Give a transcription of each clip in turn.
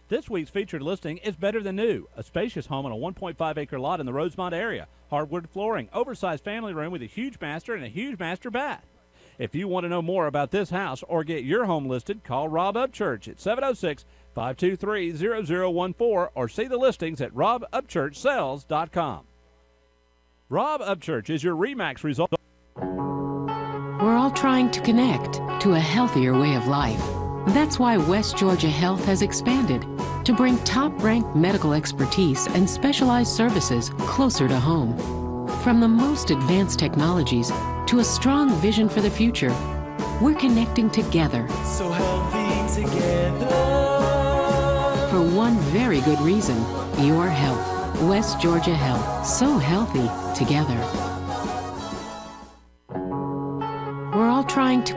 This week's featured listing is better than new. A spacious home on a 1.5-acre lot in the Rosemont area. Hardwood flooring, oversized family room with a huge master and a huge master bath. If you want to know more about this house or get your home listed, call Rob Upchurch at 706-523-0014 or see the listings at robupchurchsales.com. Rob Upchurch is your RE/MAX result. We're all trying to connect to a healthier way of life. That's why West Georgia Health has expanded to bring top-ranked medical expertise and specialized services closer to home. From the most advanced technologies to a strong vision for the future, we're connecting together. So healthy together. For one very good reason, your health. West Georgia Health. So healthy together. We're all trying to...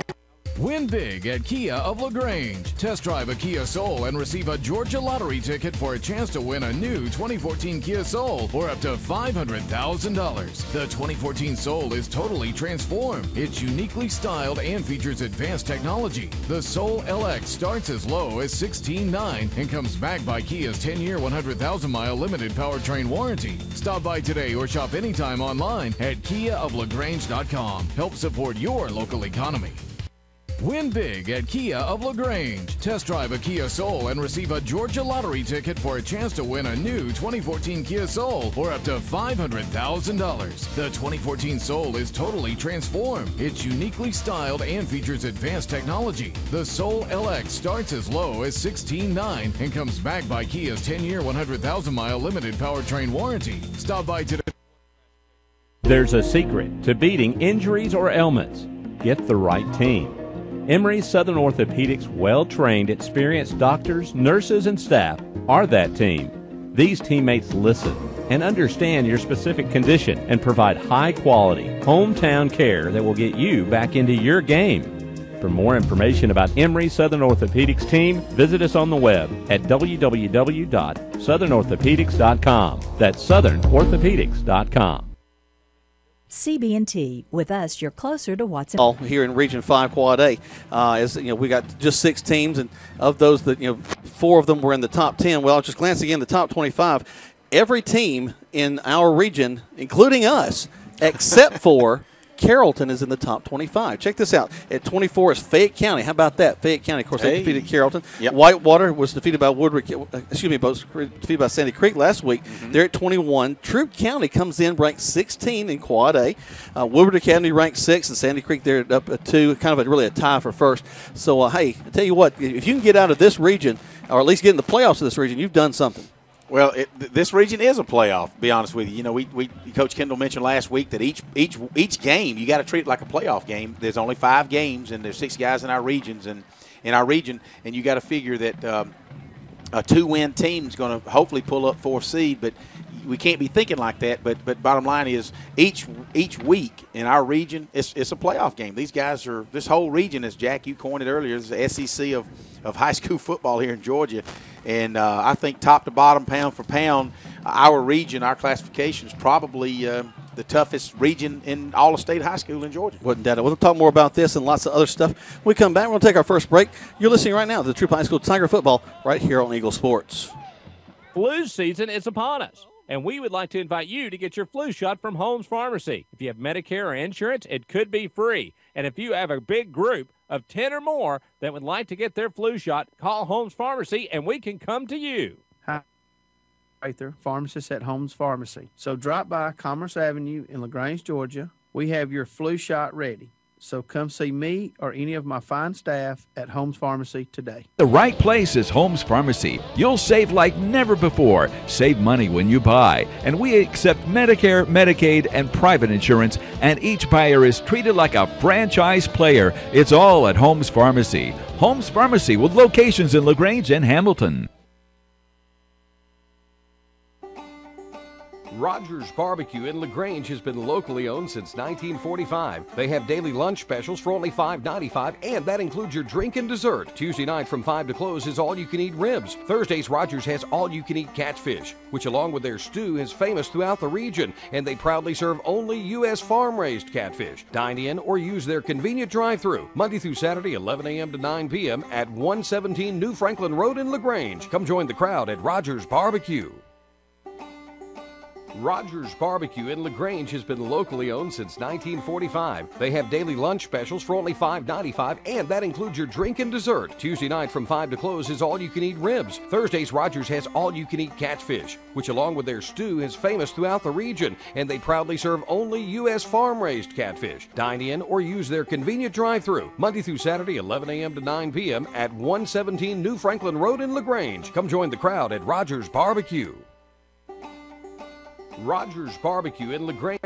Win big at Kia of LaGrange. Test drive a Kia Soul and receive a Georgia lottery ticket for a chance to win a new 2014 Kia Soul or up to $500,000. The 2014 Soul is totally transformed. It's uniquely styled and features advanced technology. The Soul LX starts as low as $16,900 and comes backed by Kia's 10-year, 100,000-mile limited powertrain warranty. Stop by today or shop anytime online at KiaofLaGrange.com. Help support your local economy. Win big at Kia of LaGrange. Test drive a Kia Soul and receive a Georgia lottery ticket for a chance to win a new 2014 Kia Soul or up to $500,000. The 2014 Soul is totally transformed. It's uniquely styled and features advanced technology. The Soul LX starts as low as $16,900 and comes backed by Kia's 10-year, 100,000-mile limited powertrain warranty. Stop by today. There's a secret to beating injuries or ailments. Get the right team. Emory Southern Orthopedics' well-trained, experienced doctors, nurses, and staff are that team. These teammates listen and understand your specific condition and provide high-quality, hometown care that will get you back into your game. For more information about Emory Southern Orthopedics team, visit us on the web at www.southernorthopedics.com. That's southernorthopedics.com. CB&T. With us, you're closer to what's all here in Region 5 Quad A. As you know, we got just 6 teams, and of those, that 4 of them were in the top 10. Well, just glancing in the top 25, every team in our region, including us, except for Carrollton, is in the top 25. Check this out. At 24 is Fayette County. How about that? Fayette County, of course, they defeated Carrollton. Yep. Whitewater was defeated by defeated by Sandy Creek last week. Mm-hmm. They're at 21. Troup County comes in ranked 16 in Quad A. Woodward Academy ranked 6, and Sandy Creek they're up at 2. Kind of really a tie for first. So, hey, I tell you what, if you can get out of this region, or at least get in the playoffs of this region, you've done something. Well, this region is a playoff, to be honest with you. We Coach Kendall mentioned last week that each game, you got to treat it like a playoff game. There's only 5 games, and there's 6 guys in our region, and you got to figure that a 2-win team is going to hopefully pull up 4th seed, but we can't be thinking like that. But bottom line is each week in our region, it's a playoff game. These guys are – this whole region, as Jack, you coined it earlier, is the SEC of high school football here in Georgia. And I think top to bottom, pound for pound, our region, our classification is probably the toughest region in all of state high school in Georgia. Wouldn't doubt it. We'll talk more about this and lots of other stuff. When we come back, we'll take our first break. You're listening right now to the Troup High School Tiger Football right here on Eagle Sports. Flu season is upon us, and we would like to invite you to get your flu shot from Holmes Pharmacy. If you have Medicare or insurance, it could be free. And if you have a big group of 10 or more that would like to get their flu shot, call Holmes Pharmacy, and we can come to you. Hi, Arthur, pharmacist at Holmes Pharmacy. So drop by Commerce Avenue in LaGrange, Georgia. We have your flu shot ready. So come see me or any of my fine staff at Holmes Pharmacy today. The right place is Holmes Pharmacy. You'll save like never before. Save money when you buy. And we accept Medicare, Medicaid, and private insurance, and each buyer is treated like a franchise player. It's all at Holmes Pharmacy. Holmes Pharmacy with locations in LaGrange and Hamilton. Rogers Barbecue in LaGrange has been locally owned since 1945. They have daily lunch specials for only $5.95, and that includes your drink and dessert. Tuesday night from 5 to close is all-you-can-eat ribs. Thursdays, Rogers has all-you-can-eat catfish, which along with their stew is famous throughout the region, and they proudly serve only U.S. farm-raised catfish. Dine in or use their convenient drive-thru, Monday through Saturday, 11 a.m. to 9 p.m. at 117 New Franklin Road in LaGrange. Come join the crowd at Rogers Barbecue. Rogers Barbecue in LaGrange has been locally owned since 1945. They have daily lunch specials for only $5.95, and that includes your drink and dessert. Tuesday night from 5 to close is all-you-can-eat ribs. Thursdays, Rogers has all-you-can-eat catfish, which along with their stew is famous throughout the region, and they proudly serve only U.S. farm-raised catfish. Dine in or use their convenient drive-thru, Monday through Saturday, 11 a.m. to 9 p.m. at 117 New Franklin Road in LaGrange. Come join the crowd at Rogers Barbecue. Rogers Barbecue in LaGrange.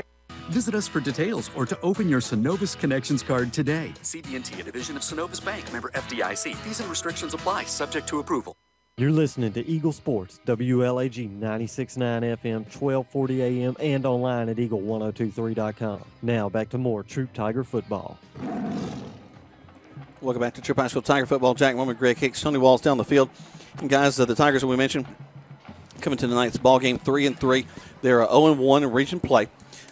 Visit us for details or to open your Synovus Connections card today. CB&T, a division of Synovus Bank, member FDIC. Fees and restrictions apply, subject to approval. You're listening to Eagle Sports, WLAG 96.9 FM, 1240 AM, and online at eagle1023.com. Now back to more Troup Tiger football. Welcome back to Troup High School Tiger football. Jack Moore, Greg Hicks, Tony Walls down the field. And guys, the Tigers that we mentioned coming to tonight's ball game, 3-3. They're 0-1 in region play.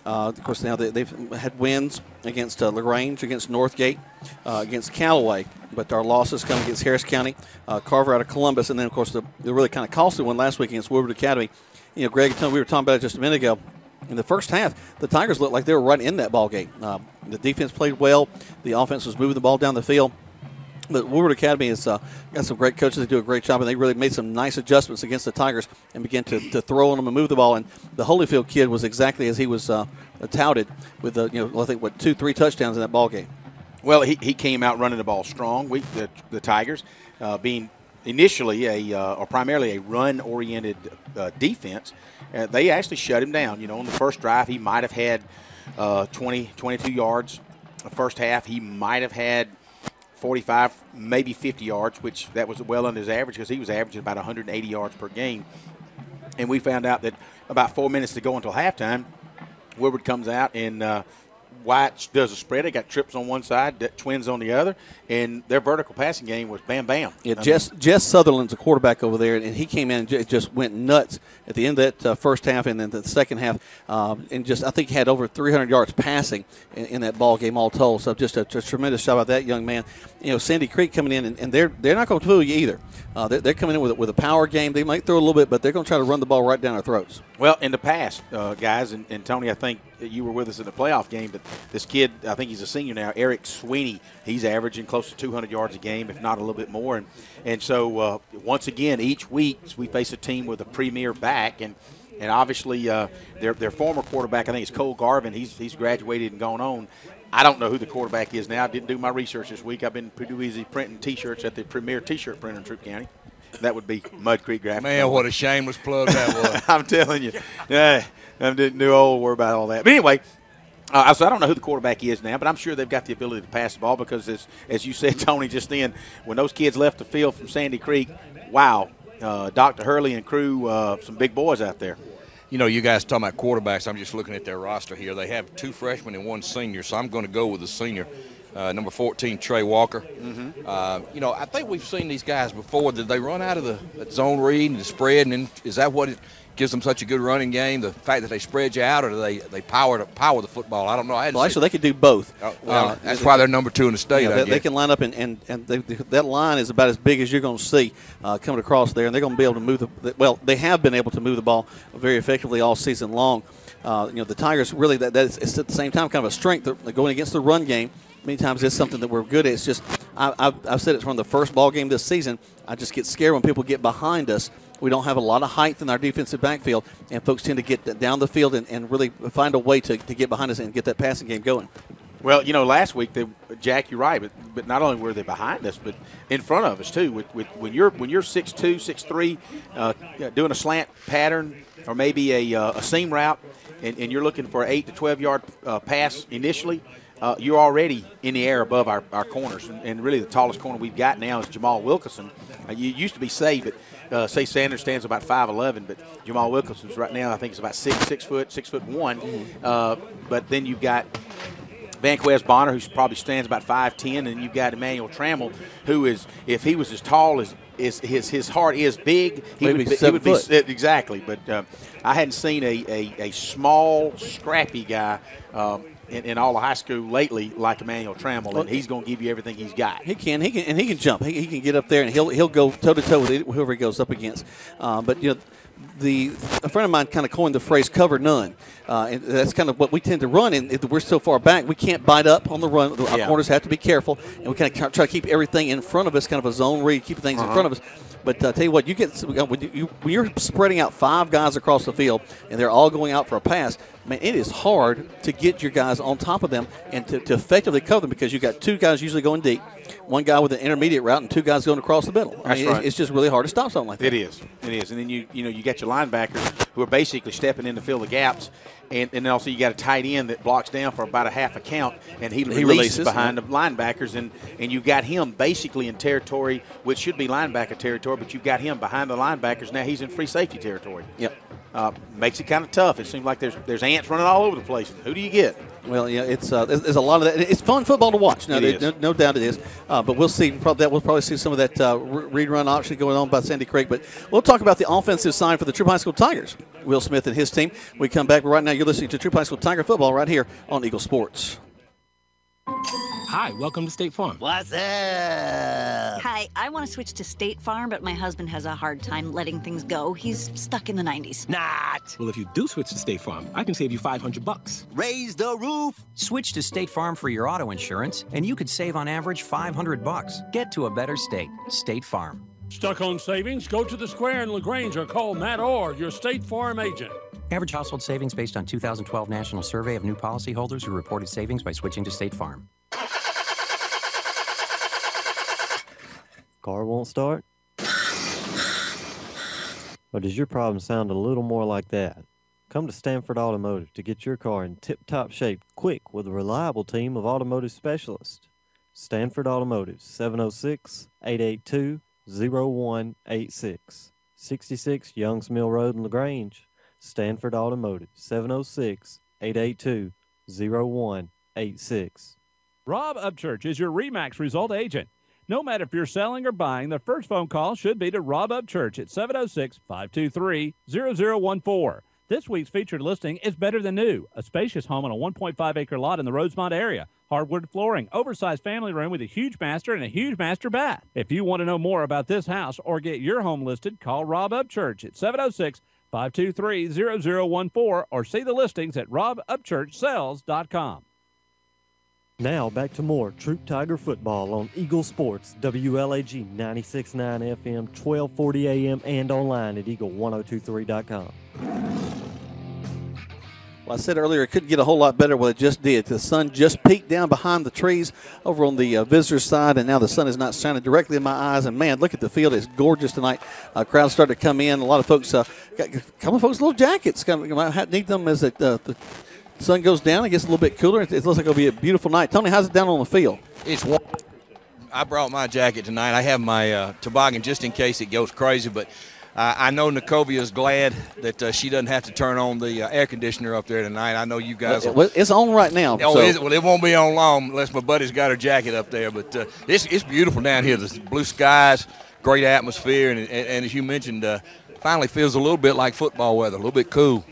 Of course, now they've had wins against LaGrange, against Northgate, against Callaway, but our losses come against Harris County, Carver out of Columbus, and then, of course, the really kind of costly one last week against Woodward Academy. You know, Greg, we were talking about it just a minute ago. In the first half, the Tigers looked like they were right in that ball game. The defense played well. The offense was moving the ball down the field. But Woodward Academy has got some great coaches that do a great job, and they really made some nice adjustments against the Tigers and began to throw on them and move the ball. And the Holyfield kid was exactly as he was touted with I think 2-3 touchdowns in that ball game. Well, he came out running the ball strong. The Tigers, being initially or primarily a run-oriented defense, they actually shut him down. You know, on the first drive, he might have had 20, 22 yards. The first half, he might have had 45, maybe 50 yards, which that was well under his average because he was averaging about 180 yards per game. And we found out that about 4 minutes to go until halftime, Woodward comes out and White does a spread. They got trips on one side, twins on the other, and their vertical passing game was bam, bam. Yeah, Jess Sutherland's a quarterback over there, and he came in and just went nuts at the end of that first half and then the second half, and just I think he had over 300 yards passing in that ball game all told. So just a tremendous job by that young man. You know, Sandy Creek coming in, and they're not going to fool you either. They're coming in with a power game. They might throw a little bit, but they're going to try to run the ball right down our throats. Well, in the past, guys, and Tony, I think you were with us in the playoff game, but this kid, I think he's a senior now, Eric Sweeney, he's averaging close to 200 yards a game, if not a little bit more. And so, once again, each week we face a team with a premier back, and obviously their former quarterback, I think it's Cole Garvin, he's graduated and gone on. I don't know who the quarterback is now. I didn't do my research this week. I've been pretty busy printing T-shirts at the premier T-shirt printer in Troup County. That would be Mud Creek Graphics. Man, what a shameless plug that was. I'm telling you. Yeah, I didn't do old worry about all that. But anyway, so I don't know who the quarterback is now, but I'm sure they've got the ability to pass the ball because, as you said, Tony, just then, when those kids left the field from Sandy Creek, wow, Dr. Hurley and crew, some big boys out there. You know, you guys talking about quarterbacks. I'm just looking at their roster here. They have 2 freshmen and 1 senior, so I'm going to go with the senior. Number 14, Trey Walker. Mm-hmm. You know, I think we've seen these guys before. Did they run out of the zone read and the spread? And then is that what it gives them such a good running game, the fact that they spread you out, or do they power the football? I don't know. Well, actually, they could do both. That's why they're number 2 in the state. Yeah, they can line up, and that line is about as big as you're going to see coming across there, and they're going to be able to move they have been able to move the ball very effectively all season long. The Tigers really, it's at the same time kind of a strength. They're going against the run game. Many times it's something that we're good at. It's just I've said it from the first ball game this season. I just get scared when people get behind us. We don't have a lot of height in our defensive backfield, and folks tend to get down the field and really find a way to get behind us and get that passing game going. Well, last week, Jack, you're right, but not only were they behind us, but in front of us too. When you're 6'2", 6'3", doing a slant pattern or maybe a seam route, and you're looking for an 8 to 12 yard pass initially. You're already in the air above our corners, and really the tallest corner we've got now is Jamal Wilkerson. You used to be safe, but say Sanders stands about 5'11", but Jamal Wilkinson's right now I think is about 6'1". But then you've got Vanquez Bonner, who probably stands about 5'10", and you've got Emmanuel Trammell, who is, if he was as tall as his heart is big, he would be exactly. But I hadn't seen a small, scrappy guy in all of high school lately like Emmanuel Trammell, and he's going to give you everything he's got. He can jump. He can get up there, and he'll go toe to toe with whoever he goes up against. But a friend of mine kind of coined the phrase "cover none," and that's kind of what we tend to run. And we're so far back, we can't bite up on the run. Our corners have to be careful, and we kind of try to keep everything in front of us, kind of a zone read, keep things in front of us. But tell you what, when you're spreading out 5 guys across the field and they're all going out for a pass, man, it is hard to get your guys on top of them and to effectively cover them, because you've got 2 guys usually going deep, 1 guy with an intermediate route, and 2 guys going across the middle. That's right. It's just really hard to stop something like that. It is. And then you got your linebackers who are basically stepping in to fill the gaps. And then also you got a tight end that blocks down for about a half a count, and he releases behind the linebackers, and you got him basically in territory, which should be linebacker territory, but you've got him behind the linebackers. Now he's in free safety territory. Yep. Makes it kind of tough. It seems like there's ants running all over the place. Who do you get? Well, yeah, it's there's a lot of that. It's fun football to watch. No doubt it is. But we'll see. We'll probably see some of that read run option going on by Sandy Creek. But we'll talk about the offensive side for the Troup High School Tigers. Will Smith and his team. We come back. But right now, you're listening to Troup High School Tiger football right here on Eagle Sports. Hi, welcome to State Farm. What's up? Hi, I want to switch to State Farm, but my husband has a hard time letting things go. He's stuck in the 90s. Not. Well, if you do switch to State Farm, I can save you $500. Raise the roof. Switch to State Farm for your auto insurance, and you could save on average $500. Get to a better state. State Farm. Stuck on savings? Go to the Square in LaGrange or call Matt Orr, your State Farm agent. Average household savings based on 2012 National Survey of new policyholders who reported savings by switching to State Farm. Car won't start? Or does your problem sound a little more like that? Come to Stanford Automotive to get your car in tip-top shape quick with a reliable team of automotive specialists. Stanford Automotive, 706-882-0186. 66 Youngs Mill Road in LaGrange. Stanford Automotive, 706-882-0186. Rob Upchurch is your RE/MAX result agent. No matter if you're selling or buying, the first phone call should be to Rob Upchurch at 706-523-0014. This week's featured listing is better than new. A spacious home on a 1.5-acre lot in the Rosemont area. Hardwood flooring, oversized family room with a huge master and a huge master bath. If you want to know more about this house or get your home listed, call Rob Upchurch at 706-523-0014 or see the listings at robupchurchsells.com. Now back to more Troup Tiger football on Eagle Sports, WLAG 96.9 FM, 1240 AM, and online at eagle1023.com. Well, I said earlier it couldn't get a whole lot better. Well, it just did. The sun just peeked down behind the trees over on the visitor side, and now the sun is not shining directly in my eyes. And, man, look at the field. It's gorgeous tonight. Crowds started to come in. A lot of folks, got a couple of folks, little jackets. Might need them as the sun goes down. It gets a little bit cooler. It looks like it'll be a beautiful night. Tony, how's it down on the field? It's warm. I brought my jacket tonight. I have my toboggan just in case it goes crazy, but I know Nicovia is glad that she doesn't have to turn on the air conditioner up there tonight. I know you guys it's on right now. Oh, so. Well, it won't be on long unless my buddy's got her jacket up there, but it's beautiful down here. The blue skies, great atmosphere, and as you mentioned, finally feels a little bit like football weather, a little bit cool.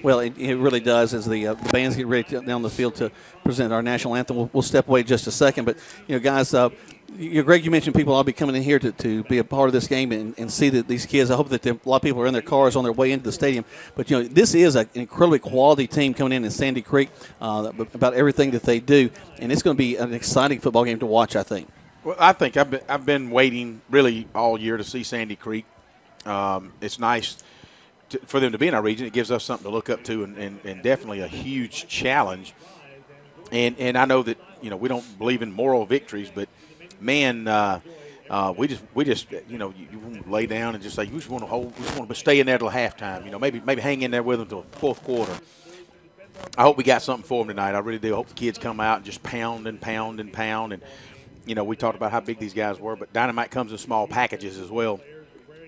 Well, it really does as the bands get ready to down the field to present our national anthem. We'll step away just a second. But, guys, Greg, you mentioned people will be coming in here to be a part of this game and see that these kids. I hope that a lot of people are in their cars on their way into the stadium. But, this is an incredibly quality team coming in Sandy Creek about everything that they do. And it's going to be an exciting football game to watch, I think. Well, I think I've been waiting really all year to see Sandy Creek. It's nice for them to be in our region. It gives us something to look up to and definitely a huge challenge. And I know that, we don't believe in moral victories, but, man, we just you want to lay down and just say, we just want to stay in there till halftime. Maybe hang in there with them till fourth quarter. I hope we got something for them tonight. I really do. I hope the kids come out and just pound and pound and pound. And, we talked about how big these guys were, but dynamite comes in small packages as well.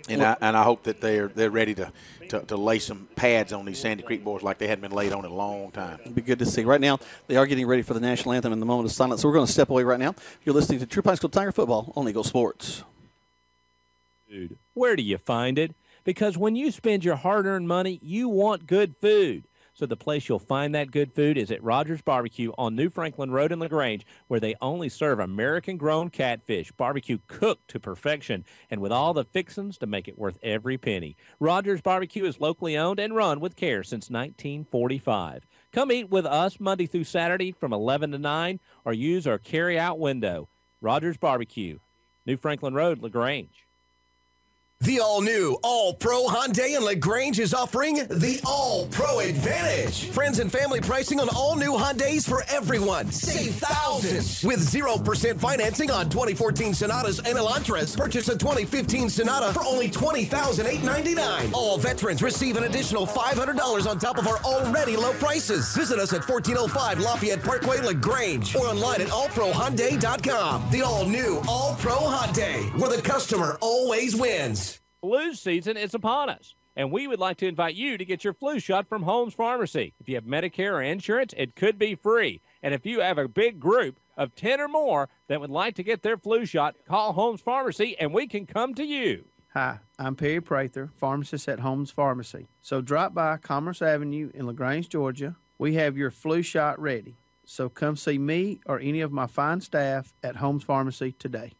And I hope that they're ready to lay some pads on these Sandy Creek boys like they hadn't been laid on in a long time. It'd be good to see. Right now, they are getting ready for the national anthem in the moment of silence. So we're going to step away right now. You're listening to Troup High School Tiger Football on Eagle Sports. Dude, where do you find it? Because when you spend your hard-earned money, you want good food. So the place you'll find that good food is at Rogers Barbecue on New Franklin Road in LaGrange, where they only serve American-grown catfish, barbecue cooked to perfection, and with all the fixings to make it worth every penny. Rogers Barbecue is locally owned and run with care since 1945. Come eat with us Monday through Saturday from 11 to 9, or use our carry-out window. Rogers Barbecue, New Franklin Road, LaGrange. The all-new All-Pro Hyundai in LaGrange is offering the All-Pro Advantage. Friends and family pricing on all-new Hyundais for everyone. Save thousands. With 0% financing on 2014 Sonatas and Elantras. Purchase a 2015 Sonata for only $20,899. All veterans receive an additional $500 on top of our already low prices. Visit us at 1405 Lafayette Parkway, LaGrange, or online at allprohyundai.com. The all-new All-Pro Hyundai, where the customer always wins. Flu season is upon us, and we would like to invite you to get your flu shot from Holmes Pharmacy. If you have Medicare or insurance, it could be free. And if you have a big group of 10 or more that would like to get their flu shot, call Holmes Pharmacy, and we can come to you. Hi, I'm Perry Prather, pharmacist at Holmes Pharmacy. So drop by Commerce Avenue in LaGrange, Georgia. We have your flu shot ready. So come see me or any of my fine staff at Holmes Pharmacy today.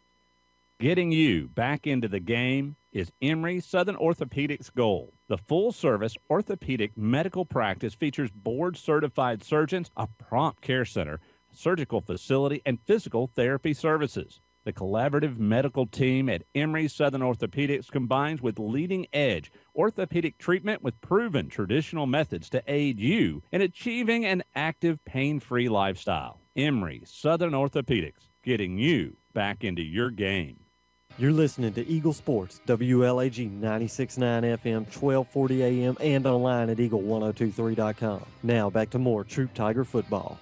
Getting you back into the game is Emory Southern Orthopedics' goal. The full-service orthopedic medical practice features board-certified surgeons, a prompt care center, surgical facility, and physical therapy services. The collaborative medical team at Emory Southern Orthopedics combines with leading-edge orthopedic treatment with proven traditional methods to aid you in achieving an active, pain-free lifestyle. Emory Southern Orthopedics, getting you back into your game. You're listening to Eagle Sports, WLAG 96.9 FM, 1240 AM, and online at eagle1023.com. Now back to more Troup Tiger football.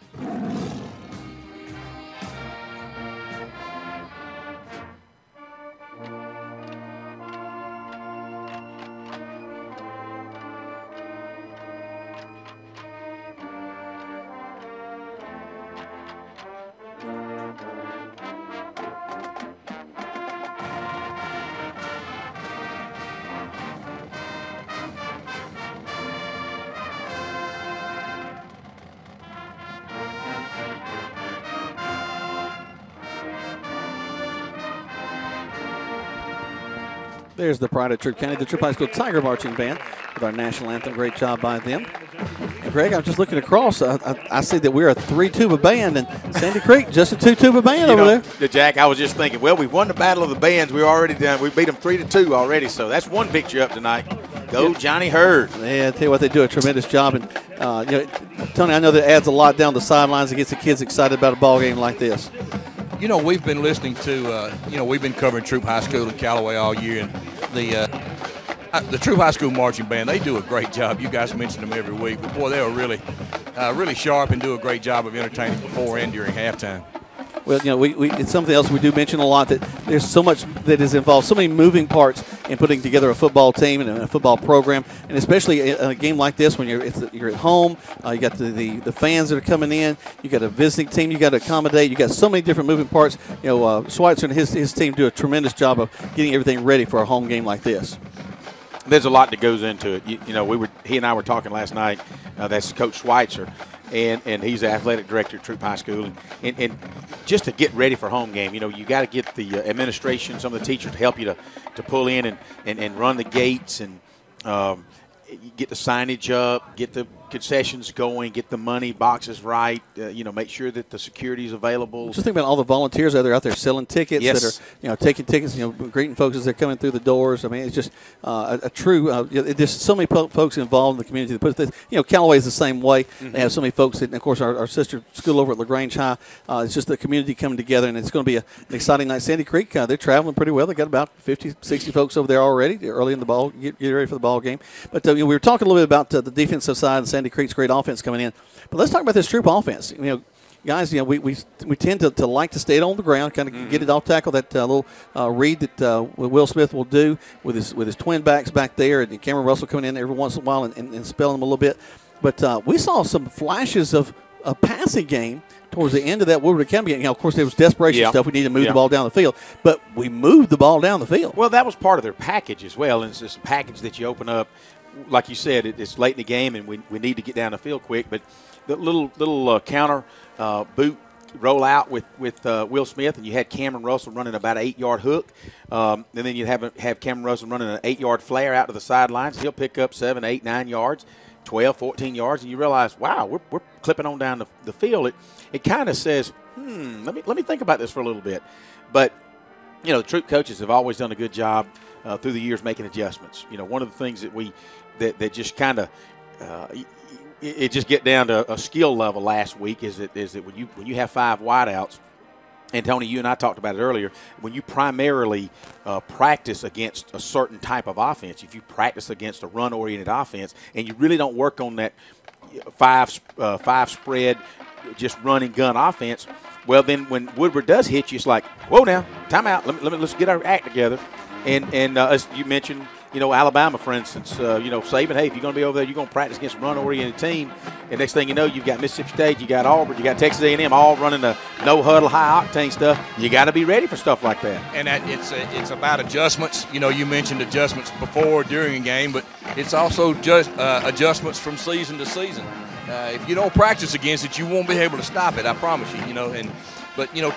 There's the pride of Troup County, the Troup High School Tiger Marching Band with our national anthem. Great job by them. And Greg, I'm just looking across. I see that we're a 3-tuba band, and Sandy Creek just a 2-tuba band over there. Jack, I was just thinking, well, we've won the battle of the bands. We're already done. We beat them 3-2 already, so that's one victory up tonight. Go Johnny Hurd. Yeah, I tell you what, they do a tremendous job. And Tony, I know that adds a lot down the sidelines and gets the kids excited about a ball game like this. You know, we've been listening to, we've been covering Troup High School in Callaway all year, and the Troup High School Marching Band, they do a great job. You guys mention them every week, but boy, they are really sharp and do a great job of entertaining before and during halftime. Well, it's something else we do mention a lot, that there's so much that is involved, so many moving parts in putting together a football team and a football program, and especially in a game like this when you're at home, you got the fans that are coming in, you got a visiting team you got to accommodate, you got so many different moving parts. Schweitzer and his team do a tremendous job of getting everything ready for a home game like this. There's a lot that goes into it. He and I were talking last night. That's Coach Schweitzer. And he's the athletic director at Troup High School. And just to get ready for home game, you got to get the administration, some of the teachers to help you to pull in and run the gates and get the signage up, get the concessions going, get the money boxes right, make sure that the security is available. Just think about all the volunteers that are out there selling tickets, yes, that are taking tickets, greeting folks as they're coming through the doors. I mean, it's just a true. There's so many folks involved in the community that put this. Callaway is the same way. Mm-hmm. They have so many folks, and of course our sister school over at LaGrange High. It's just the community coming together, and it's going to be an exciting night. Sandy Creek, they're traveling pretty well. They got about 50, 60 folks over there already. They're early in the ball, get ready for the ball game. But we were talking a little bit about the defensive side and Sandy Creek's great offense coming in. But let's talk about this Troup offense. guys, we tend to like to stay on the ground, kind of get it off tackle. That little read that Will Smith will do with his twin backs back there, and Cameron Russell coming in every once in a while and spelling them a little bit. But we saw some flashes of a passing game towards the end of that Woodward Academy game. Of course, there was desperation stuff. We need to move the ball down the field. But we moved the ball down the field. Well, that was part of their package as well. And it's just a package that you open up. Like you said, it's late in the game, and we need to get down the field quick. But the little counter boot roll out with Will Smith, and you had Cameron Russell running about an 8-yard hook. And then you have Cameron Russell running an 8-yard flare out to the sidelines. He'll pick up 7, 8, 9 yards. 12, 14 yards, and you realize, wow, we're clipping on down the field. It kind of says, let me think about this for a little bit. But, the Troup coaches have always done a good job through the years making adjustments. One of the things that just kind of it just get down to a skill level last week is that when you have 5 wideouts, and Tony, you and I talked about it earlier, when you primarily practice against a certain type of offense, if you practice against a run-oriented offense and you really don't work on that five spread, just running gun offense, well, then when Woodward does hit you, it's like, whoa now, time out, let's get our act together. And as you mentioned, Alabama, for instance, Saban, hey, if you're going to be over there, you're going to practice against a run-oriented team. And next thing you know, you've got Mississippi State, you got Auburn, you got Texas A&M, all running the no-huddle, high-octane stuff. You got to be ready for stuff like that. And it's about adjustments. You mentioned adjustments before, during a game, but it's also just adjustments from season to season. If you don't practice against it, you won't be able to stop it, I promise you. But you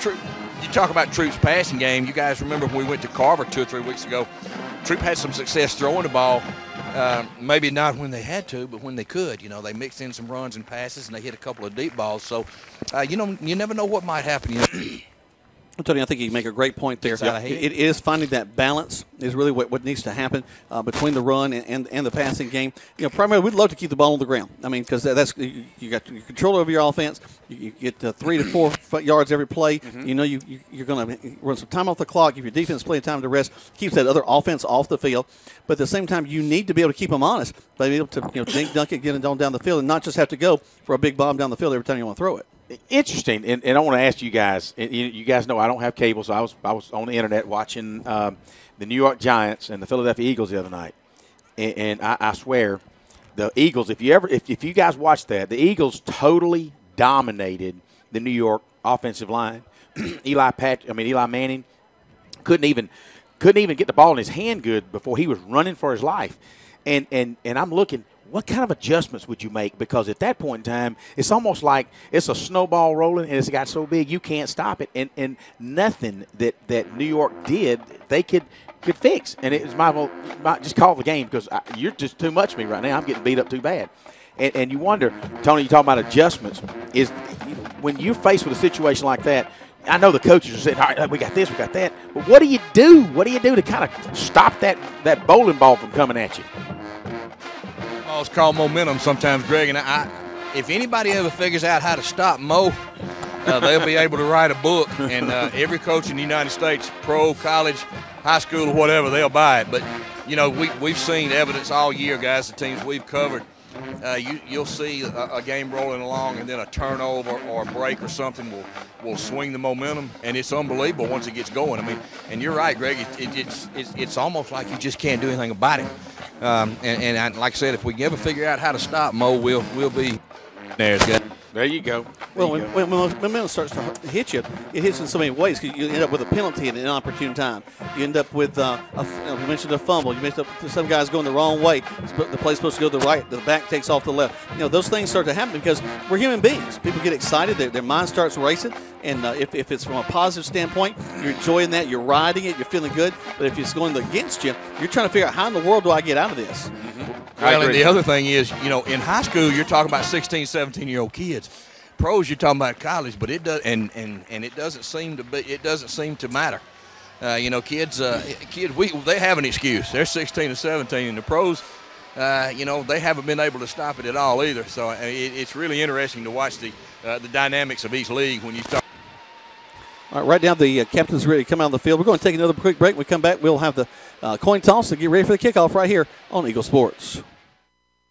talk about Troup's passing game. You guys remember when we went to Carver 2 or 3 weeks ago, Troup had some success throwing the ball, maybe not when they had to, but when they could. They mixed in some runs and passes, and they hit a couple of deep balls. So, you never know what might happen. Tony, I think you make a great point there. It is finding that balance is really what needs to happen between the run and the passing game. Primarily, we'd love to keep the ball on the ground. I mean, because that's you got control over your offense. You get 3 to 4 yards every play. You're going to run some time off the clock. Give your defense plenty of time to rest. Keeps that other offense off the field. But at the same time, you need to be able to keep them honest. By being able to dunk it, get it down the field, and not just have to go for a big bomb down the field every time you want to throw it. Interesting, and I want to ask you guys. You guys know I don't have cable, so I was on the internet watching the New York Giants and the Philadelphia Eagles the other night, and I swear, the Eagles. If you guys watched that, the Eagles totally dominated the New York offensive line. Eli Manning couldn't even get the ball in his hand good before he was running for his life, and I'm looking. What kind of adjustments would you make? Because at that point in time, it's almost like it's a snowball rolling, and it's got so big you can't stop it. And nothing that New York did they could fix. And it was my just call the game because you're just too much for me right now. I'm getting beat up too bad. And you wonder, Tony, you talking about adjustments, is when you're faced with a situation like that, I know the coaches are saying, all right, we got this, we got that. But what do you do? What do you do to kind of stop that bowling ball from coming at you? It's called momentum sometimes, Greg. And if anybody ever figures out how to stop Mo, they'll be able to write a book. And every coach in the United States, pro, college, high school, or whatever, they'll buy it. But, we've seen evidence all year, guys, the teams we've covered. You'll see a game rolling along, and then a turnover or a break or something will swing the momentum, and it's unbelievable once it gets going. I mean, and you're right, Greg. It's almost like you just can't do anything about it. And like I said, if we can ever figure out how to stop Mo, we'll be there. There you go. When momentum starts to hit you, it hits in so many ways because you end up with a penalty at an inopportune time. You end up with, you mentioned a fumble. You mentioned some guys going the wrong way. The play's supposed to go to the right. The back takes off the left. Those things start to happen because we're human beings. People get excited. Their mind starts racing. And if it's from a positive standpoint, you're enjoying that. You're riding it. You're feeling good. But if it's going against you, you're trying to figure out how in the world do I get out of this? Well, and the other thing is, in high school, you're talking about 16, 17-year-old kids. Pros, you're talking about college, but it does, and it doesn't seem to matter. Kids, they have an excuse. They're 16 or 17, and the pros, they haven't been able to stop it at all either. So it's really interesting to watch the dynamics of each league when you start. All right, right now the captain's ready to come out on the field. We're going to take another quick break. When we come back, we'll have the coin toss to get ready for the kickoff right here on Eagle Sports.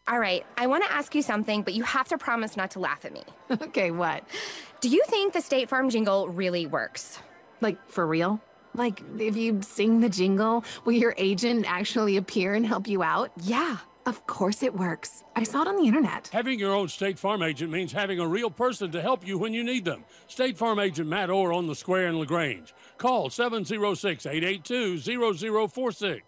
All right, I want to ask you something, but you have to promise not to laugh at me. Okay, what? Do you think the State Farm jingle really works? Like, for real? Like, if you sing the jingle, will your agent actually appear and help you out? Yeah. Of course it works. I saw it on the internet. Having your own State Farm agent means having a real person to help you when you need them. State Farm agent Matt Orr on the Square in LaGrange. Call 706-882-0046.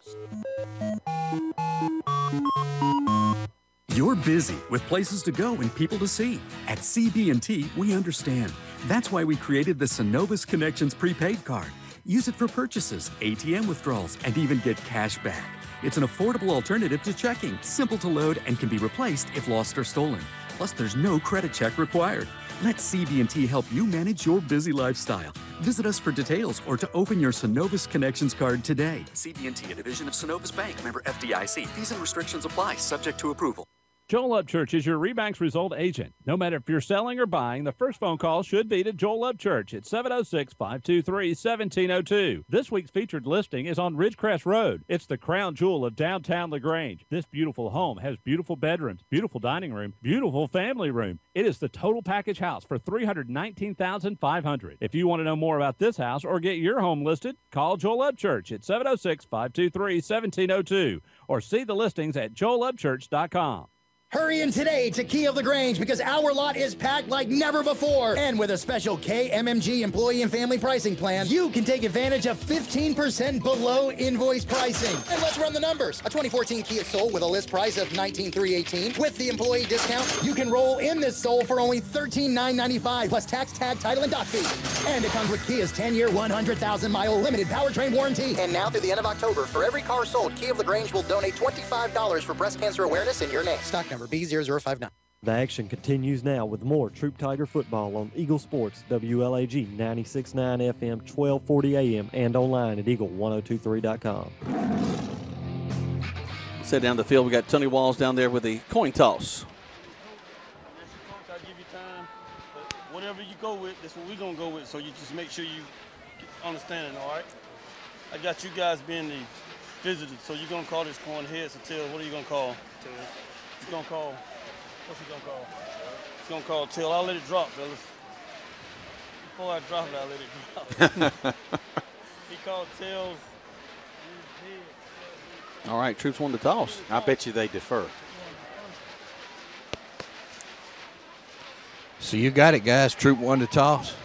You're busy with places to go and people to see. At CB&T, we understand. That's why we created the Synovus Connections prepaid card. Use it for purchases, ATM withdrawals, and even get cash back. It's an affordable alternative to checking, simple to load, and can be replaced if lost or stolen. Plus, there's no credit check required. Let CB&T help you manage your busy lifestyle. Visit us for details or to open your Synovus Connections card today. CB&T, a division of Synovus Bank, member FDIC. Fees and restrictions apply, subject to approval. Joel Upchurch is your Rebank's Result agent. No matter if you're selling or buying, the first phone call should be to Joel Upchurch at 706-523-1702. This week's featured listing is on Ridgecrest Road. It's the crown jewel of downtown LaGrange. This beautiful home has beautiful bedrooms, beautiful dining room, beautiful family room. It is the total package house for $319,500. If you want to know more about this house or get your home listed, call Joel Upchurch at 706-523-1702 or see the listings at joelupchurch.com. Hurry in today to Key of LaGrange because our lot is packed like never before. And with a special KMMG employee and family pricing plan, you can take advantage of 15% below invoice pricing. And let's run the numbers. A 2014 Kia Soul with a list price of $19,318. With the employee discount, you can roll in this Soul for only $13,995 plus tax, tag, title, and dock fee. And it comes with Kia's 10-year, 100,000-mile limited powertrain warranty. And now through the end of October, for every car sold, Key of LaGrange will donate $25 for breast cancer awareness in your name. Stock number B0059. The action continues now with more Troup Tiger football on Eagle Sports, WLAG 96.9 FM, 1240 AM, and online at eagle1023.com. Set down the field. We got Tony Walls down there with the coin toss. I'll give you time, but whatever you go with, that's what we're going to go with, so you just make sure you understand it, all right? I got you guys being the visitors, so you're going to call this coin heads or tails. What are you going to call? Tails. He's going to call, what's he going to call? He's going to call tail. I'll let it drop, fellas. Before I drop it, I'll let it drop. He called tails. All right, Troops won the toss. I bet you they defer. So you got it, guys. Troop won the toss.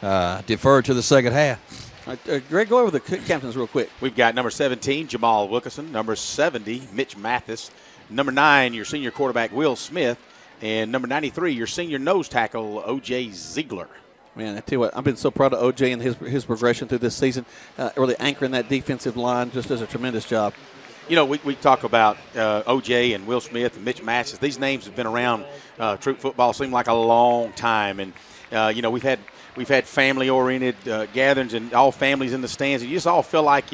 Defer to the second half. Greg, go over the captains real quick. We've got number 17, Jamal Wilkerson. Number 70, Mitch Mathis. Number 9, your senior quarterback, Will Smith. And number 93, your senior nose tackle, O.J. Ziegler. Man, I tell you what, I've been so proud of O.J. and his progression through this season. Really anchoring that defensive line, just does a tremendous job. You know, we talk about O.J. and Will Smith and Mitch Mathis. These names have been around Troop football seem like a long time. And, you know, we've had family-oriented gatherings and all families in the stands. And you just all feel like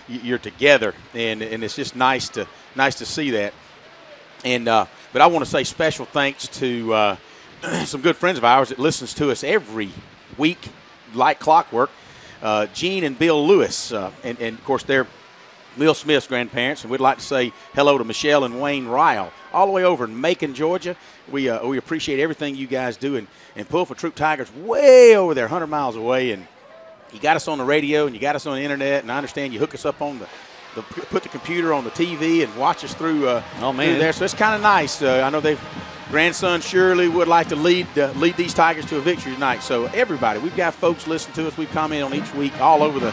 you're together, and it's just nice to see that. And but I want to say special thanks to some good friends of ours that listens to us every week like clockwork, Gene and Bill Lewis. And, of course, they're Will Smith's grandparents, and we'd like to say hello to Michelle and Wayne Ryle all the way over in Macon, Georgia. We appreciate everything you guys do and pull for Troop Tigers way over there, 100 miles away. And you got us on the radio and you got us on the internet, and I understand you hook us up on put the computer on the TV and watch us through through there. So it's kind of nice. I know grandson Shirley would like to lead these Tigers to a victory tonight. So everybody, we've got folks listening to us. We comment on each week all over the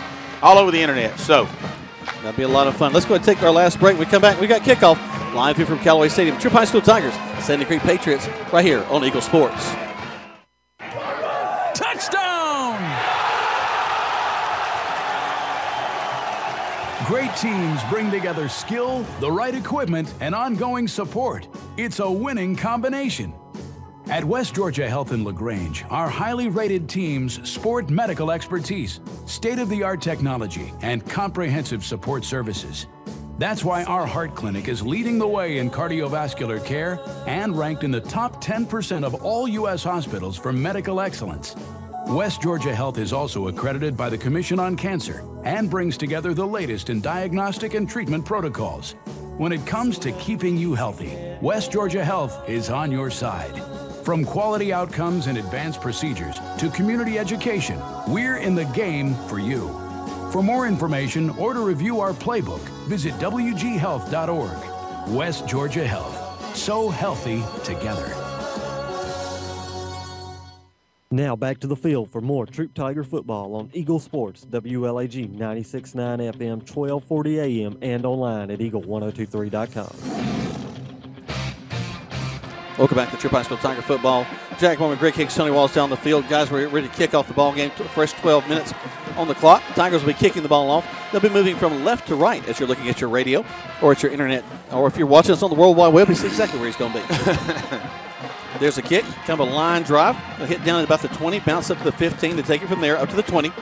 internet. So that'll be a lot of fun. Let's go ahead and take our last break. When we come back, we got kickoff live here from Callaway Stadium. Troop High School Tigers, Sandy Creek Patriots, right here on Eagle Sports. Touchdown! Great teams bring together skill, the right equipment, and ongoing support. It's a winning combination. At West Georgia Health in LaGrange, our highly rated teams sport medical expertise, state-of-the-art technology, and comprehensive support services. That's why our heart clinic is leading the way in cardiovascular care and ranked in the top 10% of all U.S. hospitals for medical excellence. West Georgia Health is also accredited by the Commission on Cancer and brings together the latest in diagnostic and treatment protocols. When it comes to keeping you healthy, West Georgia Health is on your side. From quality outcomes and advanced procedures to community education, we're in the game for you. For more information or to review our playbook, visit wghealth.org. West Georgia Health. So healthy together. Now back to the field for more Troup Tiger football on Eagle Sports, WLAG 96.9 FM, 1240 AM, and online at eagle1023.com. Welcome back to Troup High School Tiger football. Jack Mormon, Greg Hicks, Tony Walls down the field. Guys, we're ready to kick off the ball game. Fresh 12 minutes on the clock. Tigers will be kicking the ball off. They'll be moving from left to right as you're looking at your radio or at your internet. Or if you're watching us on the World Wide Web, you see exactly where he's going to be. There's a kick, kind of a line drive. They'll hit down at about the 20, bounce up to the 15 to take it from there up to the 20.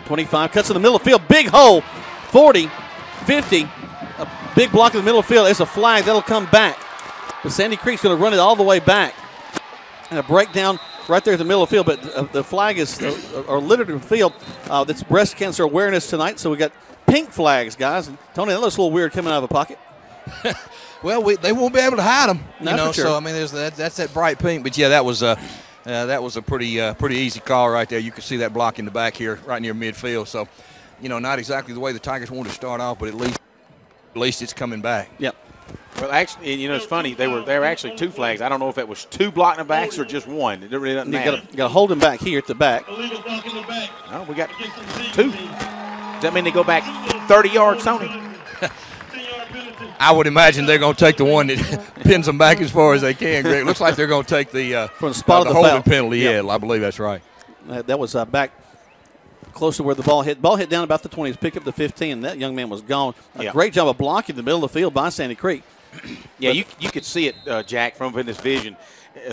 25, cuts in the middle of the field, big hole, 40, 50. A big block in the middle of the field. It's a flag. That'll come back. But Sandy Creek's going to run it all the way back. And a breakdown right there in the middle of the field. But the flag is are littered in the field. That's breast cancer awareness tonight. So we got pink flags, guys. And Tony, that looks a little weird coming out of a pocket. Well, they won't be able to hide them, you Not know. for sure. So I mean, that's that bright pink. But yeah, that was a pretty easy call right there. You can see that block in the back here, right near midfield. So, you know, not exactly the way the Tigers wanted to start off, but at least it's coming back. Yep. Well, actually, you know, it's funny. They were actually two flags. I don't know if it was two blocking the backs or just one. It really doesn't matter. You got to hold him back here at the back. No, we got two. Does that mean they go back 30 yards, Tony? I would imagine they're going to take the one that pins them back as far as they can, Greg. Looks like they're going to take the from the spot of the holding foul penalty. Yep. Yeah, I believe that's right. That was back close to where the ball hit. Ball hit down about the 20s, picked up the 15, and that young man was gone. A great job of blocking the middle of the field by Sandy Creek. Yeah, you could see it, Jack, from this vision,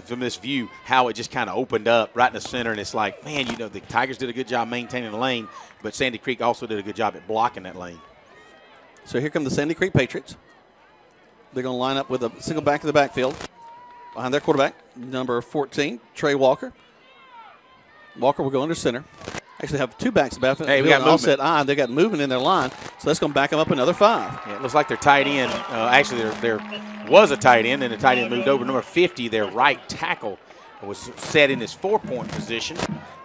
from this view, how it just kind of opened up right in the center. And it's like, man, you know, the Tigers did a good job maintaining the lane, but Sandy Creek also did a good job at blocking that lane. So here come the Sandy Creek Patriots. They're going to line up with a single back in the backfield behind their quarterback, number 14, Trey Walker. Walker will go under center. Actually have two backs in the backfield. Hey, we got movement. Offset eye. They got movement in their line, so that's going to back them up another 5. Yeah, it looks like their tight end. Actually, there was a tight end, and the tight end moved over. Number 50, their right tackle, was set in his 4-point position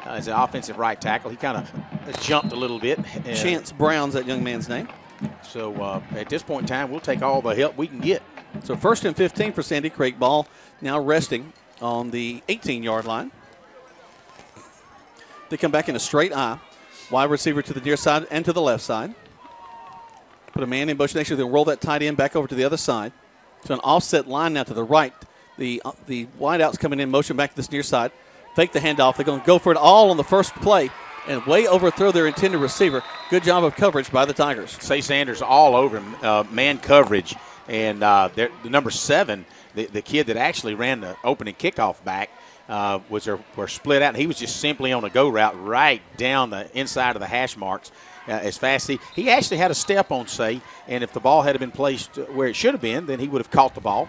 as an offensive right tackle. He kind of jumped a little bit. Chance Brown's that young man's name. So at this point in time, we'll take all the help we can get. So 1st and 15 for Sandy Creek. Ball now resting on the 18-yard line. They come back in a straight eye. Wide receiver to the near side and to the left side. Put a man in motion. Actually, they'll roll that tight end back over to the other side. So an offset line now to the right. The wideout's coming in motion back to this near side. Fake the handoff. They're going to go for it all on the first play and way overthrow their intended receiver. Good job of coverage by the Tigers. Say Sanders all over him, man coverage. And the number 7, the kid that actually ran the opening kickoff back, were split out. And he was just simply on a go route right down the inside of the hash marks as fast as he actually had a step on Say. And if the ball had been placed where it should have been, then he would have caught the ball.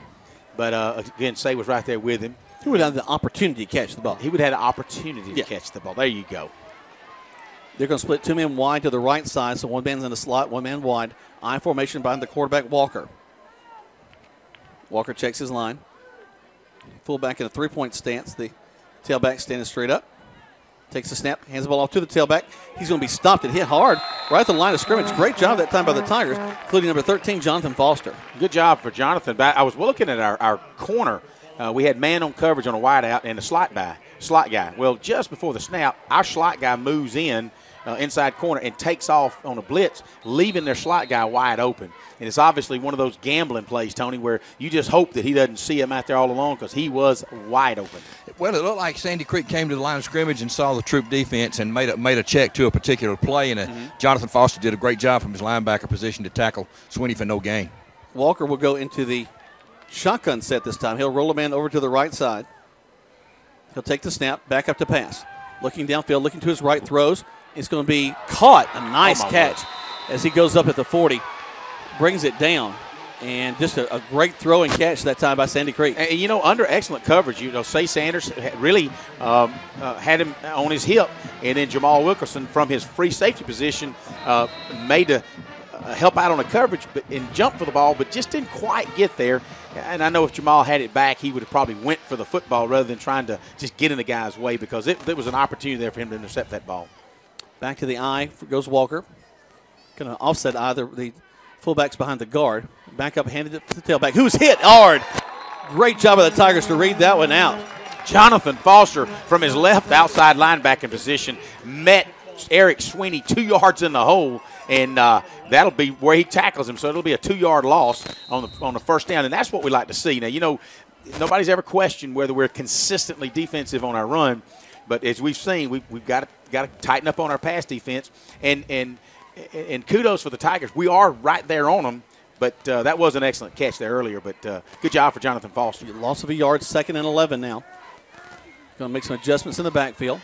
But, again, Say was right there with him. He would have the opportunity to catch the ball. He would have the opportunity to catch the ball. There you go. They're going to split 2 men wide to the right side, so 1 man's in the slot, 1 man wide. I formation behind the quarterback, Walker. Walker checks his line. Fullback in a 3-point stance. The tailback standing straight up. Takes the snap, hands the ball off to the tailback. He's going to be stopped and hit hard right at the line of scrimmage. Great job that time by the Tigers, including number 13, Jonathan Foster. Good job for Jonathan. I was looking at our corner. We had man on coverage on a wideout and a slot guy. Well, just before the snap, our slot guy moves in inside corner and takes off on a blitz, leaving their slot guy wide open. And it's obviously one of those gambling plays, Tony, where you just hope that he doesn't see him out there all along because he was wide open. Well, it looked like Sandy Creek came to the line of scrimmage and saw the Troup defense and made a check to a particular play. And Jonathan Foster did a great job from his linebacker position to tackle Sweeney for no gain. Walker will go into the shotgun set this time. He'll roll a man over to the right side. He'll take the snap, back up to pass. Looking downfield, looking to his right, throws. It's going to be caught. A nice catch as he goes up at the 40. Brings it down. And just a great throw and catch that time by Sandy Creek. And, you know, under excellent coverage, Say Sanders really had him on his hip. And then Jamal Wilkerson from his free safety position made to help out on the coverage and jump for the ball, but just didn't quite get there. And I know if Jamal had it back, he would have probably went for the football rather than trying to just get in the guy's way because there was an opportunity there for him to intercept that ball. Back to the I goes Walker. Going to offset either the fullbacks behind the guard. Back up, handed it to the tailback. Who's hit hard? Great job of the Tigers to read that one out. Jonathan Foster from his left outside linebacker position met Eric Sweeney 2 yards in the hole, and that'll be where he tackles him. So it'll be a 2-yard loss on the first down, and that's what we like to see. Now, nobody's ever questioned whether we're consistently defensive on our run, but as we've seen, we've got to tighten up on our pass defense. And kudos for the Tigers. We are right there on them. But that was an excellent catch there earlier. But good job for Jonathan Foster. Loss of a yard, 2nd and 11 now. Going to make some adjustments in the backfield.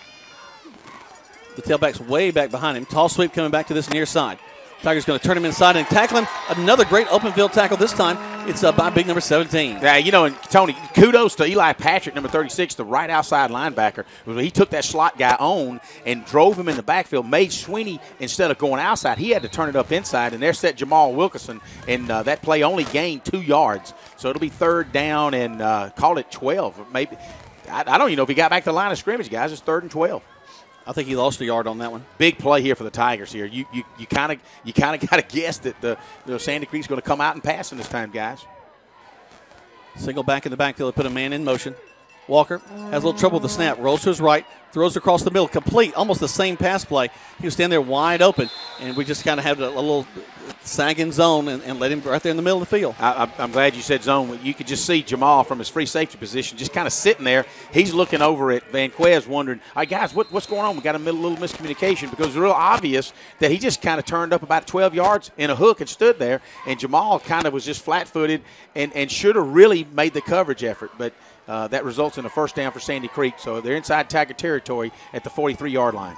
The tailback's way back behind him. Tall sweep coming back to this near side. Tigers going to turn him inside and tackle him. Another great open field tackle this time. It's by big number 17. Yeah, and Tony, kudos to Eli Patrick, number 36, the right outside linebacker. He took that slot guy on and drove him in the backfield, made Sweeney, instead of going outside, he had to turn it up inside, and there sat Jamal Wilkerson, and that play only gained 2 yards. So it'll be 3rd down and call it 12. Maybe I don't even know if he got back to the line of scrimmage, guys. It's 3rd and 12. I think he lost a yard on that one. Big play here for the Tigers here. You kind of got to guess that the Sandy Creek's going to come out and pass in this time, guys. Single back in the backfield, put a man in motion. Walker has a little trouble with the snap. Rolls to his right, throws across the middle, complete, almost the same pass play. He was standing there wide open, and we just kind of had a little sagging zone and let him right there in the middle of the field. I'm glad you said zone. You could just see Jamal from his free safety position just kind of sitting there. He's looking over at Vanquez wondering, all right, guys, what's going on? We got a little miscommunication because it's real obvious that he just kind of turned up about 12 yards in a hook and stood there, and Jamal kind of was just flat-footed and should have really made the coverage effort. But that results in a 1st down for Sandy Creek. So they're inside Tiger territory at the 43-yard line.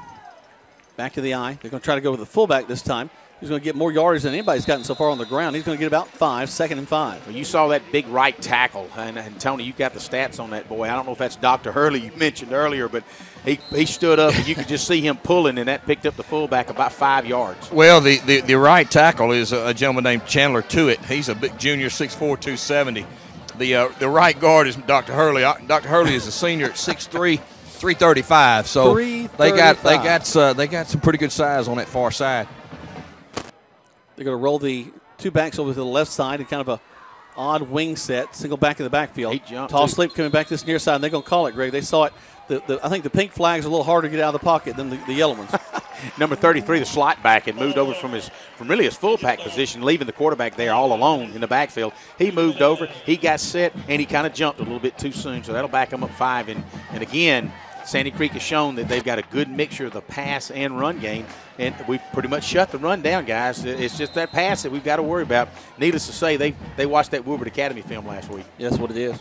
Back to the I. They're going to try to go with the fullback this time. He's going to get more yards than anybody's gotten so far on the ground. He's going to get about 5, 2nd and 5. Well, you saw that big right tackle, and Tony, you got the stats on that boy. I don't know if that's Dr. Hurley you mentioned earlier, but he stood up, and you could just see him pulling, and that picked up the fullback about 5 yards. Well, the right tackle is a gentleman named Chandler Tuitt. He's a big junior, 6'4", 270. The right guard is Dr. Hurley. Dr. Hurley is a senior at 6'3", 335. So 335. they got some pretty good size on that far side. They're going to roll the 2 backs over to the left side in kind of a odd wing set. Single back in the backfield. Tall sleep coming back this near side. And they're going to call it, Greg. They saw it. I think the pink flag's a little harder to get out of the pocket than the yellow ones. Number 33, the slot back, had moved over from really his fullback position, leaving the quarterback there all alone in the backfield. He moved over, he got set, and he kind of jumped a little bit too soon. So that'll back him up 5. And again, Sandy Creek has shown that they've got a good mixture of the pass and run game, and we've pretty much shut the run down, guys. It's just that pass that we've got to worry about. Needless to say, they watched that Woodward Academy film last week. Yeah, that's what it is.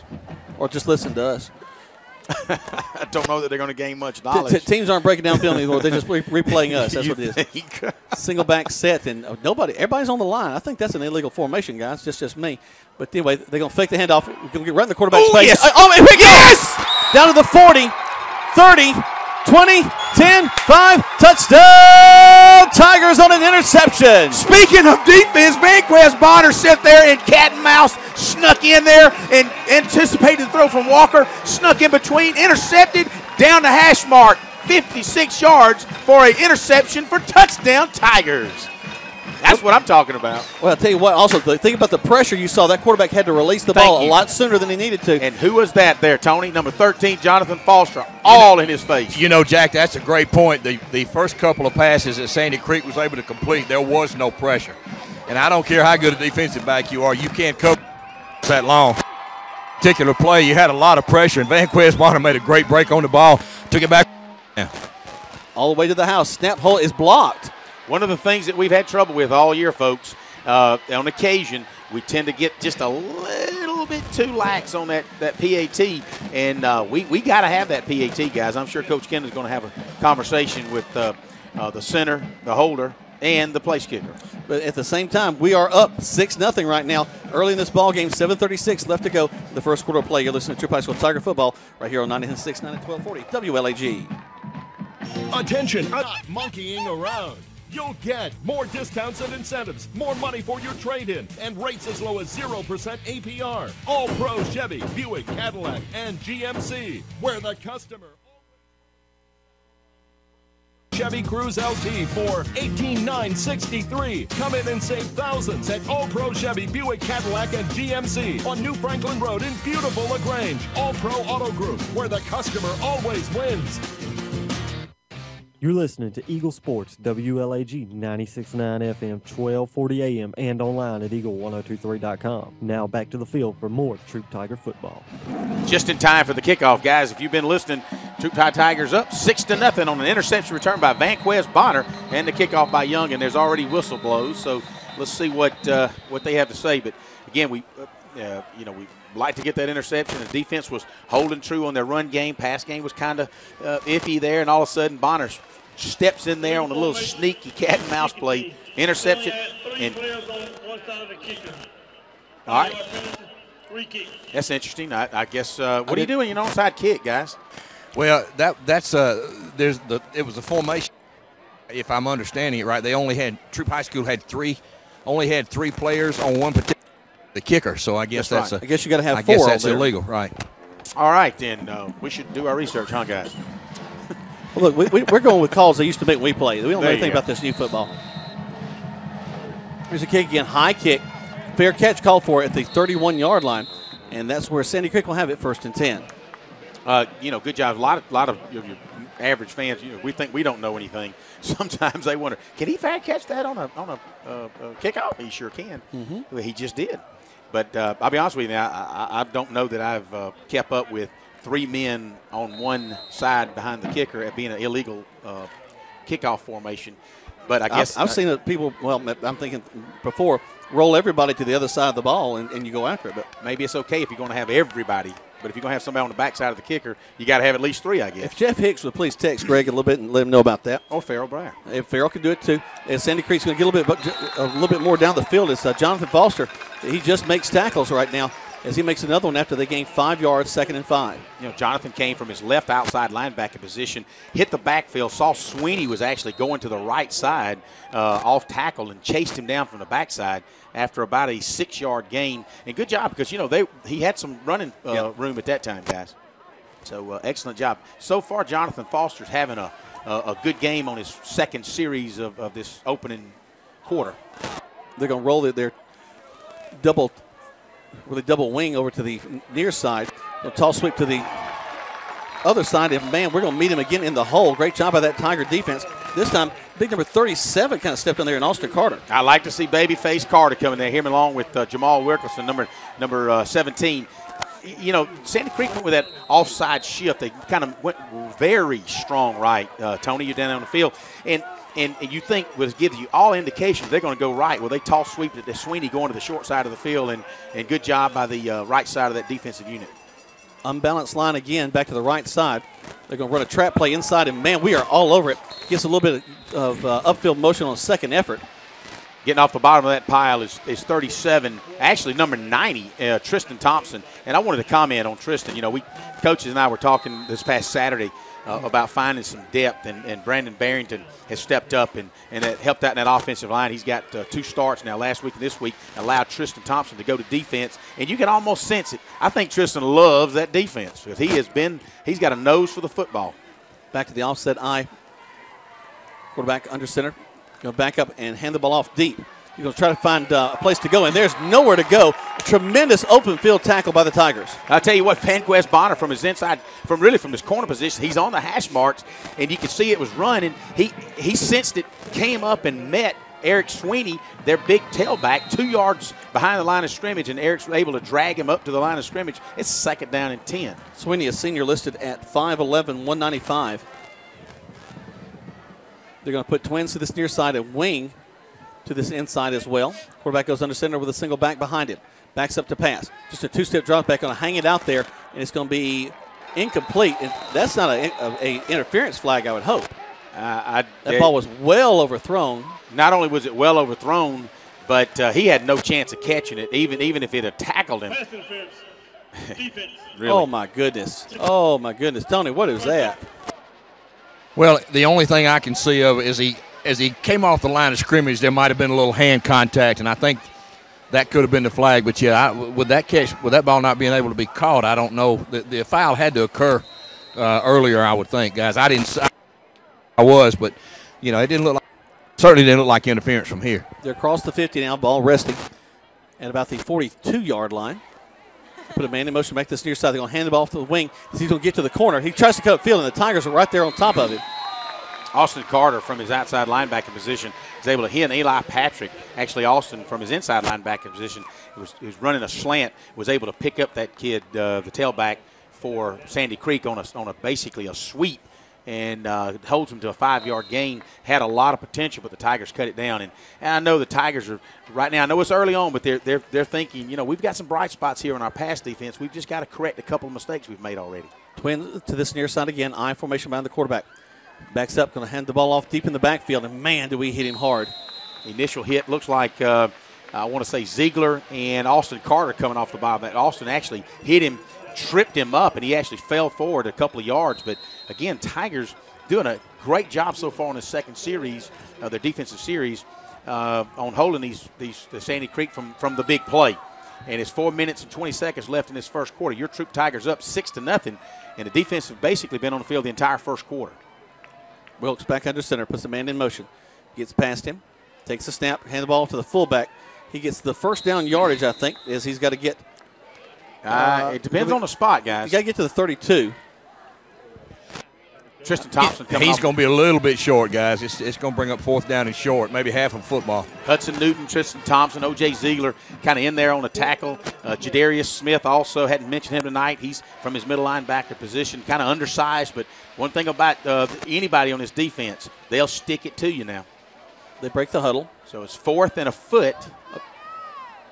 Or just listen to us. I don't know that they're going to gain much knowledge. Teams aren't breaking down film anymore. They're just replaying us. That's what it is. Single back set, and everybody's on the line. I think that's an illegal formation, guys. Just me. But anyway, they're going to fake the handoff. We're going to get right in the quarterback's face. Yes. Yes! Down to the 40, 30, 20, 10, 5, touchdown! Tigers on an interception. Speaking of defense, Vanquez Bonner sat there and cat and mouse snuck in there and anticipated the throw from Walker, snuck in between, intercepted, down the hash mark, 56 yards for an interception for touchdown Tigers. That's what I'm talking about. Well, I'll tell you what, also, think about the pressure you saw. That quarterback had to release the ball a lot sooner than he needed to. And who was that there, Tony? Number 13, Jonathan Foster, all in his face. Jack, that's a great point. The first couple of passes that Sandy Creek was able to complete, there was no pressure. And I don't care how good a defensive back you are, you can't cover that long. Particular play, you had a lot of pressure, and Vanquez Bonner made a great break on the ball, took it back. Yeah. All the way to the house. Snap hole is blocked. One of the things that we've had trouble with all year, folks, on occasion, we tend to get just a little bit too lax on that PAT, and we got to have that PAT, guys. I'm sure Coach Kendall's going to have a conversation with the center, the holder, and the place kicker. But at the same time, we are up 6-0 right now. Early in this ball game, 7:36 left to go. The first quarter play. You're listening to Troup High School Tiger football right here on 96.9 at 1240 WLAG. Attention, not monkeying around. You'll get more discounts and incentives, more money for your trade-in, and rates as low as 0% APR. All Pro Chevy, Buick, Cadillac, and GMC, where the customer... Chevy Cruze LT for $18,963. Come in and save thousands at All Pro Chevy, Buick, Cadillac, and GMC on New Franklin Road in beautiful LaGrange. All Pro Auto Group, where the customer always wins. You're listening to Eagle Sports, WLAG 96.9 FM, 1240 AM, and online at eagle1023.com. Now back to the field for more Troup Tiger football. Just in time for the kickoff, guys. If you've been listening, Troup Tigers up 6-0 on an interception return by Vanquez Bonner and the kickoff by Young, and there's already whistle blows. So let's see what they have to say. But again, we like to get that interception. The defense was holding true on their run game. Pass game was kind of iffy there, and all of a sudden Bonner steps in there on a little sneaky cat and mouse play, interception. And all right, that's interesting. I guess. What are you doing? You're an onside kick, guys. Well, that's it was a formation. If I'm understanding it right, they only had Troup High School had three players on one particular the kicker. So I guess that's right. I guess you got to have I four. guess that's there. illegal, right? All right, then we should do our research, huh, guys? Well, look, we're going with calls they used to make when we played. We don't know There anything you go. about this new football. Here's a kick again, high kick. Fair catch called for at the 31-yard line, and that's where Sandy Creek will have it 1st and 10. Good job. A lot of your average fans, we think we don't know anything. Sometimes they wonder, can he fair catch that on a kickoff? He sure can. Mm-hmm. Well, he just did. But I'll be honest with you, I don't know that I've kept up with three men on one side behind the kicker at being an illegal kickoff formation. But I guess I've seen people. Well, I'm thinking before roll everybody to the other side of the ball and you go after it. But maybe it's okay if you're going to have everybody. But if you're going to have somebody on the backside of the kicker, you got to have at least three, I guess. If Jeff Hicks would please text Greg a little bit and let him know about that. Or Farrell Breyer. If Farrell can do it too. And Sandy Creek's going to get a little bit more down the field. It's Jonathan Foster. He just makes tackles right now as he makes another one after they gain 5 yards, 2nd and 5. Jonathan came from his left outside linebacker position, hit the backfield, saw Sweeney was actually going to the right side off tackle and chased him down from the backside after about a 6-yard gain. And good job because, he had some running room at that time, guys. So excellent job. So far, Jonathan Foster's having a good game on his second series of this opening quarter. They're going to roll their double wing over to the near side. A tall sweep to the other side. And, man, we're going to meet him again in the hole. Great job by that Tiger defense. This time, big number 37 kind of stepped in there in Austin Carter. I like to see babyface Carter coming there, him along with Jamal Wilkerson, number 17. Sandy Creek went with that offside shift. They kind of went very strong right. Tony, you're down on the field. And you think it gives you all indications they're going to go right. Well, they toss sweep to Sweeney going to the short side of the field, and good job by the right side of that defensive unit. Unbalanced line again, back to the right side. They're going to run a trap play inside, and, man, we are all over it. Gets a little bit of upfield motion on second effort. Getting off the bottom of that pile is 37, actually number 90, Tristan Thompson. And I wanted to comment on Tristan. Coaches and I were talking this past Saturday about finding some depth, and Brandon Barrington has stepped up and that helped out in that offensive line. He's got 2 starts now last week and this week, allowed Tristan Thompson to go to defense, and you can almost sense it. I think Tristan loves that defense because he's got a nose for the football. Back to the offset eye. Quarterback under center. Going to back up and hand the ball off deep. He's going to try to find a place to go, and there's nowhere to go. Tremendous open field tackle by the Tigers. I'll tell you what, Vanquez Bonner from his inside, from his corner position, he's on the hash marks, and you can see it was running. He sensed it, came up and met Eric Sweeney, their big tailback, 2 yards behind the line of scrimmage, and Eric's able to drag him up to the line of scrimmage. It's 2nd down and 10. Sweeney, a senior, listed at 5'11", 195. They're going to put twins to this near side and wing to this inside as well. Quarterback goes under center with a single back behind him. Backs up to pass. Just a 2-step drop back, going to hang it out there, and it's going to be incomplete. And that's not a interference flag, I would hope. That ball was well overthrown. Not only was it well overthrown, but he had no chance of catching it, even if it had tackled him. Really? Oh, my goodness. Oh, my goodness. Tony, what is that? Well, the only thing I can see of it is as he came off the line of scrimmage, there might have been a little hand contact, and I think that could have been the flag. But, yeah, with that ball not being able to be caught, I don't know. The foul had to occur earlier, I would think, guys. I was, but, you know, it certainly didn't look like interference from here. They're across the 50 now, ball resting at about the 42-yard line. Put a man in motion back to this near side. They're going to hand the ball off to the wing. He's going to get to the corner. He tries to cut upfield, and the Tigers are right there on top of him. Austin Carter from his outside linebacker position is able to hit Eli Patrick. Actually, Austin from his inside linebacker position he was running a slant, was able to pick up that kid, the tailback for Sandy Creek on a basically a sweep, and holds him to a 5-yard gain. Had a lot of potential, but the Tigers cut it down. And I know the Tigers are right now. I know it's early on, but they're thinking, you know, we've got some bright spots here in our pass defense. We've just got to correct a couple of mistakes we've made already. Twin to this near side again. I formation behind the quarterback. Backs up, going to hand the ball off deep in the backfield, and man, do we hit him hard. Initial hit looks like I want to say Ziegler and Austin Carter coming off the ball. Austin actually hit him, tripped him up, and he actually fell forward a couple of yards. But again, Tigers doing a great job so far in the second series, their defensive series, on holding the Sandy Creek from the big play. And it's 4 minutes and 20 seconds left in this first quarter. Your Troup Tigers up 6-0, and the defense has basically been on the field the entire first quarter. Wilkes back under center, puts the man in motion, gets past him, takes a snap, hand the ball to the fullback. He gets the first down yardage, I think, is he's got to get. It depends on the spot, guys. You got to get to the 32. Tristan Thompson coming He's off. going to be a little bit short, guys. It's going to bring up 4th down and short, maybe half of football. Hudson Newton, Tristan Thompson, O.J. Ziegler kind of in there on a tackle. Jadarius Smith also, hadn't mentioned him tonight. He's from his middle linebacker position, kind of undersized. But one thing about anybody on this defense, they'll stick it to you now. They break the huddle. So it's 4th and a foot.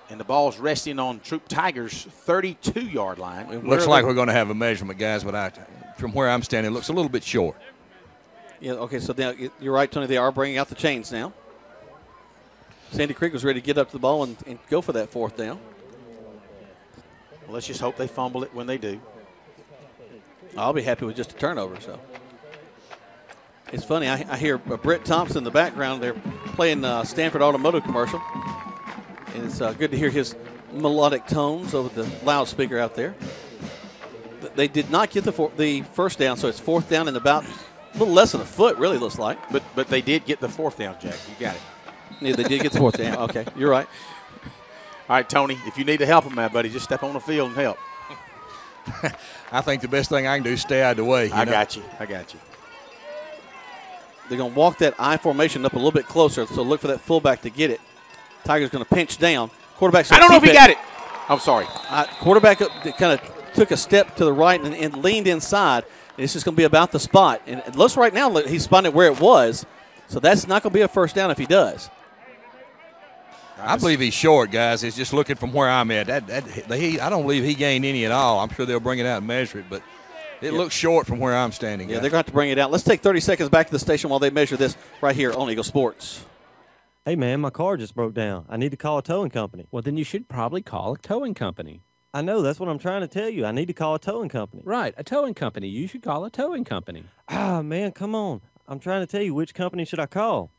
And the ball's resting on Troup Tigers' 32-yard line. Looks like we're going to have a measurement, guys, but from where I'm standing, it looks a little bit short. Yeah, okay, so now you're right, Tony. They are bringing out the chains now. Sandy Creek was ready to get up to the ball and go for that 4th down. Well, let's just hope they fumble it when they do. I'll be happy with just a turnover. So it's funny. I hear Britt Thompson in the background. They're playing Stanford Automotive commercial. And it's good to hear his melodic tones over the loudspeaker out there. They did not get the first down, so it's 4th down and about a little less than a foot, really looks like. But they did get the 4th down, Jack. You got it. Yeah, they did get the 4th down. Okay, you're right. All right, Tony, if you need to help him, my buddy, just step on the field and help. I think the best thing I can do is stay out of the way. I got you. They're going to walk that I formation up a little bit closer, so look for that fullback to get it. Tiger's going to pinch down. Quarterback's I don't know if he got it. I'm sorry. Quarterback kind of took a step to the right and leaned inside. And it's just going to be about the spot. And it looks right now he's spotting it where it was. So that's not going to be a first down if he does. I believe he's short, guys. It's just looking from where I'm at. I don't believe he gained any at all. I'm sure they'll bring it out and measure it, but it looks short from where I'm standing. Yeah, guys. they're going to have to bring it out. Let's take 30 seconds back to the station while they measure this right here on Eagle Sports. Hey, man, my car just broke down. I need to call a towing company. Well, then you should probably call a towing company. I know. That's what I'm trying to tell you. I need to call a towing company. Right, a towing company. You should call a towing company. Ah, man, come on. I'm trying to tell you, which company should I call?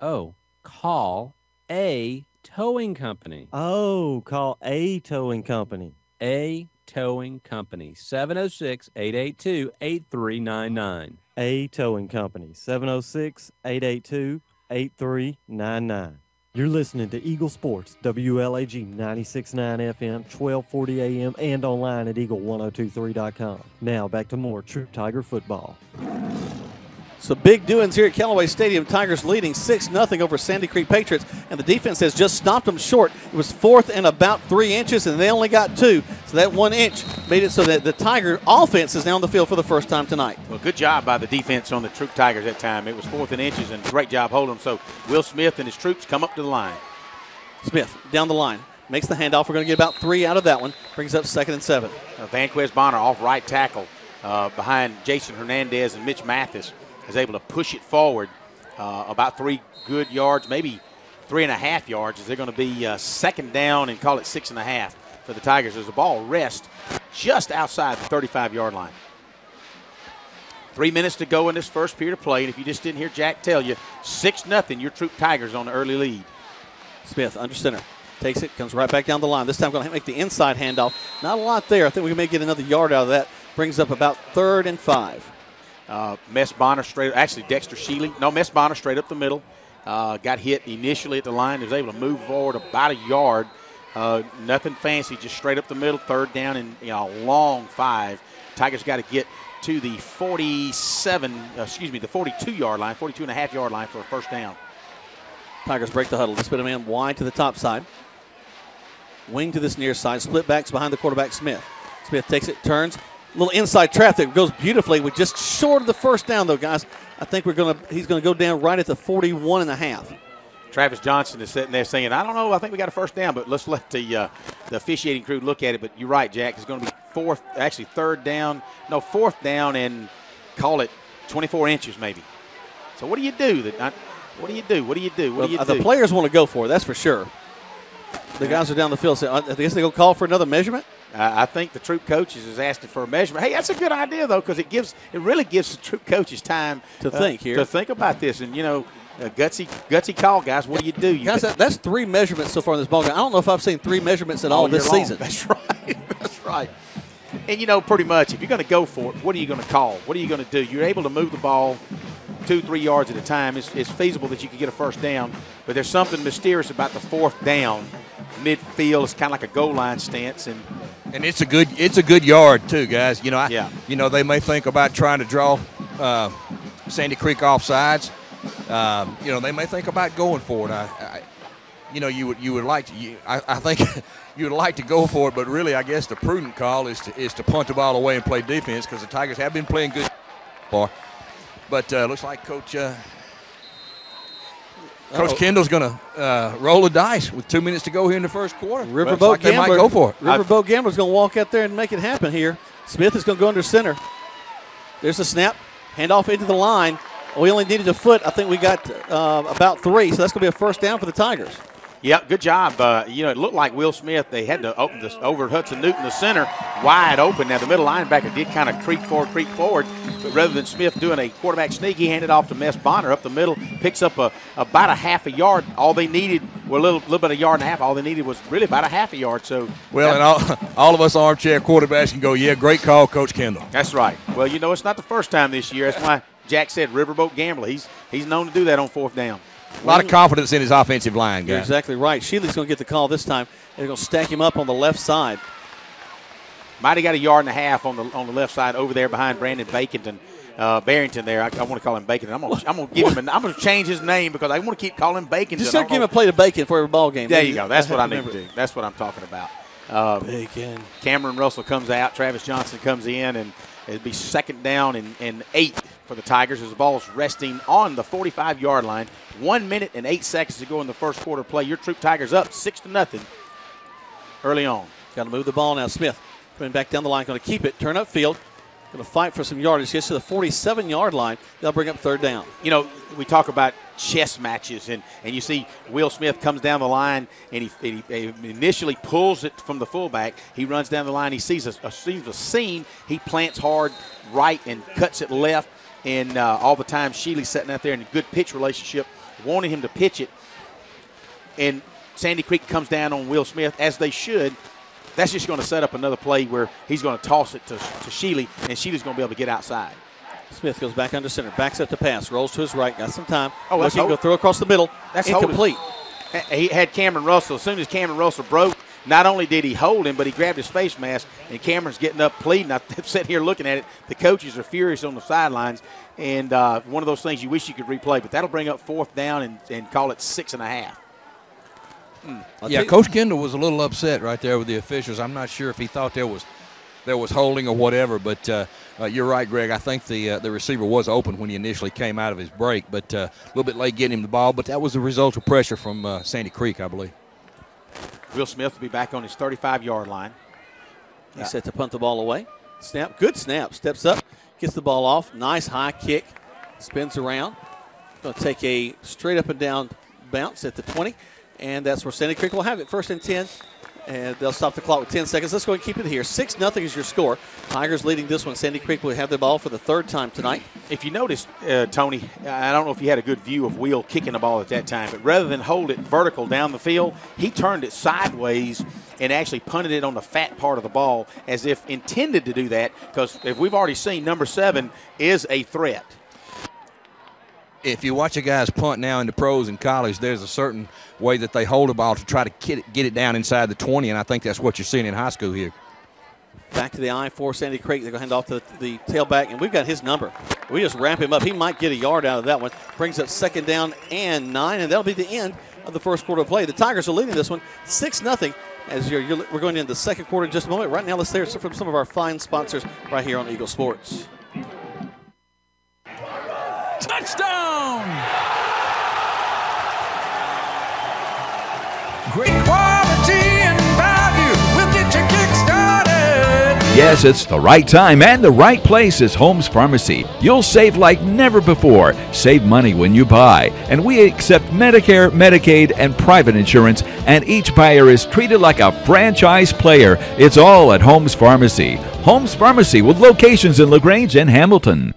Oh, call a towing company. Oh, call a towing company. A towing company. 706-882-8399. A towing company. 706-882-8399. You're listening to Eagle Sports, WLAG 96.9 FM, 1240 AM, and online at eagle1023.com. Now back to more Troup Tiger football. So big doings here at Callaway Stadium. Tigers leading 6-0 over Sandy Creek Patriots, and the defense has just stopped them short. It was 4th and about 3 inches, and they only got 2. So that 1 inch made it so that the Tiger offense is now on the field for the first time tonight. Well, good job by the defense on the Troup Tigers that time. It was 4th and inches, and great job holding them. So Will Smith and his troops come up to the line. Smith down the line. Makes the handoff. We're going to get about 3 out of that one. Brings up 2nd and 7. Vanquez Bonner off right tackle behind Jason Hernandez and Mitch Mathis. Is able to push it forward about 3 good yards, maybe 3.5 yards, as they're going to be 2nd down and call it 6.5 for the Tigers as the ball rests just outside the 35-yard line. 3 minutes to go in this first period of play. And if you just didn't hear Jack tell you, 6-0, your Troup Tigers on the early lead. Smith under center. Takes it, comes right back down the line. This time going to make the inside handoff. Not a lot there. I think we may get another yard out of that. Brings up about 3rd and 5. Mess Bonner Dexter Shealy. No, Mess Bonner straight up the middle. Got hit initially at the line. He was able to move forward about a yard. Nothing fancy, just straight up the middle. 3rd down and a long 5. Tigers got to get to the 42-yard line, 42.5-yard line for a first down. Tigers break the huddle. They spin a man wide to the top side. Wing to this near side. Split backs behind the quarterback, Smith. Smith takes it, turns. A little inside traffic. Goes beautifully. We're just short of the first down, though, guys. I think he's going to go down right at the 41.5. Travis Johnson is sitting there saying, I don't know, I think we got a first down, but let's let the officiating crew look at it. But you're right, Jack. It's going to be 4th down and call it 24 inches maybe. So what do you do? What do you do? The players want to go for it, that's for sure. The guys are down the field saying, I guess they're going to call for another measurement? I think the Troup coaches is asking for a measurement. Hey, that's a good idea, though, because it really gives the Troup coaches time to think here. To think about this. And, gutsy call, guys. What do you do? Guys, that's 3 measurements so far in this ballgame. I don't know if I've seen 3 measurements at all this season. That's right. That's right. And, pretty much, if you're going to go for it, what are you going to call? What are you going to do? You're able to move the ball 2-3 yards at a time. It's feasible that you could get a first down, but there's something mysterious about the 4th down. Midfield is kind of like a goal line stance, and it's a good yard too, guys. They may think about trying to draw Sandy Creek off sides. They may think about going for it. You would like to. I think you would like to go for it, but really, I guess the prudent call is to punt the ball away and play defense because the Tigers have been playing good far. But looks like Coach Kendall's going to roll the dice with 2 minutes to go here in the first quarter. Riverboat Gambler might go for it. Riverboat Gambler's going to walk out there and make it happen here. Smith is going to go under center. There's a snap. Handoff into the line. We only needed a foot. I think we got about 3, so that's going to be a first down for the Tigers. Yeah, good job. It looked like Will Smith, they had to open this over Hudson Newton, the center, wide open. Now, the middle linebacker did kind of creep forward, but rather than Smith doing a quarterback sneak, he handed off to Mess Bonner up the middle, picks up about a half a yard. All they needed, a little bit of a yard and a half. All they needed was really about a half a yard. So, and all of us armchair quarterbacks can go, yeah, great call, Coach Kendall. That's right. Well, it's not the first time this year. That's why Jack said Riverboat Gambler. He's known to do that on 4th down. A lot of confidence in his offensive line, guys. You're exactly right. Shealy's going to get the call this time. They're going to stack him up on the left side. Might have got a yard and a half on the left side over there behind Brandon Barrington there. I want to call him Bacon. I'm going to give him. I'm going to change his name because I want to keep calling him Bacon. Just start giving him a plate of bacon for every ball game. There you go. That's what I need to do. That's what I'm talking about. Bacon. Cameron Russell comes out. Travis Johnson comes in, and it'll be 2nd down and 8 for the Tigers as the ball's resting on the 45-yard line. 1 minute and 8 seconds to go in the first quarter play. Your Troup Tigers up 6-0 early on. Got to move the ball now. Smith coming back down the line, going to keep it, turn up field, going to fight for some yardage. Gets to the 47-yard line. They'll bring up 3rd down. We talk about chess matches, and you see Will Smith comes down the line, and he initially pulls it from the fullback. He runs down the line. He sees a seam. He plants hard right and cuts it left. And all the time, Shealy's sitting out there in a good pitch relationship, wanting him to pitch it. And Sandy Creek comes down on Will Smith, as they should. That's just going to set up another play where he's going to toss it to Shealy, and Shealy's going to be able to get outside. Smith goes back under center, backs up to pass, rolls to his right, got some time. That's he can go throw across the middle. That's incomplete. He had Cameron Russell. As soon as Cameron Russell broke, not only did he hold him, but he grabbed his face mask, and Cameron's getting up pleading. I'm sitting here looking at it. The coaches are furious on the sidelines, and one of those things you wish you could replay, but that'll bring up 4th down and call it 6.5. Yeah, Coach Kendall was a little upset right there with the officials. I'm not sure if he thought there was holding or whatever, but you're right, Greg. I think the receiver was open when he initially came out of his break, but a little bit late getting him the ball. But that was the result of pressure from Sandy Creek, I believe. Will Smith will be back on his 35-yard line. He's set to punt the ball away. Snap, good snap. Steps up, gets the ball off. Nice high kick. Spins around. Going to take a straight up and down bounce at the 20. And that's where Sandy Creek will have it. 1st and 10 And they'll stop the clock with 10 seconds. Let's go and keep it here. 6-0 is your score. Tigers leading this one. Sandy Creek will have the ball for the third time tonight. If you noticed, Tony, I don't know if you had a good view of Will kicking the ball at that time, but rather than hold it vertical down the field, he turned it sideways and actually punted it on the fat part of the ball as if intended to do that, because if we've already seen number 7 is a threat. If you watch a guy's punt now in the pros and college, there's a certain way that they hold the ball to try to get it down inside the 20, and I think that's what you're seeing in high school here. Back to the eye for Sandy Creek. They're going to hand off to the tailback, and we've got his number. We just ramp him up. He might get a yard out of that one. Brings up 2nd down and 9, and that'll be the end of the first quarter of play. The Tigers are leading this one 6-0 as we're going into the second quarter in just a moment. Right now, let's hear from some of our fine sponsors right here on Eagle Sports. Touchdown! Great quality and value will get you kick-started. Yes, it's the right time and the right place is Holmes Pharmacy. You'll save like never before. Save money when you buy. And we accept Medicare, Medicaid, and private insurance, and each buyer is treated like a franchise player. It's all at Holmes Pharmacy. Holmes Pharmacy with locations in LaGrange and Hamilton.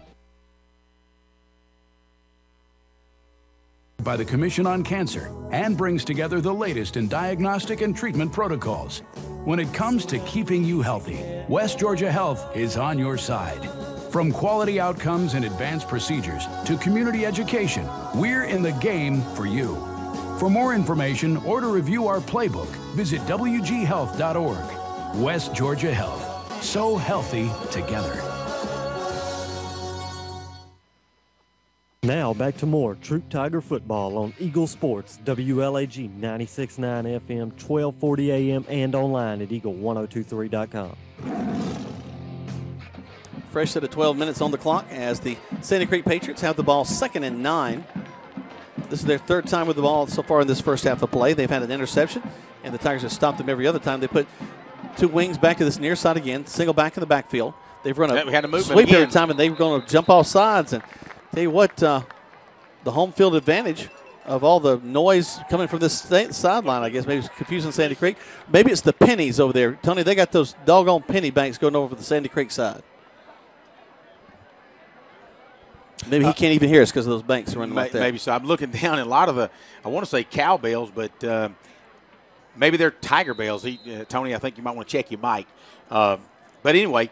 By the Commission on Cancer and brings together the latest in diagnostic and treatment protocols. When it comes to keeping you healthy, West Georgia Health is on your side. From quality outcomes and advanced procedures to community education, we're in the game for you. For more information or to review our playbook, visit wghealth.org. West Georgia Health. So healthy together. Now back to more Troup Tiger football on Eagle Sports, WLAG 96.9 FM, 1240 AM, and online at eagle1023.com. Fresh set of 12 minutes on the clock as the Sandy Creek Patriots have the ball 2nd and 9. This is their third time with the ball so far in this first half of play. They've had an interception, and the Tigers have stopped them every other time. They put two wings back to this near side again, single back in the backfield. They've run a sweep every time, and they're going to jump off sides. And tell you what, the home field advantage of all the noise coming from this sideline, I guess, maybe it's confusing Sandy Creek. Maybe it's the pennies over there. Tony, they got those doggone penny banks going over the Sandy Creek side. Maybe he can't even hear us because of those banks running like that. Maybe so. I'm looking down at a lot of the, I want to say cowbells, but maybe they're tiger bells. Tony, I think you might want to check your mic. But anyway,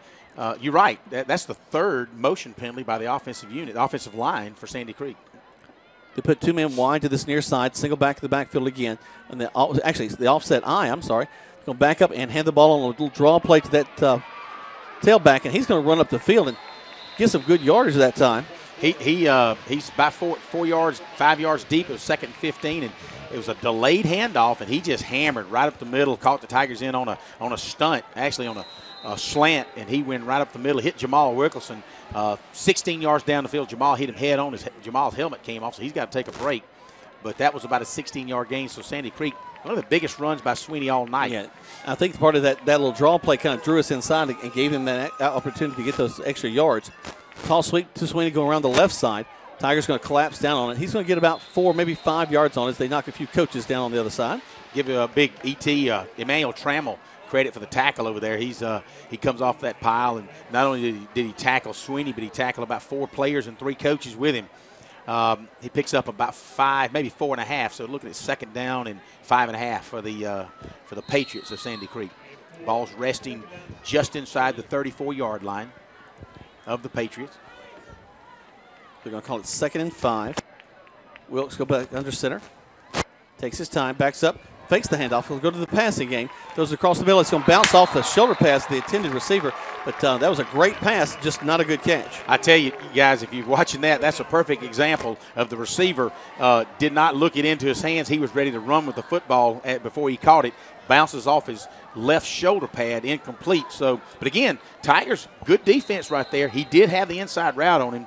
you're right. That's the third motion penalty by the offensive line for Sandy Creek. They put two men wide to this near side, single back to the backfield again. And the offset eye, going to back up and hand the ball on a little draw play to that tailback, and he's going to run up the field and get some good yardage that time. He's about 5 yards deep. It was 2nd and 15, and it was a delayed handoff, and he just hammered right up the middle, caught the Tigers in on a stunt, actually on a slant, and he went right up the middle, hit Jamal Wickelson 16 yards down the field. Jamal hit him head on. Jamal's helmet came off, so he's got to take a break. But that was about a 16-yard gain, so Sandy Creek, one of the biggest runs by Sweeney all night. Yeah, I think part of that little draw play kind of drew us inside and gave him that opportunity to get those extra yards. Tall sweep to Sweeney going around the left side. Tiger's going to collapse down on it. He's going to get about 4, maybe 5 yards on it as they knock a few coaches down on the other side. Give a big Emmanuel Trammell credit for the tackle over there. He comes off that pile, and not only did he tackle Sweeney, but he tackled about 4 players and 3 coaches with him. He picks up about 5, maybe 4.5. So looking at 2nd down and 5.5 for the Patriots of Sandy Creek. Ball's resting just inside the 34-yard line of the Patriots. They're going to call it 2nd and 5. Wilkes go back under center. Takes his time, backs up, fakes the handoff. He'll go to the passing game. Goes across the middle. It's going to bounce off the shoulder pass, the intended receiver. But that was a great pass, just not a good catch. I tell you, guys, if you're watching that's a perfect example of the receiver did not look it into his hands. He was ready to run with the football before he caught it. Bounces off his left shoulder pad, incomplete. So, but again, Tigers, good defense right there. He did have the inside route on him.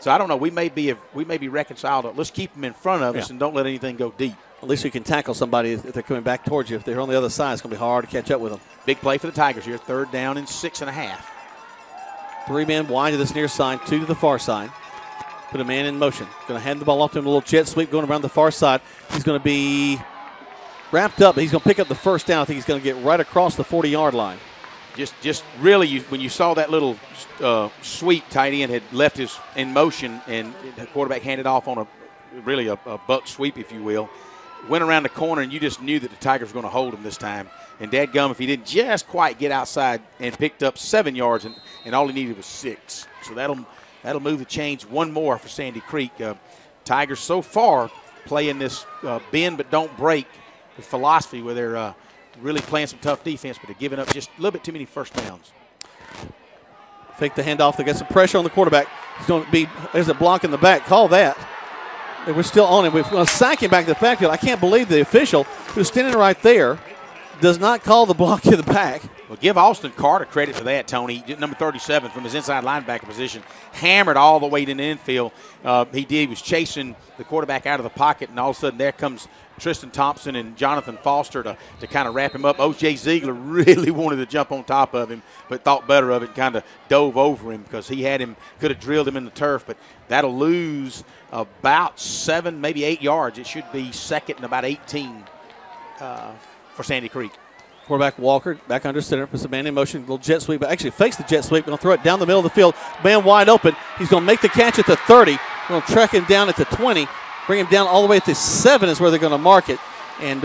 So I don't know. We may be reconciled. Let's keep them in front of us and don't let anything go deep. At least you can tackle somebody if they're coming back towards you. If they're on the other side, it's going to be hard to catch up with them. Big play for the Tigers here. 3rd down and 6.5. 3 men wide to this near side, 2 to the far side. Put a man in motion. Going to hand the ball off to him. A little jet sweep going around the far side. He's going to be wrapped up. He's going to pick up the first down. I think he's going to get right across the 40-yard line. Just really, when you saw that little sweep, tight end had left his in motion, and the quarterback handed off on a buck sweep, if you will. Went around the corner, and you just knew that the Tigers were going to hold him this time. And dadgum, if he didn't just quite get outside and picked up 7 yards, and all he needed was 6. So that'll move the chains one more for Sandy Creek. Tigers so far playing this bend but don't break philosophy where they're really playing some tough defense, but they're giving up just a little bit too many first downs. Fake the handoff. They got some pressure on the quarterback. There's a block in the back. Call that. We're still on him. We're going to sack him back to the backfield. I can't believe the official who's standing right there does not call the block in the back. Well, give Austin Carter credit for that, Tony. Number 37 from his inside linebacker position, hammered all the way to the infield. He was chasing the quarterback out of the pocket, and all of a sudden there comes Tristan Thompson and Jonathan Foster to kind of wrap him up. O.J. Ziegler really wanted to jump on top of him, but thought better of it and kind of dove over him because he could have drilled him in the turf, but that'll lose about 7, maybe 8 yards. It should be second and about 18 for Sandy Creek. Quarterback Walker back under center, puts the man in motion, little jet sweep, but actually fakes the jet sweep, going to throw it down the middle of the field. Man wide open. He's going to make the catch at the 30. Going to track him down at the 20, bring him down all the way at the 7 is where they're going to mark it. And,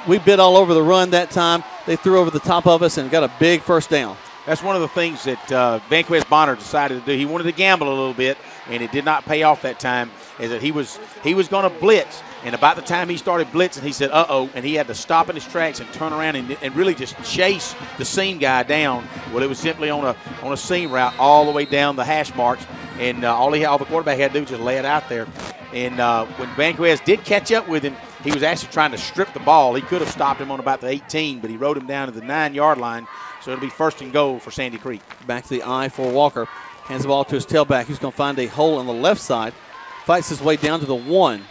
we bit all over the run that time. They threw over the top of us and got a big first down. That's one of the things that Vanquez Bonner decided to do. He wanted to gamble a little bit, and it did not pay off that time, is that he was going to blitz. And about the time he started blitzing, he said, uh-oh, and he had to stop in his tracks and turn around and really just chase the seam guy down. Well, it was simply on a seam route all the way down the hash marks, and all the quarterback had to do was just lay it out there. And when Vanquez did catch up with him, he was actually trying to strip the ball. He could have stopped him on about the 18, but he rode him down to the 9-yard line, so it'll be first and goal for Sandy Creek. Back to the I for Walker. Hands the ball to his tailback. He's going to find a hole on the left side. Fights his way down to the 1.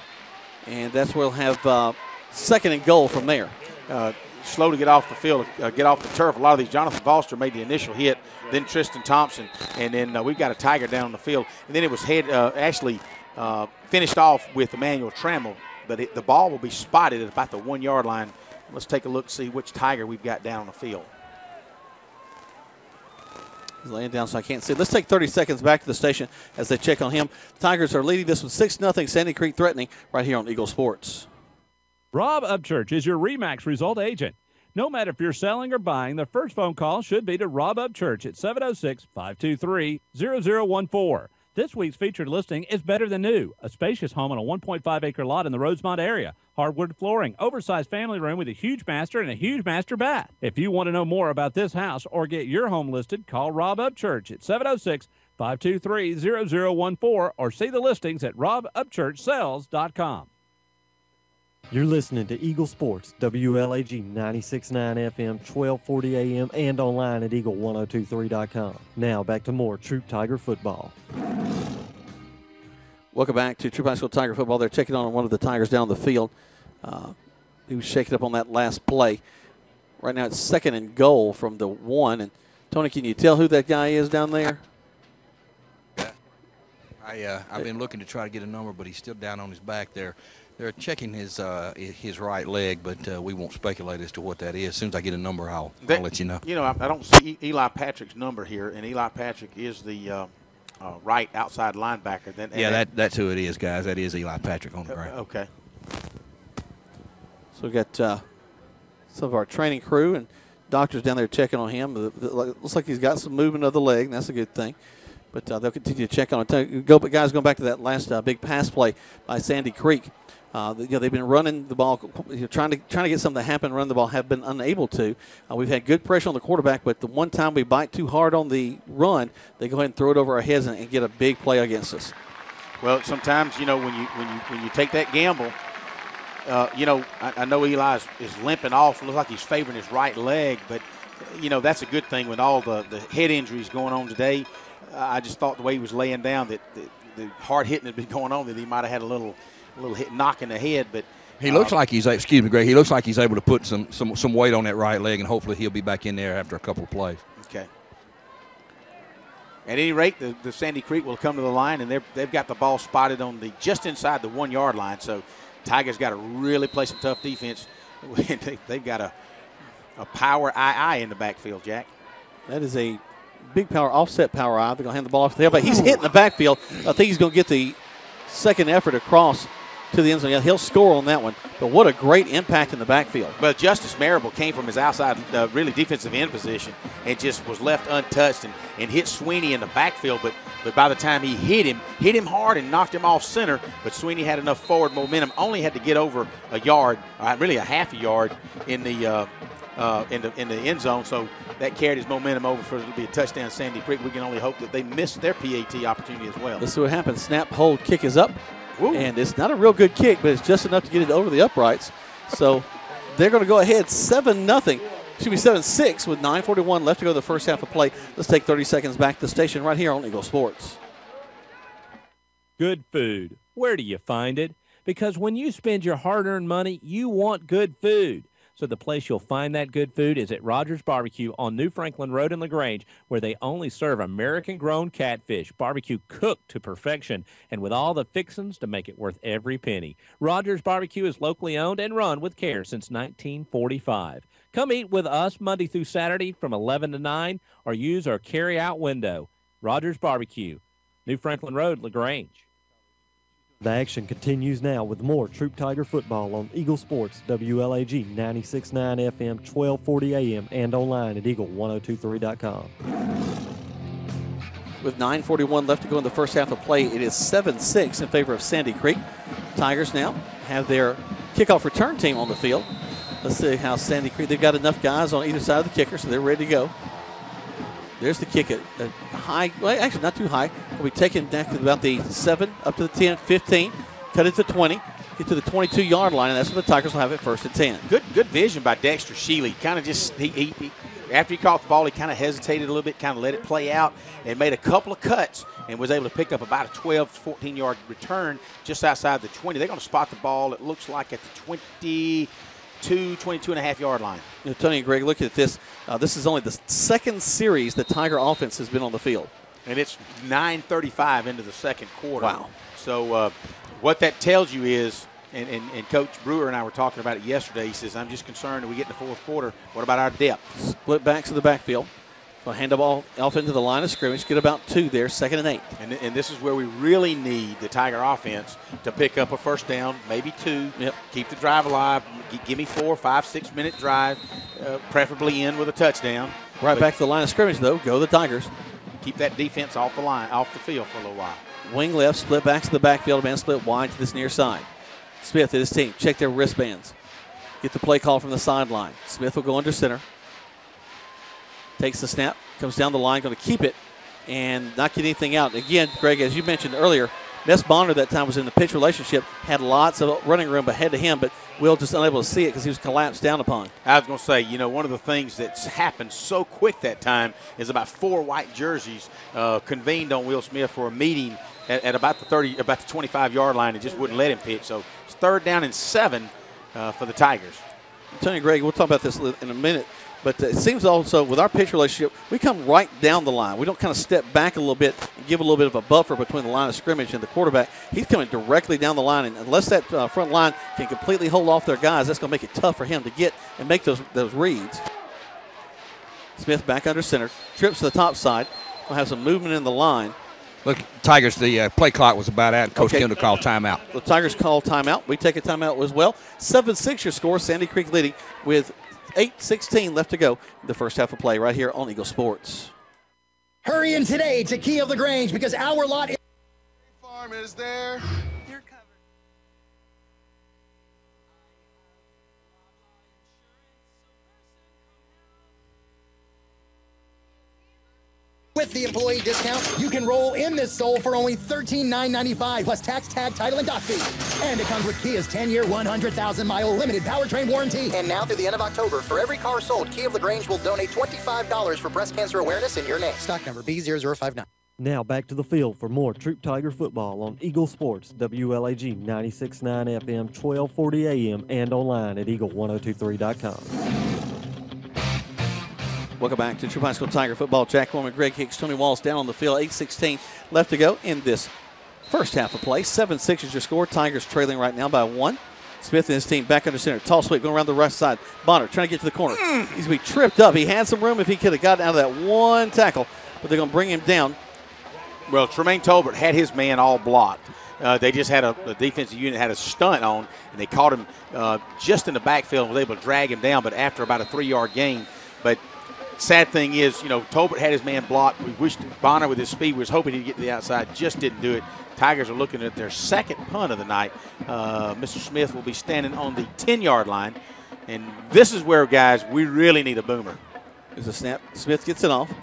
And that's where he'll have second and goal from there. Slow to get off the field, get off the turf. A lot of these, Jonathan Foster made the initial hit, then Tristan Thompson, and then we've got a Tiger down on the field. And then it was finished off with Emmanuel Trammell, but the ball will be spotted at about the 1-yard line. Let's take a look, see which Tiger we've got down on the field. He's laying down so I can't see. Let's take 30 seconds back to the station as they check on him. Tigers are leading this with 6-0. Sandy Creek threatening right here on Eagle Sports. Rob Upchurch is your RE/MAX result agent. No matter if you're selling or buying, the first phone call should be to Rob Upchurch at 706-523-0014. This week's featured listing is better than new. A spacious home on a 1.5-acre lot in the Rosemont area. Hardwood flooring, oversized family room with a huge master and a huge master bath. If you want to know more about this house or get your home listed, call Rob Upchurch at 706-523-0014 or see the listings at robupchurchsells.com. You're listening to Eagle Sports, WLAG 96.9 FM, 1240 AM, and online at eagle1023.com. Now back to more Troup Tiger football. Welcome back to Troup High School Tiger football. They're checking on one of the Tigers down the field. He was shaken up on that last play. Right now it's second and goal from the 1. And Tony, can you tell who that guy is down there? I've been looking to try to get a number, but he's still down on his back there. They're checking his right leg, but we won't speculate as to what that is. As soon as I get a number, I'll let you know. You know, I don't see Eli Patrick's number here, and Eli Patrick is the right outside linebacker. That's who it is, guys. That is Eli Patrick on the ground. Okay. So we got some of our training crew and doctors down there checking on him. Looks like he's got some movement of the leg, and that's a good thing. But they'll continue to check on it. Guys, going back to that last big pass play by Sandy Creek. They've been running the ball, trying to get something to happen, run the ball, have been unable to. We've had good pressure on the quarterback, but the one time we bite too hard on the run, they go ahead and throw it over our heads and get a big play against us. Well, sometimes, when you take that gamble, I know Eli is limping off. It looks like he's favoring his right leg, but, that's a good thing with all the head injuries going on today. I just thought the way he was laying down that the hard hitting had been going on, that he might have had a little hit knock in the head, but he looks like he's Greg. He looks like he's able to put some weight on that right leg, and hopefully he'll be back in there after a couple of plays. Okay. At any rate, the Sandy Creek will come to the line, and they've got the ball spotted on just inside the 1-yard line. So Tigers got to really play some tough defense they've got a power II in the backfield, Jack. That is a big power, offset power I. They're going to hand the ball off to the but he's hitting the backfield. I think he's going to get the second effort across to the end zone. Yeah, he'll score on that one. But what a great impact in the backfield. But Justice Marable came from his outside, really defensive end position and just was left untouched and hit Sweeney in the backfield. But by the time he hit him hard and knocked him off center. But Sweeney had enough forward momentum, only had to get over a yard, really a half a yard in the end zone. So that carried his momentum over for it to be a touchdown. Sandy Creek. We can only hope that they missed their PAT opportunity as well. Let's see what happens. Snap, hold, kick is up. Woo. And it's not a real good kick, but it's just enough to get it over the uprights. So they're going to go ahead 7-0. Excuse me, 7-6 with 9:41 left to go the first half of play. Let's take 30 seconds back to the station right here on Eagle Sports. Good food. Where do you find it? Because when you spend your hard-earned money, you want good food. So the place you'll find that good food is at Rogers Barbecue on New Franklin Road in LaGrange, where they only serve American-grown catfish, barbecue cooked to perfection, and with all the fixings to make it worth every penny. Rogers Barbecue is locally owned and run with care since 1945. Come eat with us Monday through Saturday from 11 to 9 or use our carry-out window. Rogers Barbecue, New Franklin Road, LaGrange. The action continues now with more Troup Tiger football on Eagle Sports, WLAG 96.9 FM, 1240 AM, and online at eagle1023.com. With 9:41 left to go in the first half of play, it is 7-6 in favor of Sandy Creek. Tigers now have their kickoff return team on the field. Let's see how Sandy Creek, they've got enough guys on either side of the kicker, so they're ready to go. There's the kick at high, well, actually not too high. We'll be taking back to about the 7, up to the 10, 15, cut it to 20, get to the 22-yard line, and that's when the Tigers will have it first and 10. Good vision by Dexter Shealy. Kind of just, he after he caught the ball, he kind of hesitated a little bit, kind of let it play out, and made a couple of cuts and was able to pick up about a 12 to 14-yard return just outside the 20. They're going to spot the ball, it looks like, at the 22.5-yard line. You know, Tony and Greg, look at this. This is only the second series the Tiger offense has been on the field. And it's 9:35 into the second quarter. Wow. So what that tells you is, and Coach Brewer and I were talking about it yesterday, he says, I'm just concerned that we get in the fourth quarter. What about our depth? Split backs to the backfield. We'll hand the ball off into the line of scrimmage. Get about 2 there, 2nd and 8. And this is where we really need the Tiger offense to pick up a first down, maybe 2. Yep. Keep the drive alive. Give me 4, 5, 6 minute drive, preferably end with a touchdown. Right back to the line of scrimmage, though. Go the Tigers. Keep that defense off the field for a little while. Wing left, split backs to the backfield, man split wide to this near side. Smith and his team check their wristbands. Get the play call from the sideline. Smith will go under center. Takes the snap, comes down the line, going to keep it and not get anything out. Again, Greg, as you mentioned earlier, Ness Bonner that time was in the pitch relationship, had lots of running room ahead of him, but Will just unable to see it because he was collapsed down upon. I was going to say, one of the things that's happened so quick that time is about 4 white jerseys convened on Will Smith for a meeting at about the 25-yard line and just wouldn't let him pitch. So it's 3rd down and 7 for the Tigers. Tony, Greg, we'll talk about this in a minute. But it seems also with our pitch relationship, we come right down the line. We don't kind of step back a little bit and give a little bit of a buffer between the line of scrimmage and the quarterback. He's coming directly down the line, and unless that front line can completely hold off their guys, that's going to make it tough for him to get and make those reads. Smith back under center, trips to the top side. We'll have some movement in the line. Look, Tigers, the play clock was about out. Coach Kendall called timeout. The Tigers call timeout. We take a timeout as well. 7-6 your score. Sandy Creek leading with 8:16 left to go in the first half of play right here on Eagle Sports. Hurry in today to Key of LaGrange because our lot farm is there. You're covered. With the employee discount, you can roll in this soul for only $13,995 plus tax, tag, title, and dock fee. And it comes with Kia's 10-year, 100,000-mile limited powertrain warranty. And now through the end of October, for every car sold, Key of LaGrange will donate $25 for breast cancer awareness in your name. Stock number B0059. Now back to the field for more Troup Tiger football on Eagle Sports, WLAG 96.9 FM, 1240 AM, and online at eagle1023.com. Welcome back to Troup High School Tiger football. Jack Woolman, Greg Hicks, Tony Walls down on the field. 8:16 left to go in this first half of play. 7-6 is your score. Tigers trailing right now by 1. Smith and his team back under center. Tall sweep going around the right side. Bonner trying to get to the corner. He's going to be tripped up. He had some room if he could have gotten out of that one tackle, but they're going to bring him down. Well, Tremaine Tolbert had his man all blocked. They just had the defensive unit had a stunt on, and they caught him just in the backfield and was able to drag him down, but after about a 3-yard gain. But sad thing is, Tolbert had his man blocked. We wished Bonner with his speed was hoping he'd get to the outside, just didn't do it. Tigers are looking at their second punt of the night. Mr. Smith will be standing on the 10-yard line, and this is where, guys, we really need a boomer. There's a snap. Smith gets it off.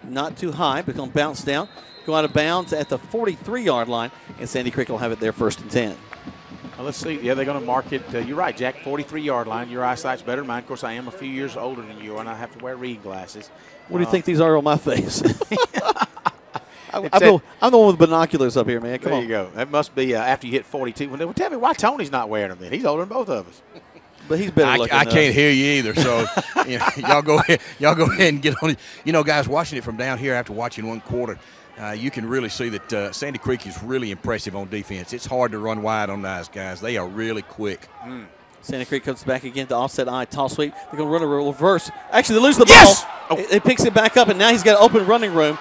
Not too high, but going to bounce down. Go out of bounds at the 43-yard line, and Sandy Creek will have it there 1st and 10. Well, let's see. Yeah, they're going to mark it. You're right, Jack, 43-yard line. Your eyesight's better than mine. Of course, I am a few years older than you, and I have to wear reading glasses. What do you think these are on my face? I'm the one with binoculars up here, man. Come on. There you go. That must be after you hit 42. Well, tell me why Tony's not wearing them then. He's older than both of us. But he's better looking. I can't hear you either, so y'all go ahead and get on it. Guys, watching it from down here after watching one quarter, you can really see that Sandy Creek is really impressive on defense. It's hard to run wide on those guys. They are really quick. Sandy Creek comes back again to offset eye, toss sweep. They're going to run a reverse. Actually, they lose the ball. Oh. It picks it back up, and now he's got open running room,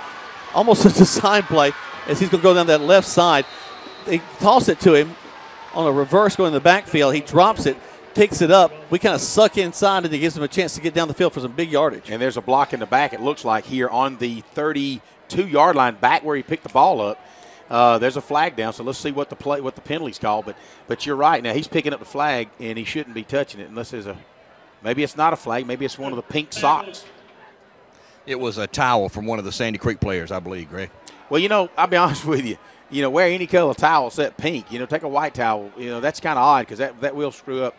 almost a design play, as he's going to go down that left side. They toss it to him on a reverse going in the backfield. He drops it, picks it up. We kind of suck inside, and it gives him a chance to get down the field for some big yardage. And there's a block in the back, it looks like, here on the 32-yard line, back where he picked the ball up. There's a flag down, so let's see what the penalty's called. But you're right. Now he's picking up the flag, and he shouldn't be touching it unless there's maybe it's not a flag. Maybe it's one of the pink socks. It was a towel from one of the Sandy Creek players, I believe, Greg. Well, I'll be honest with you. Wear any color towel except pink. Take a white towel. That's kind of odd because that will screw up.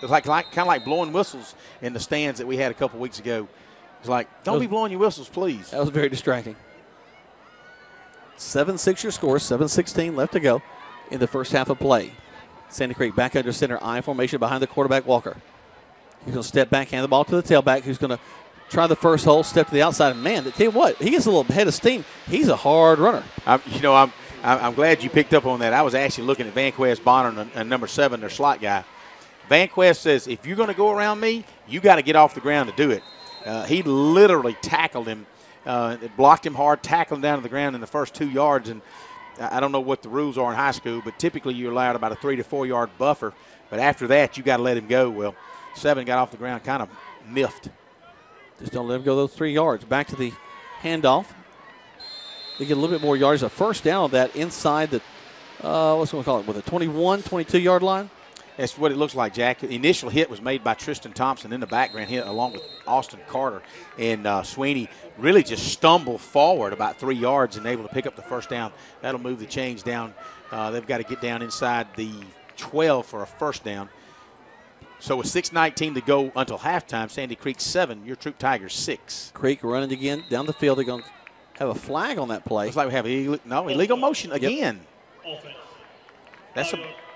It's kind of like blowing whistles in the stands that we had a couple weeks ago. It's like, don't be blowing your whistles, please. That was very distracting. 7-6 your score, 7:16 left to go in the first half of play. Sandy Creek back under center, I formation behind the quarterback, Walker. He's going to step back, hand the ball to the tailback, who's going to try the first hole, step to the outside. And, man, to tell you what, he gets a little head of steam. He's a hard runner. I'm glad you picked up on that. I was actually looking at Vanquest Bonner and number 7, their slot guy. Vanquest says, if you're going to go around me, you got to get off the ground to do it. He literally tackled him. It blocked him hard, tackled him down to the ground in the first 2 yards. And I don't know what the rules are in high school, but typically you're allowed about a 3 to 4 yard buffer. But after that, you got to let him go. Well, 7 got off the ground, kind of miffed. Just don't let him go those 3 yards. Back to the handoff. They get a little bit more yards. A first down on that inside the, what's going to call it, with a 21, 22-yard line? That's what it looks like, Jack. The initial hit was made by Tristan Thompson in the background hit along with Austin Carter. And Sweeney really just stumbled forward about 3 yards and able to pick up the first down. That'll move the chains down. They've got to get down inside the 12 for a first down. So with 6:19 to go until halftime, Sandy Creek 7, your Troup Tigers 6. Creek running again down the field. They're going to have a flag on that play. Looks like we have illegal motion again. Yep.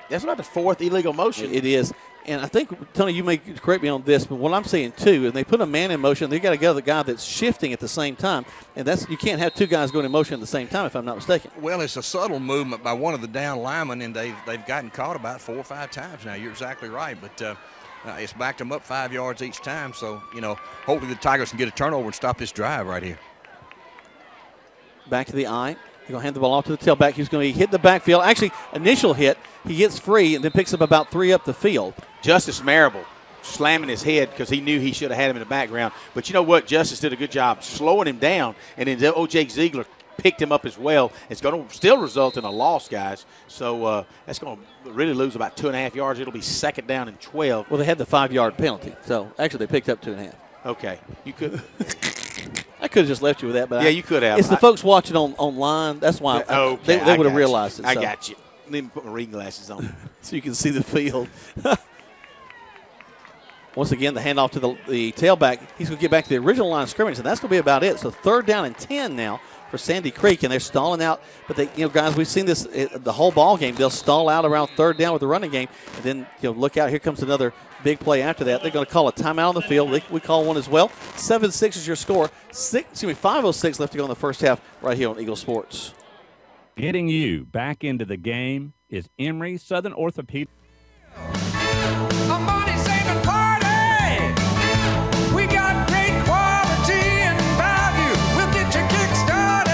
That's about the 4th illegal motion. It is. And I think, Tony, you may correct me on this, but what I'm saying, too, and they put a man in motion, they got to go to the guy that's shifting at the same time. And you can't have 2 guys going in motion at the same time, if I'm not mistaken. Well, it's a subtle movement by one of the down linemen, and they've gotten caught about 4 or 5 times now. You're exactly right. But it's backed them up 5 yards each time. So, hopefully the Tigers can get a turnover and stop this drive right here. Back to the eye. He's going to hand the ball off to the tailback. He's going to hit the backfield. Actually, initial hit, he gets free and then picks up about 3 up the field. Justice Marable slamming his head because he knew he should have had him in the background. But you know what? Justice did a good job slowing him down, and then O.J. Ziegler picked him up as well. It's going to still result in a loss, guys. So that's going to really lose about 2.5 yards. It'll be 2nd down and 12. Well, they had the 5-yard penalty. So, actually, they picked up 2.5. Okay. You could – I could have just left you with that, but you could have. It's the folks watching online. That's why they would have realized it. I got you. Let me put my reading glasses on so you can see the field. Once again, the handoff to the tailback. He's going to get back to the original line of scrimmage, and that's going to be about it. So 3rd down and 10 now for Sandy Creek, and they're stalling out. But guys, we've seen this the whole ball game. They'll stall out around 3rd down with the running game, and then look out. Here comes another big play after that. They're going to call a timeout on the field. We call one as well. 7-6 is your score. 5:06 left to go in the first half right here on Eagle Sports. Getting you back into the game is Emory Southern Orthopedic. A money-saving party. We got great quality and value. We'll get you kick-started.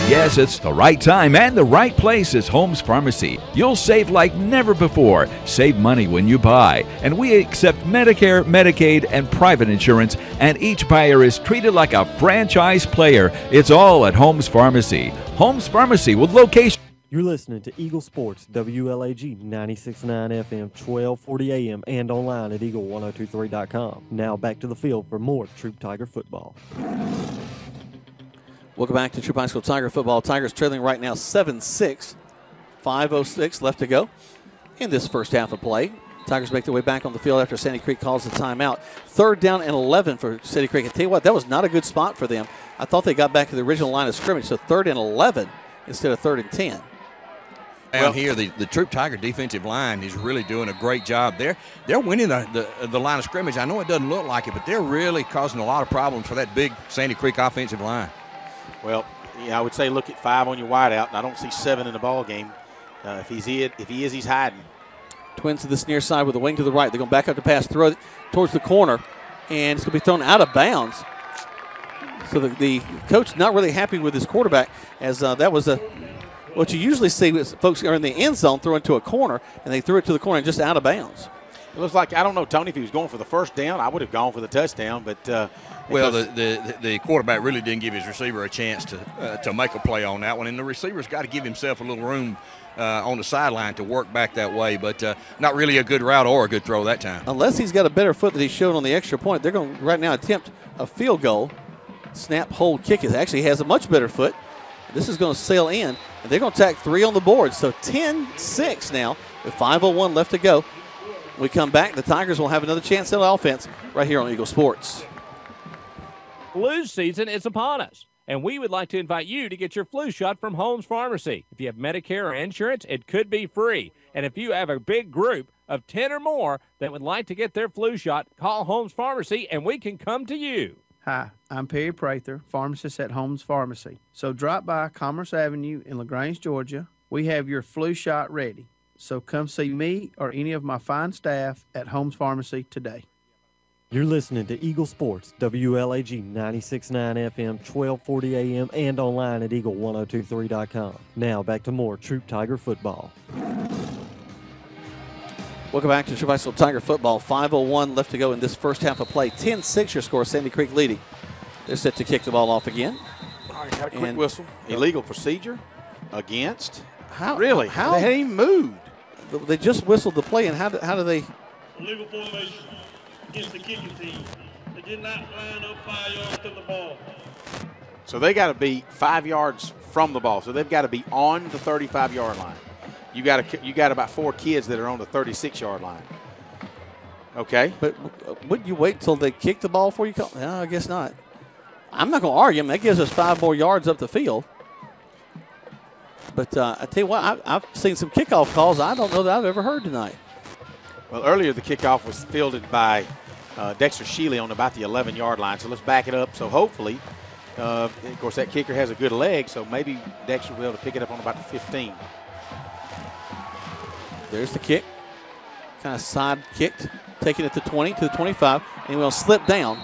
Yes, it's the right time and the right place is Holmes Pharmacy. You'll save like never before. Save money when you buy. And we accept Medicare, Medicaid, and private insurance, and each buyer is treated like a franchise player. It's all at Holmes Pharmacy. Holmes Pharmacy with location. You're listening to Eagle Sports, WLAG 96.9 FM, 1240 AM, and online at eagle1023.com. Now back to the field for more Troup Tiger football. Welcome back to Troup High School Tiger football. Tigers trailing right now 7-6. 5:06 left to go in this first half of play. Tigers make their way back on the field after Sandy Creek calls the timeout. 3rd down and 11 for Sandy Creek. I tell you what, that was not a good spot for them. I thought they got back to the original line of scrimmage, so 3rd and 11 instead of 3rd and 10. Down here, the Troup Tiger defensive line is really doing a great job. They're winning the line of scrimmage. I know it doesn't look like it, but they're really causing a lot of problems for that big Sandy Creek offensive line. Well, yeah, I would say look at 5 on your wideout, and I don't see 7 in the ball game. If he is, he's hiding. Twins to this near side with a wing to the right. They're going back up to pass, throw it towards the corner, and it's going to be thrown out of bounds. So the coach not really happy with his quarterback, as that was what you usually see is folks are in the end zone throwing to a corner, and they threw it to the corner and just out of bounds. It looks like, I don't know, Tony, if he was going for the first down, I would have gone for the touchdown. But well, the quarterback really didn't give his receiver a chance to make a play on that one, and the receiver's got to give himself a little room on the sideline to work back that way. But not really a good route or a good throw that time. Unless he's got a better foot that he showed on the extra point, they're going to right now attempt a field goal. Snap, hold, kick. It actually has a much better foot. This is going to sail in, and they're going to tack 3 on the board. So 10-6 now with 5:01 left to go. When we come back, the Tigers will have another chance at offense right here on Eagle Sports. Flu season is upon us, and we would like to invite you to get your flu shot from Holmes Pharmacy. If you have Medicare or insurance, it could be free. And if you have a big group of 10 or more that would like to get their flu shot, call Holmes Pharmacy, and we can come to you. Hi, I'm Perry Prather, pharmacist at Holmes Pharmacy. So drop by Commerce Avenue in LaGrange, Georgia. We have your flu shot ready. So come see me or any of my fine staff at Holmes Pharmacy today. You're listening to Eagle Sports, WLAG 96.9 FM, 1240 AM, and online at eagle1023.com. Now back to more Troup Tiger football. Welcome back to Troup High School Tiger football. 5:01 left to go in this first half of play. 10-6 your score. Sandy Creek leading. They're set to kick the ball off again. All right, got a quick whistle. Illegal procedure against. How? Really? How? They hadn't even moved. They just whistled the play, and how do they? Illegal formation against the kicking team. They did not line up 5 yards to the ball. So they got to be 5 yards from the ball. So they've got to be on the 35-yard line. You got about 4 kids that are on the 36-yard line. Okay. But wouldn't you wait until they kick the ball before you call? No, I guess not. I'm not going to argue. That gives us 5 more yards up the field. But I tell you what, I've seen some kickoff calls I don't know that I've ever heard tonight. Well, earlier the kickoff was fielded by Dexter Shealy on about the 11-yard line. So let's back it up. So hopefully, of course, that kicker has a good leg, so maybe Dexter will be able to pick it up on about the 15. There's the kick. Kind of side kicked, taking it to 20, to the 25, and we'll slip down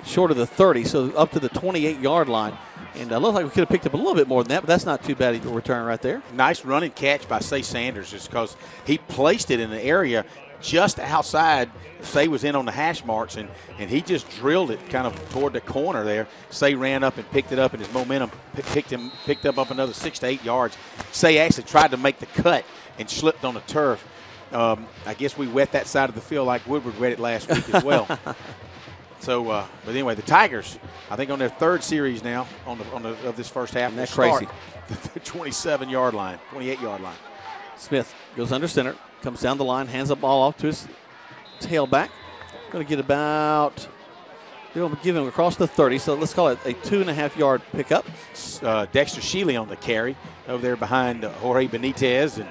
short of the 30, so up to the 28-yard line. And it looked like we could have picked up a little bit more than that, but that's not too bad a return right there. Nice running catch by Say Sanders, just because he placed it in an area just outside. Say was in on the hash marks, and he just drilled it kind of toward the corner there. Say ran up and picked it up, and his momentum picked up another 6 to 8 yards. Say actually tried to make the cut and slipped on the turf. I guess we wet that side of the field like Woodward wet it last week as well. So, but anyway, the Tigers, I think on their 3rd series now of this first half. And that's crazy. The 27-yard line, 28-yard line. Smith goes under center, comes down the line, hands the ball off to his tailback. Going to get about, they're going to give him across the 30, so let's call it a 2.5-yard pickup. Dexter Shealy on the carry over there behind Jorge Benitez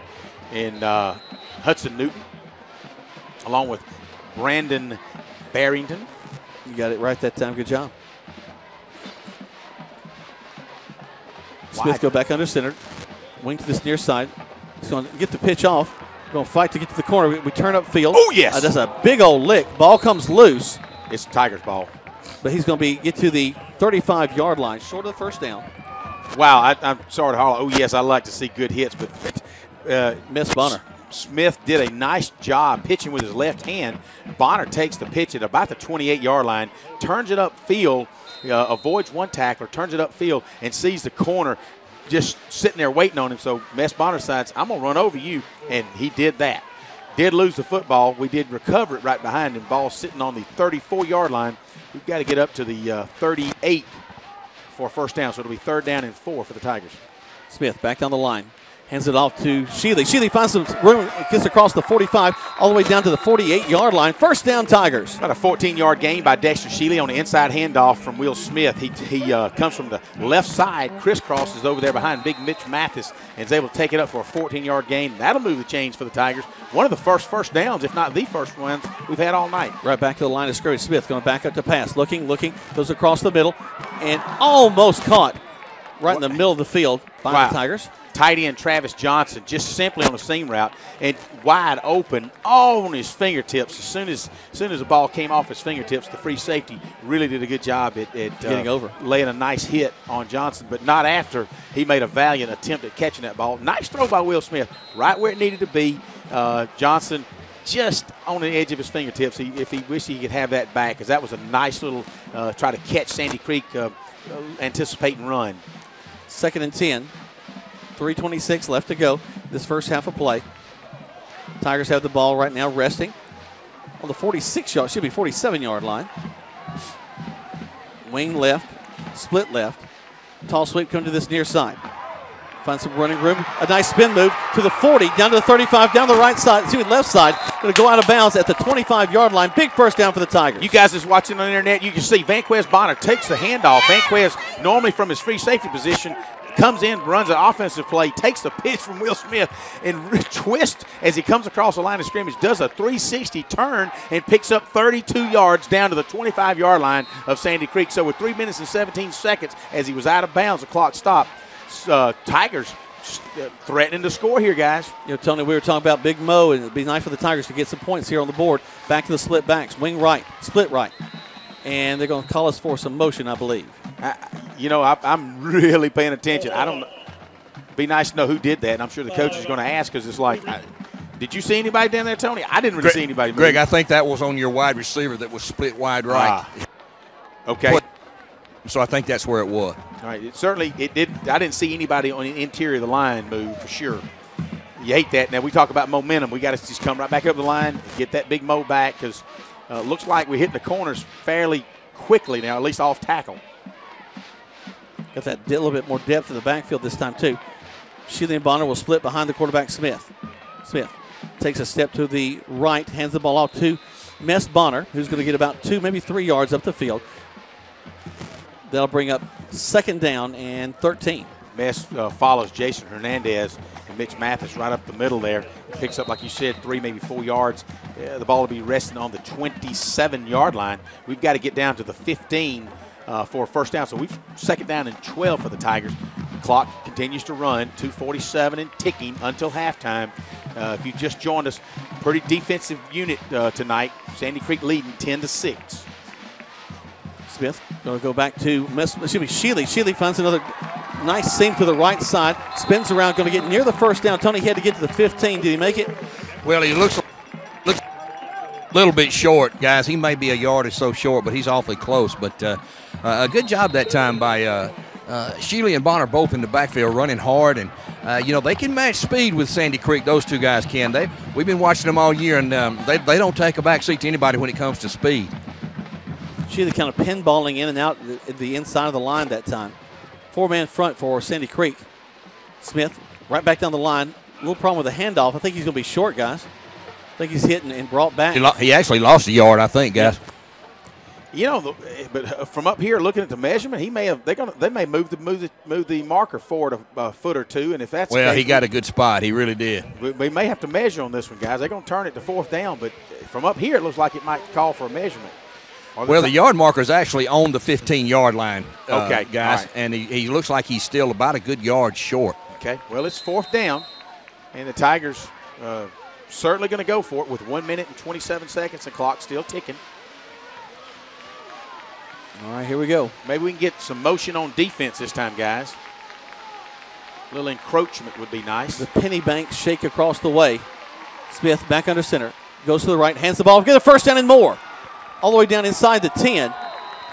and Hudson Newton, along with Brandon Barrington. You got it right that time. Good job. Smith go back under center. Wing to this near side. He's going to get the pitch off. Going to fight to get to the corner. We turn up field. Oh, yes. That's a big old lick. Ball comes loose. It's Tigers ball. But he's going to get to the 35-yard line, short of the first down. Wow, I'm sorry to holler. Oh, yes, I like to see good hits, but Miss Bonner. Smith did a nice job pitching with his left hand. Bonner takes the pitch at about the 28-yard line, turns it upfield, avoids one tackler, turns it upfield, and sees the corner just sitting there waiting on him. So Miss Bonner decides, I'm going to run over you, and he did that. Did lose the football. We did recover it right behind him. Ball sitting on the 34-yard line. We've got to get up to the 38 for a first down, so it'll be 3rd down and 4 for the Tigers. Smith back down the line. Hands it off to Shealy. Shealy finds some room, gets across the 45, all the way down to the 48-yard line. First down, Tigers. About a 14-yard gain by Dexter Shealy on the inside handoff from Will Smith. He comes from the left side, crisscrosses over there behind big Mitch Mathis, and is able to take it up for a 14-yard gain. That'll move the chains for the Tigers. One of the first downs, if not the first one we've had all night. Right back to the line of scrimmage. Smith going back up to pass. Looking, goes across the middle, and almost caught right in the middle of the field by the Tigers. Tight end Travis Johnson just simply on a seam route and wide open, all on his fingertips. As soon as the ball came off his fingertips, the free safety really did a good job at getting over, laying a nice hit on Johnson, but not after he made a valiant attempt at catching that ball. Nice throw by Will Smith, right where it needed to be. Johnson just on the edge of his fingertips. If he wished he could have that back, because that was a nice little try to catch Sandy Creek, anticipate and run. 2nd and 10. 3:26 left to go this first half of play. Tigers have the ball right now resting on the 46-yard, should be 47-yard line. Wing left, split left. Tall sweep come to this near side. Find some running room. A nice spin move to the 40, down to the 35, down the right side, left side. Going to go out of bounds at the 25-yard line. Big first down for the Tigers. You guys is watching on the internet, you can see Vanquez Bonner takes the handoff. Vanquez, normally from his free safety position, comes in, runs an offensive play, takes the pitch from Will Smith, and twists as he comes across the line of scrimmage, does a 360 turn, and picks up 32 yards down to the 25-yard line of Sandy Creek. So with 3 minutes and 17 seconds, as he was out of bounds, the clock stopped. Tigers threatening to score here, guys. You know, Tony, we were talking about Big Mo, and it'd be nice for the Tigers to get some points here on the board. Back to the split backs, wing right, split right. And they're going to call us for some motion, I believe. I'm really paying attention. I don't know. Be nice to know who did that, and I'm sure the coach is going to ask, because it's like, did you see anybody down there, Tony? I didn't really see anybody. Greg, I think that was on your wide receiver that was split wide right. Okay. So I think that's where it was. All right. It did. I didn't see anybody on the interior of the line move for sure. You hate that. Now we talk about momentum. We got to just come right back up the line, get that big Mo back, because looks like we hit the corners fairly quickly now, at least off tackle. Got that little bit more depth in the backfield this time, too. Shealy and Bonner will split behind the quarterback, Smith. Smith takes a step to the right, hands the ball off to Miss Bonner, who's going to get about 2, maybe 3 yards up the field. That'll bring up 2nd down and 13. Mess follows Jason Hernandez and Mitch Mathis right up the middle there. Picks up, like you said, 3, maybe 4 yards. The ball will be resting on the 27-yard line. We've got to get down to the 15 for a first down. So we've 2nd down and 12 for the Tigers. Clock continues to run, 2:47 and ticking until halftime. If you just joined us, pretty defensive unit tonight. Sandy Creek leading 10-6. Smith going to go back to Shealy. Shealy finds another nice seam to the right side. Spins around, going to get near the first down. Tony had to get to the 15. Did he make it? Well, he looks a little bit short, guys. He may be a yard or so short, but he's awfully close. But a good job that time by Shealy and Bonner, both in the backfield, running hard. And, they can match speed with Sandy Creek. Those two guys can. We've been watching them all year, and they don't take a back seat to anybody when it comes to speed. Shealy kind of pinballing in and out the inside of the line that time. 4-man front for Sandy Creek. Smith right back down the line. A little problem with the handoff. I think he's going to be short, guys. I think he's hit and brought back. He actually lost a yard, I think, guys. But from up here, looking at the measurement, they may move the marker forward a foot or two, and if that's well, he got a good spot. He really did. We may have to measure on this one, guys. They're going to turn it to 4th down, but from up here, it looks like it might call for a measurement. Well, the yard marker is actually on the 15-yard line, okay, guys, right. and he looks like he's still about a good yard short. Okay, well, it's 4th down, and the Tigers certainly going to go for it with 1 minute and 27 seconds. The clock still ticking. All right, here we go. Maybe we can get some motion on defense this time, guys. A little encroachment would be nice. The penny banks shake across the way. Smith back under center. Goes to the right, hands the ball. Get a first down and more. All the way down inside the 10.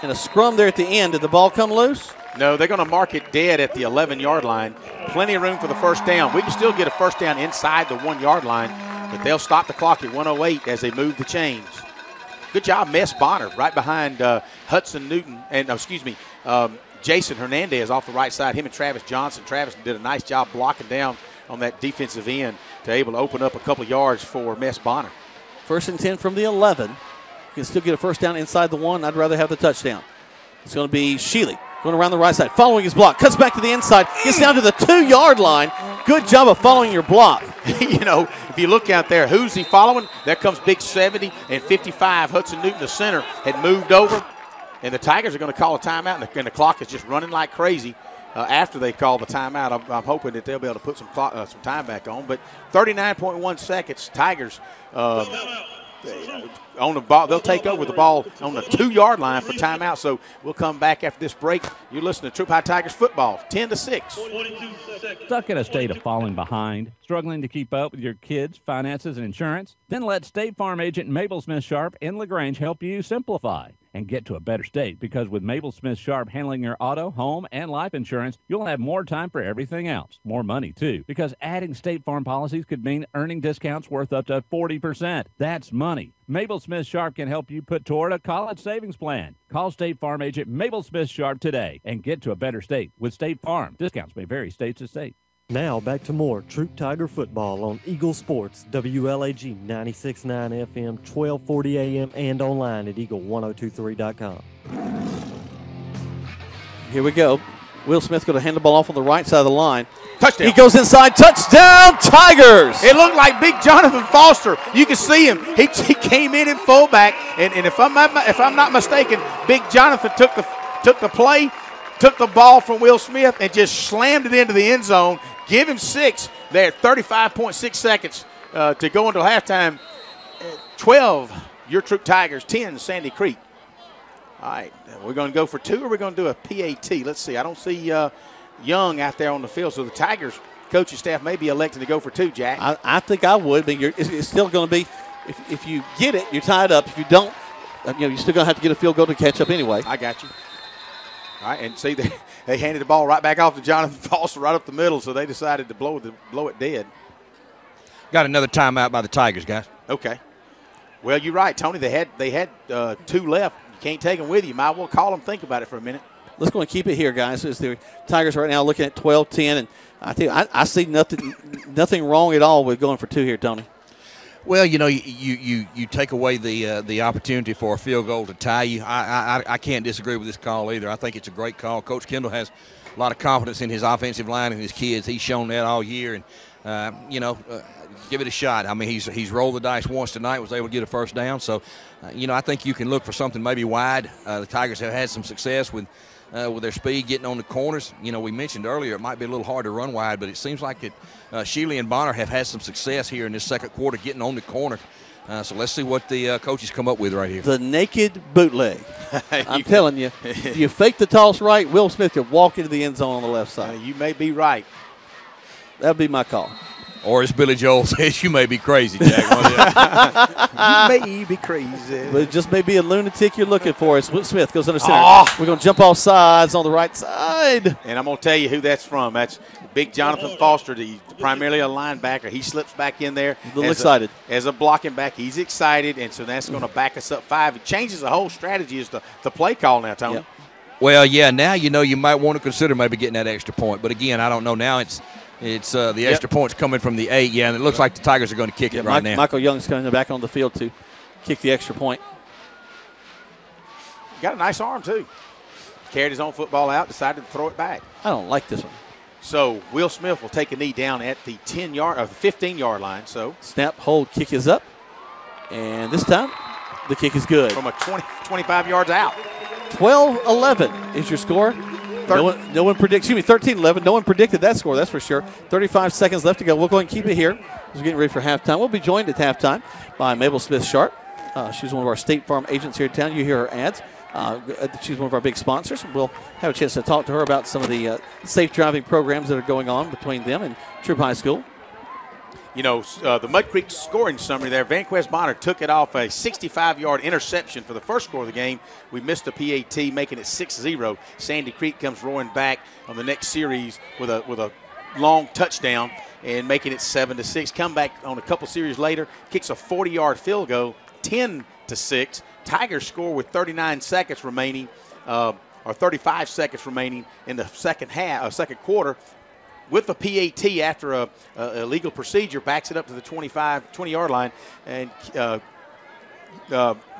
And a scrum there at the end. Did the ball come loose? No, they're going to mark it dead at the 11-yard line. Plenty of room for the first down. We can still get a first down inside the 1-yard line, but they'll stop the clock at 1:08 as they move the chains. Good job, Mess Bonner, right behind Hudson Newton, and Jason Hernandez off the right side. Him and Travis Johnson. Travis did a nice job blocking down on that defensive end to able to open up a couple of yards for Mess Bonner. 1st and 10 from the 11. You can still get a first down inside the 1. I'd rather have the touchdown. It's going to be Shealy going around the right side, following his block. Cuts back to the inside, gets down to the 2-yard line. Good job of following your block. If you look out there, who's he following? There comes big 70 and 55. Hudson Newton, the center, had moved over. And the Tigers are going to call a timeout, and the clock is just running like crazy after they call the timeout. I'm hoping that they'll be able to put some time back on. But 39.1 seconds, Tigers on the ball. They'll take over the ball on the 2-yard line for timeout. So we'll come back after this break. You're listening to Troup High Tigers football, 10-6. Stuck in a state of falling behind, struggling to keep up with your kids' finances and insurance? Then let State Farm agent Mabel Smith Sharp in LaGrange help you simplify and get to a better state, because with Mabel Smith Sharp handling your auto, home, and life insurance, you'll have more time for everything else. More money, too, because adding State Farm policies could mean earning discounts worth up to 40%. That's money. Mabel Smith Sharp can help you put toward a college savings plan. Call State Farm agent Mabel Smith Sharp today and get to a better state with State Farm. Discounts may vary state to state. Now back to more Troup Tiger football on Eagle Sports, WLAG 96.9 FM, 1240 AM, and online at eagle1023.com. Here we go. Will Smith going to hand the ball off on the right side of the line. Touchdown. He goes inside. Touchdown, Tigers. It looked like big Jonathan Foster. You can see him. He came in fullback, and if I'm not mistaken, big Jonathan took the play, took the ball from Will Smith, and just slammed it into the end zone. Give him 6 there, 35.6 seconds to go until halftime. 12, your Troup Tigers, 10, Sandy Creek. All right, we're going to go for 2, or we're going to do a PAT. Let's see. I don't see Young out there on the field, so the Tigers coaching staff may be electing to go for 2, Jack. I think I would, but it's still going to be, if you get it, you're tied up. If you don't, you're still going to have to get a field goal to catch up anyway. I got you. All right, and see, they handed the ball right back off to Jonathan Foster right up the middle, so they decided to blow it dead. Got another timeout by the Tigers, guys. Okay. Well, you're right, Tony. They had 2 left. You can't take them with you. Might well call them. Think about it for a minute. Let's go and keep it here, guys. As the Tigers right now looking at 12-10, and I see nothing wrong at all with going for 2 here, Tony. Well, you take away the opportunity for a field goal to tie you. I can't disagree with this call either. I think it's a great call. Coach Kendall has a lot of confidence in his offensive line and his kids. He's shown that all year, and give it a shot. I mean, he's rolled the dice once tonight, was able to get a first down. So, I think you can look for something maybe wide. The Tigers have had some success with their speed, getting on the corners. We mentioned earlier it might be a little hard to run wide, but it seems like that Shealy and Bonner have had some success here in this second quarter getting on the corner. So let's see what the coaches come up with right here. The naked bootleg. I'm telling you, if you fake the toss right, Will Smith could walk into the end zone on the left side. You may be right. That would be my call. Or as Billy Joel says, you may be crazy, Jack. You may be crazy. But it just may be a lunatic you're looking for. As Will Smith goes under center. We're going to jump off sides on the right side. And I'm going to tell you who that's from. That's big Jonathan Foster, primarily a linebacker. He slips back in there. A little excited. As a blocking back. He's excited, and so that's going to back us up 5. It changes the whole strategy as the play call now, Tony. Yep. Well, yeah, now you might want to consider maybe getting that extra point. But, again, I don't know. Now it's the extra points coming from the 8, and it looks like the Tigers are going to kick it right now. Michael Young's coming back on the field to kick the extra point. Got a nice arm, too. Carried his own football out, decided to throw it back. I don't like this one. So Will Smith will take a knee down at the 15-yard line. So snap, hold, kick is up. And this time The kick is good. From a 25 yards out. 12-11 is your score. No one predicts. 13-11. No one predicted that score. That's for sure. 35 seconds left to go. We'll go ahead and keep it here. We're getting ready for halftime. We'll be joined at halftime by Mabel Smith-Sharp. She's one of our State Farm agents here in town. You hear her ads. She's one of our big sponsors. We'll have a chance to talk to her about some of the safe driving programs that are going on between them and Troup High School. You know, the Mud Creek scoring summary there, Vanquest Bonner took it off a 65-yard interception for the first score of the game. We missed the PAT, making it 6-0. Sandy Creek comes roaring back on the next series with a long touchdown and making it 7-6. Come back on a couple series later, kicks a 40-yard field goal, 10-6. Tigers score with 39 seconds remaining, or 35 seconds remaining in the second quarter. With the PAT after a legal procedure, backs it up to the 20-yard line, and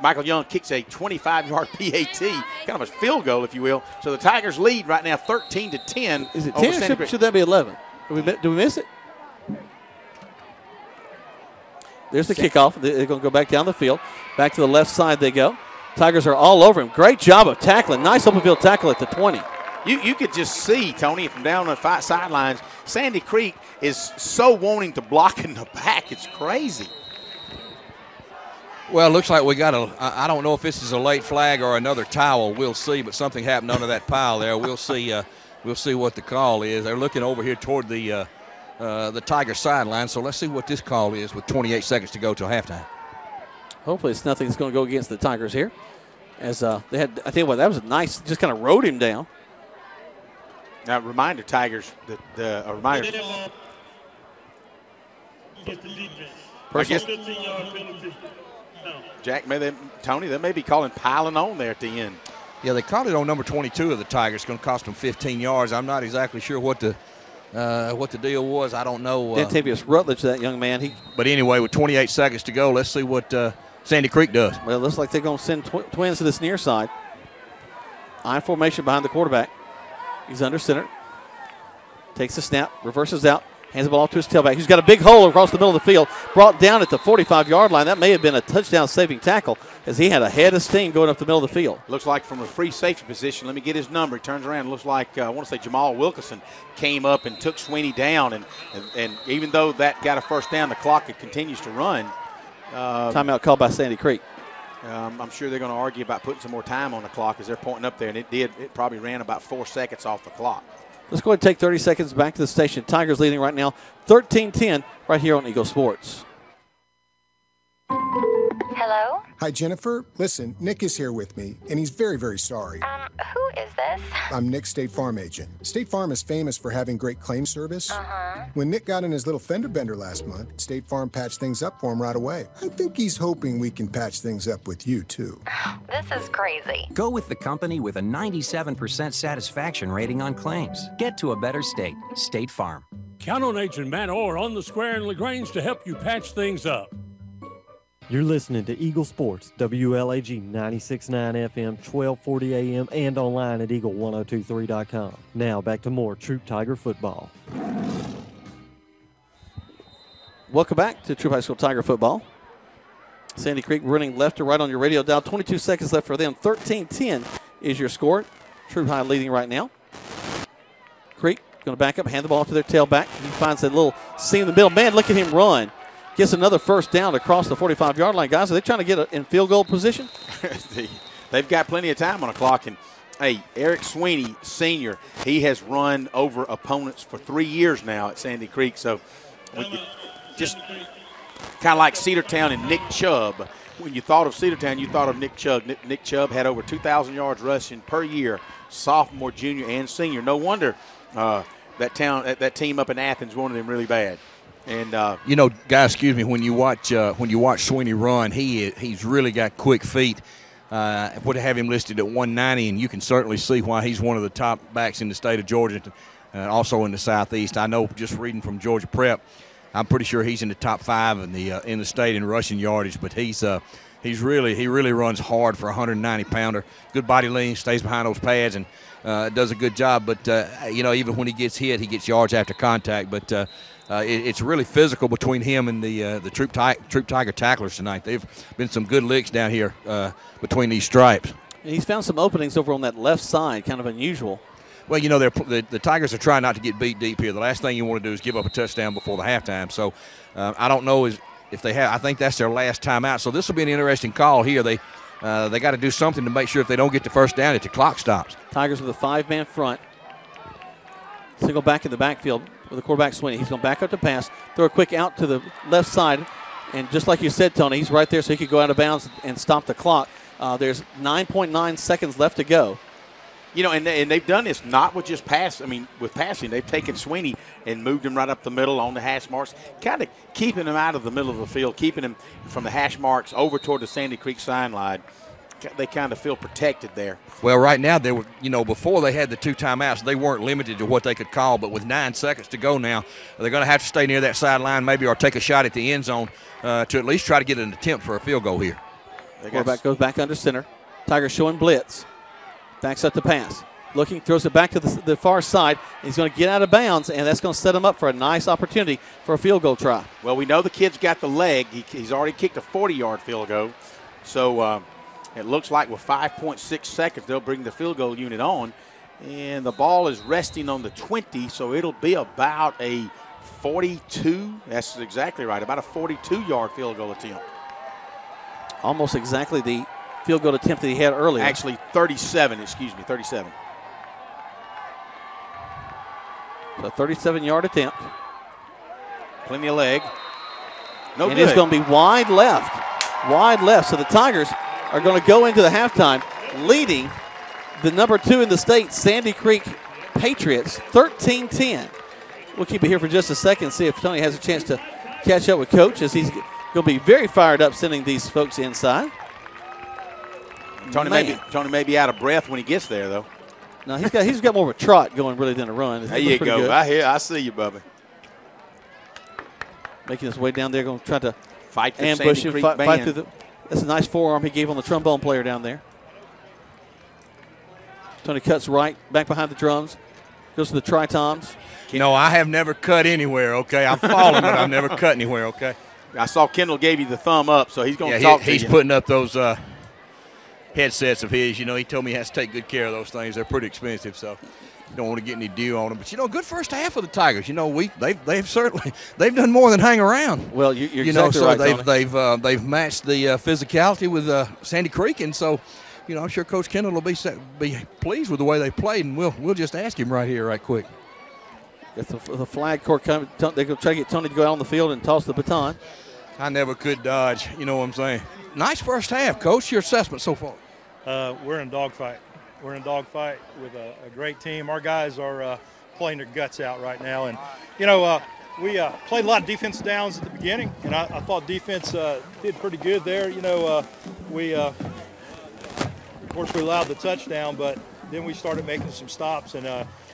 Michael Young kicks a 25-yard PAT, kind of a field goal, if you will. So the Tigers lead right now 13-10. Is it 10 or should that be 11? Do we miss it? There's the kickoff. They're going to go back down the field. Back to the left side they go. Tigers are all over him. Great job of tackling. Nice open field tackle at the 20. You could just see, Tony, from down on the sidelines, Sandy Creek is so wanting to block in the back. It's crazy. Well, it looks like we got I don't know if this is a late flag or another towel. We'll see, but something happened under that pile there. We'll see what the call is. They're looking over here toward the Tiger sideline, so let's see what this call is with 28 seconds to go till halftime. Hopefully it's nothing that's going to go against the Tigers here. As they had, I tell you what, that was a nice, just kind of rode him down. Now, reminder, Tigers, that a reminder. Jack, Tony, they may be calling piling on there at the end. Yeah, they called it on number 22 of the Tigers. It's going to cost them 15 yards. I'm not exactly sure what the deal was. I don't know. Dentavius Rutledge, that young man. But anyway, with 28 seconds to go, let's see what Sandy Creek does. Well, it looks like they're going to send twins to this near side. I formation behind the quarterback. He's under center. Takes the snap, reverses out, hands the ball off to his tailback. He's got a big hole across the middle of the field, brought down at the 45-yard line. That may have been a touchdown-saving tackle as he had a head of steam going up the middle of the field. Looks like from a free safety position, let me get his number. He turns around, looks like, I want to say Jamal Wilkerson came up and took Sweeney down. And even though that got a first down, the clock continues to run. Timeout called by Sandy Creek. I'm sure they're going to argue about putting some more time on the clock as they're pointing up there, and it did. It probably ran about 4 seconds off the clock. Let's go ahead and take 30 seconds back to the station. Tigers leading right now 13-10 right here on Eagle Sports. Hello? Hi, Jennifer. Listen, Nick is here with me, and he's very, very sorry. Who is this? I'm Nick's State Farm agent. State Farm is famous for having great claim service. Uh-huh. When Nick got in his little fender bender last month, State Farm patched things up for him right away. I think he's hoping we can patch things up with you, too. This is crazy. Go with the company with a 97% satisfaction rating on claims. Get to a better state. State Farm. Count on Agent Matt Orr on the square in LaGrange to help you patch things up. You're listening to Eagle Sports, WLAG 96.9 FM, 1240 AM, and online at eagle1023.com. Now back to more Troup Tiger football. Welcome back to Troup High School Tiger football. Sandy Creek running left to right on your radio dial. 22 seconds left for them. 13-10 is your score. Troup High leading right now. Creek going to back up, hand the ball to their tailback. He finds that little seam in the middle. Man, look at him run. Gets another first down across the 45-yard line. Guys, are they trying to get in field goal position? They've got plenty of time on the clock. And, hey, Eric Sweeney, senior, he has run over opponents for 3 years now at Sandy Creek. So just kind of like Cedartown and Nick Chubb. When you thought of Cedartown, you thought of Nick Chubb. Nick Chubb had over 2,000 yards rushing per year, sophomore, junior, and senior. No wonder that team up in Athens wanted him really bad. And guys, excuse me. When you watch Sweeney run, he's really got quick feet. Would have him listed at 190, and you can certainly see why he's one of the top backs in the state of Georgia, also in the Southeast. I know just reading from Georgia Prep, I'm pretty sure he's in the top 5 in the state in rushing yardage. But he's he really runs hard for a 190-pounder. Good body lean, stays behind those pads, and does a good job. But, even when he gets hit, he gets yards after contact. But it's really physical between him and the Troup Tiger tacklers tonight. They've been some good licks down here between these stripes. And he's found some openings over on that left side, kind of unusual. Well, the Tigers are trying not to get beat deep here. The last thing you want to do is give up a touchdown before the halftime. So I don't know if they have. I think that's their last timeout. So this will be an interesting call here. They got to do something to make sure if they don't get the first down, that the clock stops. Tigers with a 5-man front. Single back in the backfield with the quarterback swinging. He's going back up to pass. Throw a quick out to the left side. And just like you said, Tony, he's right there so he could go out of bounds and stop the clock. There's 9.9 seconds left to go. And they've done this not with just with passing. They've taken Sweeney and moved him right up the middle on the hash marks, kind of keeping him out of the middle of the field, keeping him from the hash marks over toward the Sandy Creek sideline. They kind of feel protected there. Well, right now, they were, before they had the 2 timeouts, they weren't limited to what they could call. But with 9 seconds to go now, they're going to have to stay near that sideline maybe or take a shot at the end zone to at least try to get an attempt for a field goal here. Quarterback goes back under center. Tigers showing blitz. Backs up the pass. Looking, throws it back to the far side. He's going to get out of bounds, and that's going to set him up for a nice opportunity for a field goal try. Well, we know the kid's got the leg. He's already kicked a 40-yard field goal. So it looks like with 5.6 seconds, they'll bring the field goal unit on. And the ball is resting on the 20, so it'll be about a 42. That's exactly right, about a 42-yard field goal attempt. Almost exactly the field goal attempt that he had earlier. Actually, 37. So a 37-yard attempt. Plenty of leg. No and good. It's going to be wide left. Wide left. So the Tigers are going to go into the halftime leading the number 2 in the state, Sandy Creek Patriots, 13-10. We'll keep it here for just a second, see if Tony has a chance to catch up with Coach, as he's going to be very fired up sending these folks inside. Tony may be out of breath when he gets there, though. No, he's got more of a trot going really than a run. There you go. Good. I see you, Bubba. Making his way down there, going to try to fight the ambush Sandy him. Creek Fight through that's a nice forearm he gave on the trombone player down there. Tony cuts right, back behind the drums. Goes to the tri-toms. No, I have never cut anywhere, okay? I'm falling, but I've never cut anywhere, okay? I saw Kendall gave you the thumb up, so he's going to talk to you. He's putting up those headsets of his. He told me he has to take good care of those things. They're pretty expensive, so you don't want to get any dew on them. But, good first half of the Tigers. They've certainly done more than hang around. Well, you're exactly right, Tony. They've matched the physicality with Sandy Creek, and so I'm sure Coach Kendall will be pleased with the way they played, and we'll just ask him right here, right quick. If the flag court coming, they're going to try to get Tony to go out on the field and toss the baton. I never could dodge. You know what I'm saying? Nice first half, Coach. Your assessment so far? We're in a dogfight. We're in a dogfight with a great team. Our guys are playing their guts out right now. And, we played a lot of defensive downs at the beginning, and I thought defense did pretty good there. Of course, we allowed the touchdown, but then we started making some stops and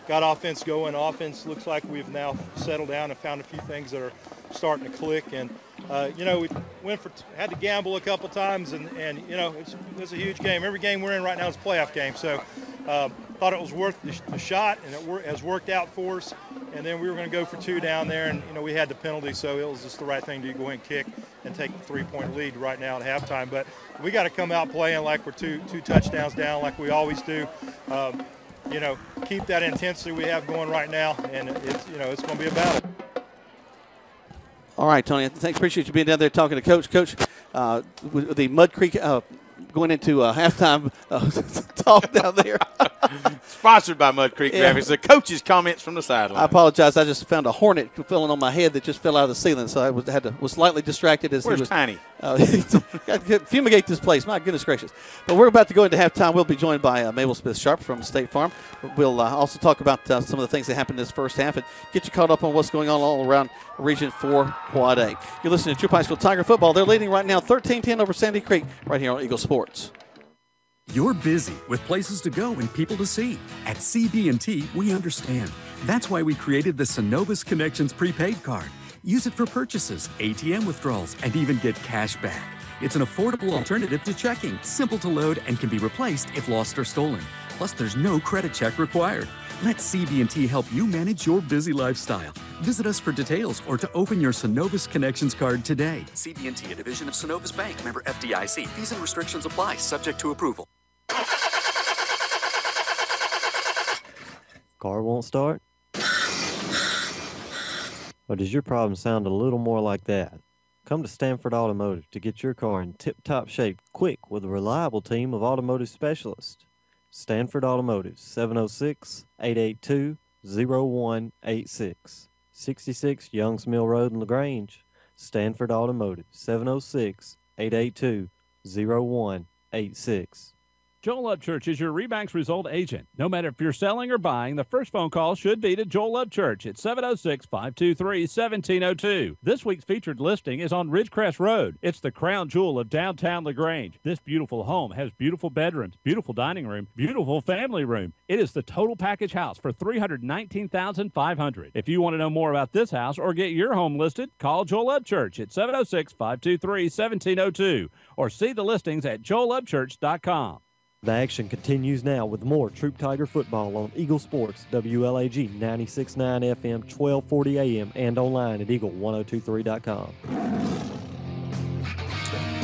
got offense going. Offense looks like we've now settled down and found a few things that are starting to click. And, we had to gamble a couple times, and it's a huge game. Every game we're in right now is a playoff game. So thought it was worth the shot, and it has worked out for us. And then we were going to go for 2 down there, and, we had the penalty, so it was just the right thing to go ahead and kick and take the 3-point lead right now at halftime. But we got to come out playing like we're two touchdowns down like we always do. Keep that intensity we have going right now, and it's going to be a battle. All right, Tony. Appreciate you being down there talking to Coach. Coach, with the Mud Creek going into halftime talk down there. Sponsored by Mud Creek Graphics. The coach's comments from the sideline. I apologize. I just found a hornet falling on my head that just fell out of the ceiling, so I was slightly distracted as Where's he was. Tiny? Got to fumigate this place. My goodness gracious. But we're about to go into halftime. We'll be joined by Mabel Smith-Sharp from State Farm. We'll also talk about some of the things that happened this first half and get you caught up on what's going on all around Region 4 Quad A. You're listening to Troup High School Tiger Football. They're leading right now 13-10 over Sandy Creek right here on Eagle Sports. You're busy with places to go and people to see. At CB&T, we understand. That's why we created the Synovus Connections prepaid card. Use it for purchases, ATM withdrawals, and even get cash back. It's an affordable alternative to checking, simple to load, and can be replaced if lost or stolen. Plus, there's no credit check required. Let CB&T help you manage your busy lifestyle. Visit us for details or to open your Synovus Connections card today. CB&T, a division of Synovus Bank, member FDIC. Fees and restrictions apply, subject to approval. Car won't start? Or does your problem sound a little more like that? Come to Stanford Automotive to get your car in tip-top shape quick with a reliable team of automotive specialists. Stanford Automotive, 706-882-0186. 66 Youngs Mill Road in LaGrange. Stanford Automotive, 706-882-0186. Joel Upchurch is your Rebanks Result agent. No matter if you're selling or buying, the first phone call should be to Joel Upchurch at 706-523-1702. This week's featured listing is on Ridgecrest Road. It's the crown jewel of downtown LaGrange. This beautiful home has beautiful bedrooms, beautiful dining room, beautiful family room. It is the total package house for $319,500. If you want to know more about this house or get your home listed, call Joel Upchurch at 706-523-1702 or see the listings at joelupchurch.com. The action continues now with more Troup Tiger football on Eagle Sports, WLAG 96.9 FM, 1240 AM, and online at eagle1023.com.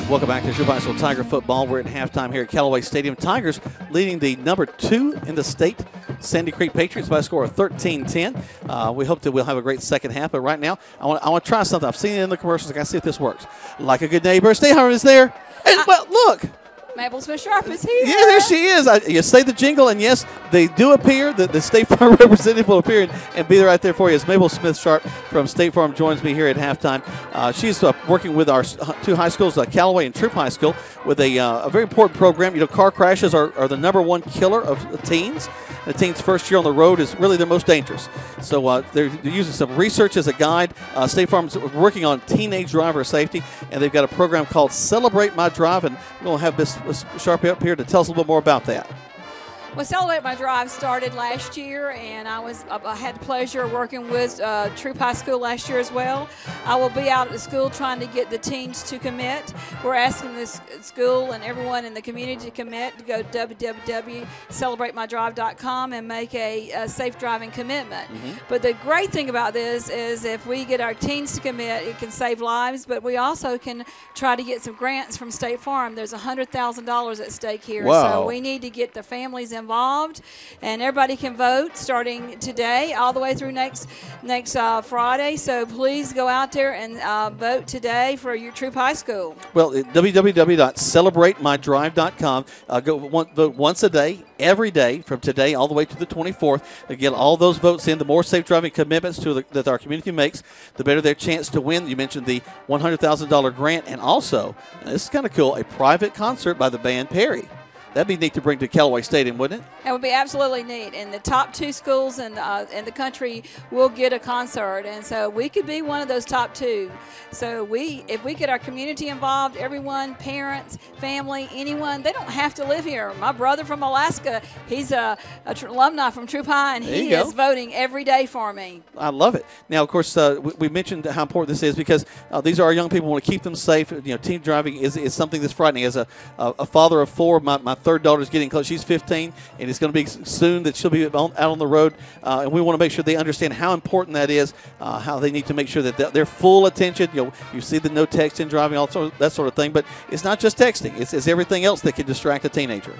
Welcome back to Troup High School Tiger football. We're at halftime here at Callaway Stadium. Tigers leading the number 2 in the state, Sandy Creek Patriots, by a score of 13-10. We hope that we'll have a great second half, but right now I want to try something. I've seen it in the commercials. I got to see if this works. Like a good neighbor, Stay Home is there. And, well, look. Mabel Smith-Sharp is here. Yeah, there she is. You say the jingle, and yes, they do appear. The State Farm representative will appear and be right there for you. As Mabel Smith-Sharp from State Farm joins me here at halftime. She's working with our 2 high schools, Callaway and Troup High School, with a very important program. You know, car crashes are the number 1 killer of teens. The teens' first year on the road is really their most dangerous. So they're using some research as a guide. State Farm's working on teenage driver safety, and they've got a program called Celebrate My Drive, and we're going to have Miss Sharpie up here to tell us a little bit more about that. Well, Celebrate My Drive started last year, and I had the pleasure of working with Troup High School last year as well. I will be out at the school trying to get the teens to commit. We're asking the school and everyone in the community to commit, to go to www.celebratemydrive.com and make a safe driving commitment. But the great thing about this is if we get our teens to commit, it can save lives, but we also can try to get some grants from State Farm. There's $100,000 at stake here. Wow. So we need to get the families involved, and everybody can vote starting today all the way through next Friday. So please go out there and vote today for your Troup High School. Well, www.celebratemydrive.com. Vote once a day, every day from today all the way to the 24th. Get all those votes in. The more safe driving commitments that our community makes, the better their chance to win. You mentioned the $100,000 grant, and also, this is kind of cool, a private concert by the band Perry. That'd be neat to bring to Callaway Stadium, wouldn't it? That would be absolutely neat. And the top 2 schools in the country will get a concert, and so we could be one of those top 2. So if we get our community involved, everyone, parents, family, anyone, they don't have to live here. My brother from Alaska, he's a alumni from Troup High, and he is voting every day for me. I love it. Now, of course, we mentioned how important this is because these are our young people. We want to keep them safe. You know, teen driving is something that's frightening. As a father of 4, my third daughter's getting close. She's 15, and it's going to be soon that she'll be out on the road. And we want to make sure they understand how important that is, how they need to make sure that their full attention. You know, you see the no texting, driving, all that sort of thing. But it's not just texting. It's everything else that can distract a teenager.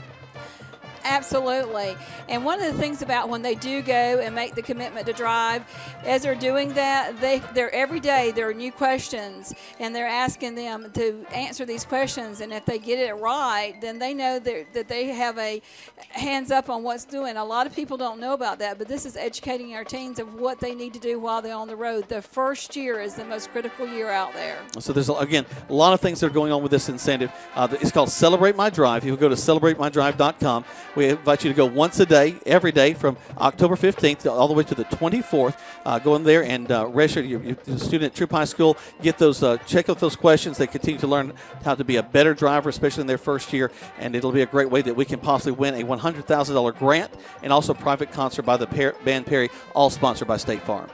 Absolutely. And one of the things about when they do go and make the commitment to drive, as they're doing that, they're every day there are new questions, and they're asking them to answer these questions. And if they get it right, then they know that they have a hands up on what's doing. A lot of people don't know about that, but this is educating our teens of what they need to do while they're on the road. The first year is the most critical year out there. So there's, again, a lot of things that are going on with this incentive. It's called Celebrate My Drive. You can go to celebratemydrive.com. We invite you to go once a day, every day from October 15th all the way to the 24th. Go in there and register your student at Troup High School. Get those, check out those questions. They continue to learn how to be a better driver, especially in their first year. And it'll be a great way that we can possibly win a $100,000 grant and also a private concert by the band Perry, all sponsored by State Farm.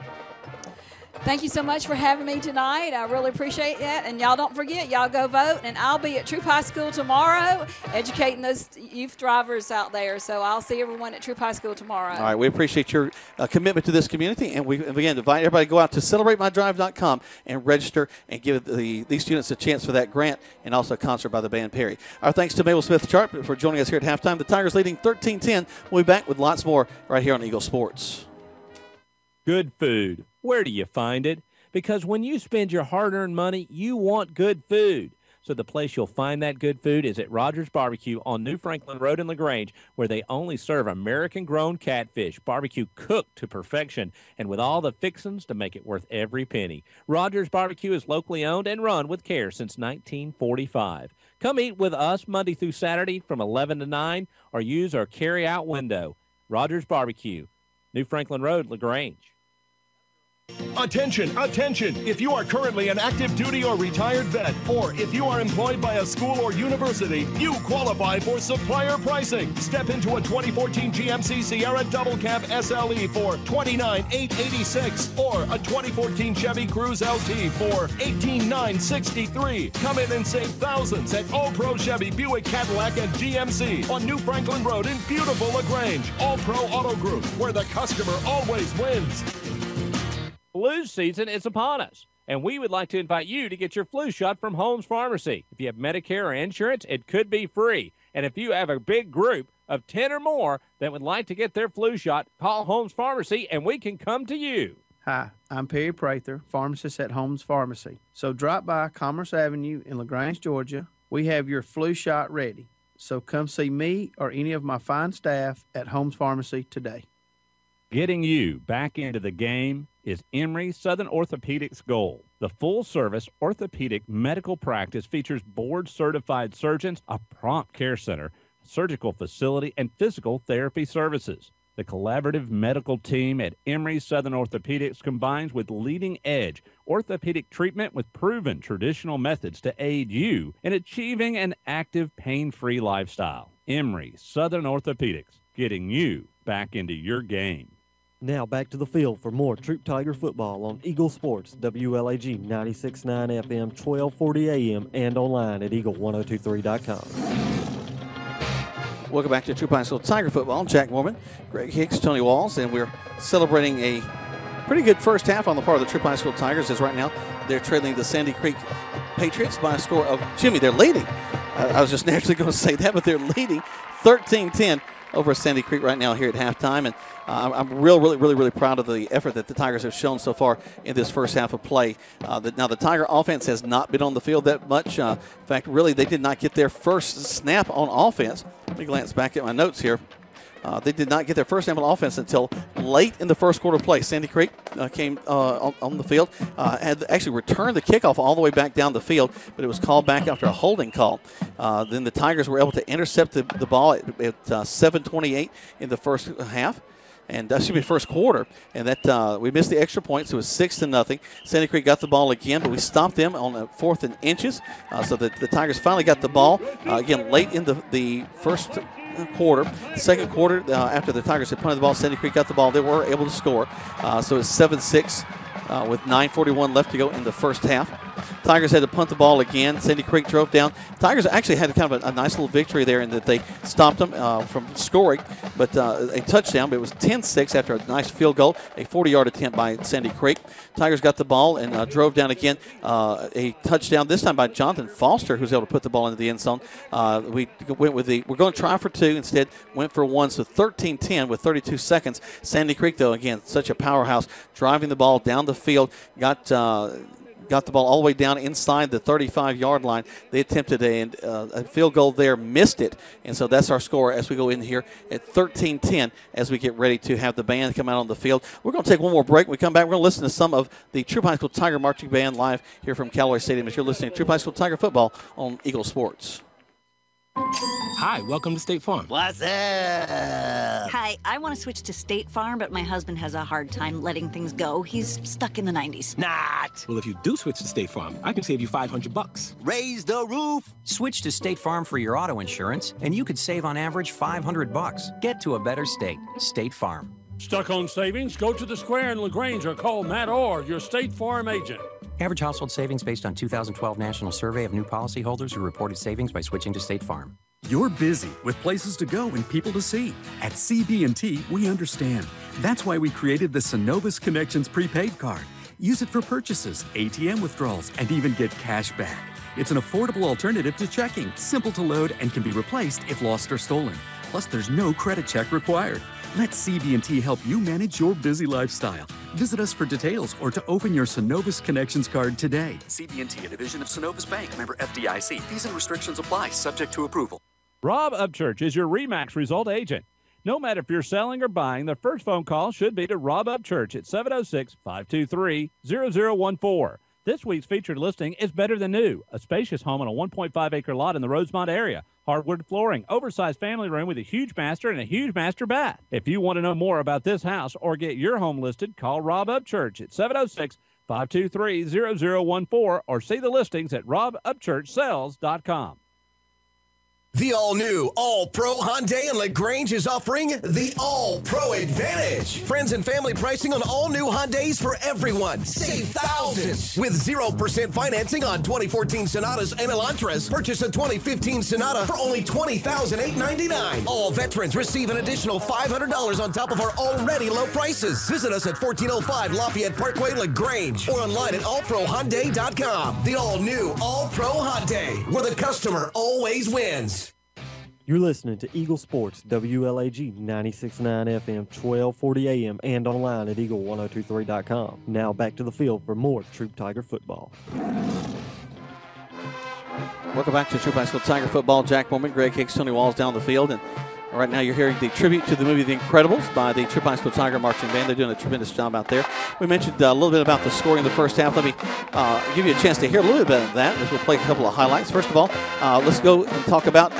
Thank you so much for having me tonight. I really appreciate that. And y'all don't forget, y'all go vote. And I'll be at Troup High School tomorrow educating those youth drivers out there. So I'll see everyone at Troup High School tomorrow. All right, we appreciate your commitment to this community. And we, again, invite everybody to go out to CelebrateMyDrive.com and register and give these students a chance for that grant and also a concert by the band Perry. Our thanks to Mabel Smith-Troup for joining us here at halftime. The Tigers leading 13-10. We'll be back with lots more right here on Eagle Sports. Good food. Where do you find it? Because when you spend your hard-earned money, you want good food. So the place you'll find that good food is at Rogers Barbecue on New Franklin Road in LaGrange, where they only serve American-grown catfish, barbecue cooked to perfection, and with all the fixings to make it worth every penny. Rogers Barbecue is locally owned and run with care since 1945. Come eat with us Monday through Saturday from 11 to 9 or use our carry-out window. Rogers Barbecue, New Franklin Road, LaGrange. Attention, attention! If you are currently an active duty or retired vet, or if you are employed by a school or university, you qualify for supplier pricing. Step into a 2014 GMC Sierra Double Cab SLE for $29,886 or a 2014 Chevy Cruze LT for $18,963. Come in and save thousands at All Pro Chevy, Buick, Cadillac, and GMC on New Franklin Road in beautiful LaGrange. All Pro Auto Group, where the customer always wins. Flu season is upon us, and we would like to invite you to get your flu shot from Holmes Pharmacy. If you have Medicare or insurance, it could be free. And if you have a big group of 10 or more that would like to get their flu shot, call Holmes Pharmacy, and we can come to you. Hi, I'm Perry Prather, pharmacist at Holmes Pharmacy. So drop by Commerce Avenue in LaGrange, Georgia. We have your flu shot ready. So come see me or any of my fine staff at Holmes Pharmacy today. Getting you back into the game is Emory Southern Orthopedics' goal. The full-service orthopedic medical practice features board-certified surgeons, a prompt care center, surgical facility, and physical therapy services. The collaborative medical team at Emory Southern Orthopedics combines with leading-edge orthopedic treatment with proven traditional methods to aid you in achieving an active, pain-free lifestyle. Emory Southern Orthopedics, getting you back into your game. Now back to the field for more Troup Tiger football on Eagle Sports, WLAG 96.9 FM, 1240 AM, and online at eagle1023.com. Welcome back to Troup High School Tiger football. Jack Mormon, Greg Hicks, Tony Walls, and we're celebrating a pretty good first half on the part of the Troup High School Tigers, as right now they're trailing the Sandy Creek Patriots by a score of, they're leading. I was just naturally going to say that, but they're leading 13-10 over Sandy Creek right now here at halftime. And I'm really proud of the effort that the Tigers have shown so far in this first half of play. Now, the Tiger offense has not been on the field that much. In fact, really, they did not get their first snap on offense. Let me glance back at my notes here. They did not get their first snap on offense until late in the first quarter play. Sandy Creek came on the field, had actually returned the kickoff all the way back down the field, but it was called back after a holding call. Then the Tigers were able to intercept the ball at 7:28 in the first half. And that should be first quarter, and that we missed the extra point, so it was 6-0. Sandy Creek got the ball again, but we stopped them on a 4th and inches, so that the Tigers finally got the ball again late in the first quarter. Second quarter, after the Tigers had punted the ball, Sandy Creek got the ball. They were able to score, so it's 7-6 with 9:41 left to go in the first half. Tigers had to punt the ball again. Sandy Creek drove down. Tigers actually had kind of a nice little victory there in that they stopped them from scoring, but a touchdown. But it was 10-6 after a nice field goal, a 40-yard attempt by Sandy Creek. Tigers got the ball and drove down again. A touchdown this time by Jonathan Foster, who was able to put the ball into the end zone. We went with we're going to try for 2. Instead, went for 1. So 13-10 with 32 seconds. Sandy Creek, though, again, such a powerhouse, driving the ball down the field. Got the ball all the way down inside the 35-yard line. They attempted a field goal there, missed it, and so that's our score as we go in here at 13-10 as we get ready to have the band come out on the field. We're going to take one more break. When we come back, we're going to listen to some of the Troup High School Tiger Marching Band live here from Callaway Stadium as you're listening to Troup High School Tiger football on Eagle Sports. Hi, welcome to State Farm. What's up? Hi, I want to switch to State Farm, but my husband has a hard time letting things go. He's stuck in the 90s. Not. Well, if you do switch to State Farm, I can save you $500. Raise the roof. Switch to State Farm for your auto insurance, and you could save on average $500. Get to a better state. State Farm. Stuck on savings? Go to the Square in LaGrange or call Matt Orr, your State Farm agent. Average household savings based on 2012 National Survey of new policyholders who reported savings by switching to State Farm. You're busy with places to go and people to see. At CB&T, we understand. That's why we created the Synovus Connections prepaid card. Use it for purchases, ATM withdrawals, and even get cash back. It's an affordable alternative to checking, simple to load, and can be replaced if lost or stolen. Plus, there's no credit check required. Let CB&T help you manage your busy lifestyle. Visit us for details or to open your Synovus Connections card today. CB&T, a division of Synovus Bank, member FDIC. Fees and restrictions apply, subject to approval. Rob Upchurch is your RE/MAX result agent. No matter if you're selling or buying, the first phone call should be to Rob Upchurch at 706-523-0014. This week's featured listing is better than new. A spacious home on a 1.5-acre lot in the Rosemont area. Hardwood flooring, oversized family room with a huge master and a huge master bath. If you want to know more about this house or get your home listed, call Rob Upchurch at 706-523-0014 or see the listings at robupchurchsells.com. The all-new, all-pro Hyundai in LaGrange is offering the all-pro advantage. Friends and family pricing on all-new Hyundais for everyone. Save thousands with 0% financing on 2014 Sonatas and Elantras. Purchase a 2015 Sonata for only $20,899. All veterans receive an additional $500 on top of our already low prices. Visit us at 1405 Lafayette Parkway, LaGrange, or online at allprohyundai.com. The all-new, all-pro Hyundai, where the customer always wins. You're listening to Eagle Sports, WLAG 96.9 FM, 1240 AM, and online at eagle1023.com. Now back to the field for more Troup Tiger football. Welcome back to Troup High School Tiger football. Jack Mormon, Greg Hicks, Tony Walls down the field. And right now you're hearing the tribute to the movie The Incredibles by the Troup High School Tiger Marching Band. They're doing a tremendous job out there. We mentioned a little bit about the scoring in the first half. Let me give you a chance to hear a little bit of that as we'll play a couple of highlights. First of all, let's go and talk about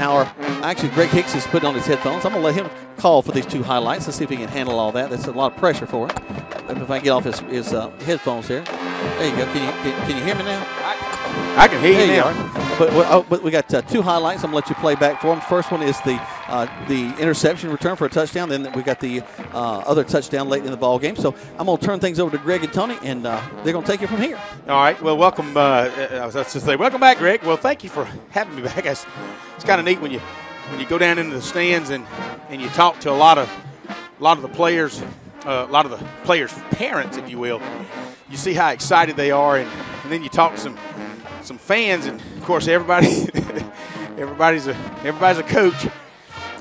actually Greg Hicks is putting on his headphones. I'm going to let him call for these two highlights. Let's see if he can handle all that. That's a lot of pressure for him. If I can get off his headphones here. There you go. Can you hear me now? I can hear you now. But we got two highlights. I'm going to let you play back for them. First one is the interception return for a touchdown. Then we got the other touchdown late in the ball game. So I'm going to turn things over to Greg and Tony, and they're going to take it from here. All right. Well, welcome. I was about to say, welcome back, Greg. Well, thank you for having me back. It's kind of neat when you go down into the stands and you talk to a lot of the players, a lot of the players' parents, if you will. You see how excited they are, and then you talk to some fans, and of course everybody's a coach,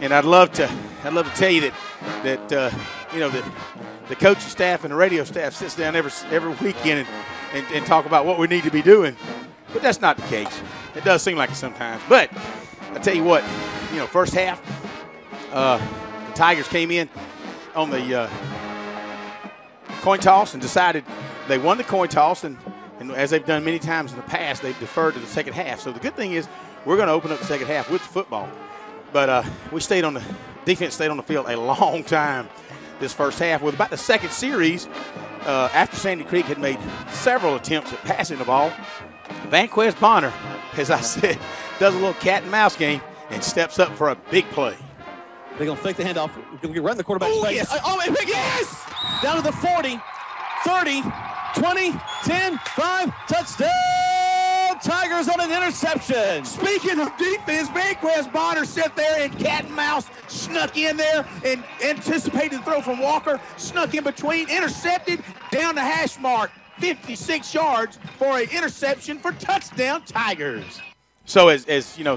and I'd love to tell you that the coaching staff and the radio staff sits down every weekend and talk about what we need to be doing, but that's not the case. It does seem like it sometimes, but I tell you what, first half, the Tigers came in on the coin toss and decided they won the coin toss, and as they've done many times in the past, they've deferred to the second half. So the good thing is we're going to open up the second half with football. But defense stayed on the field a long time this first half. With about the second series, after Sandy Creek had made several attempts at passing the ball, Vanquez Bonner, as I said, does a little cat and mouse game and steps up for a big play. They're going to fake the handoff. Going to run the quarterback's face. Yes. Yes! Down to the 40, 30, 20, 10, 5, touchdown! Tigers on an interception. Speaking of defense, Vanquez Bonner sat there and cat and mouse snuck in there and anticipated the throw from Walker, snuck in between, intercepted, down the hash mark, 56 yards for an interception for touchdown Tigers. So as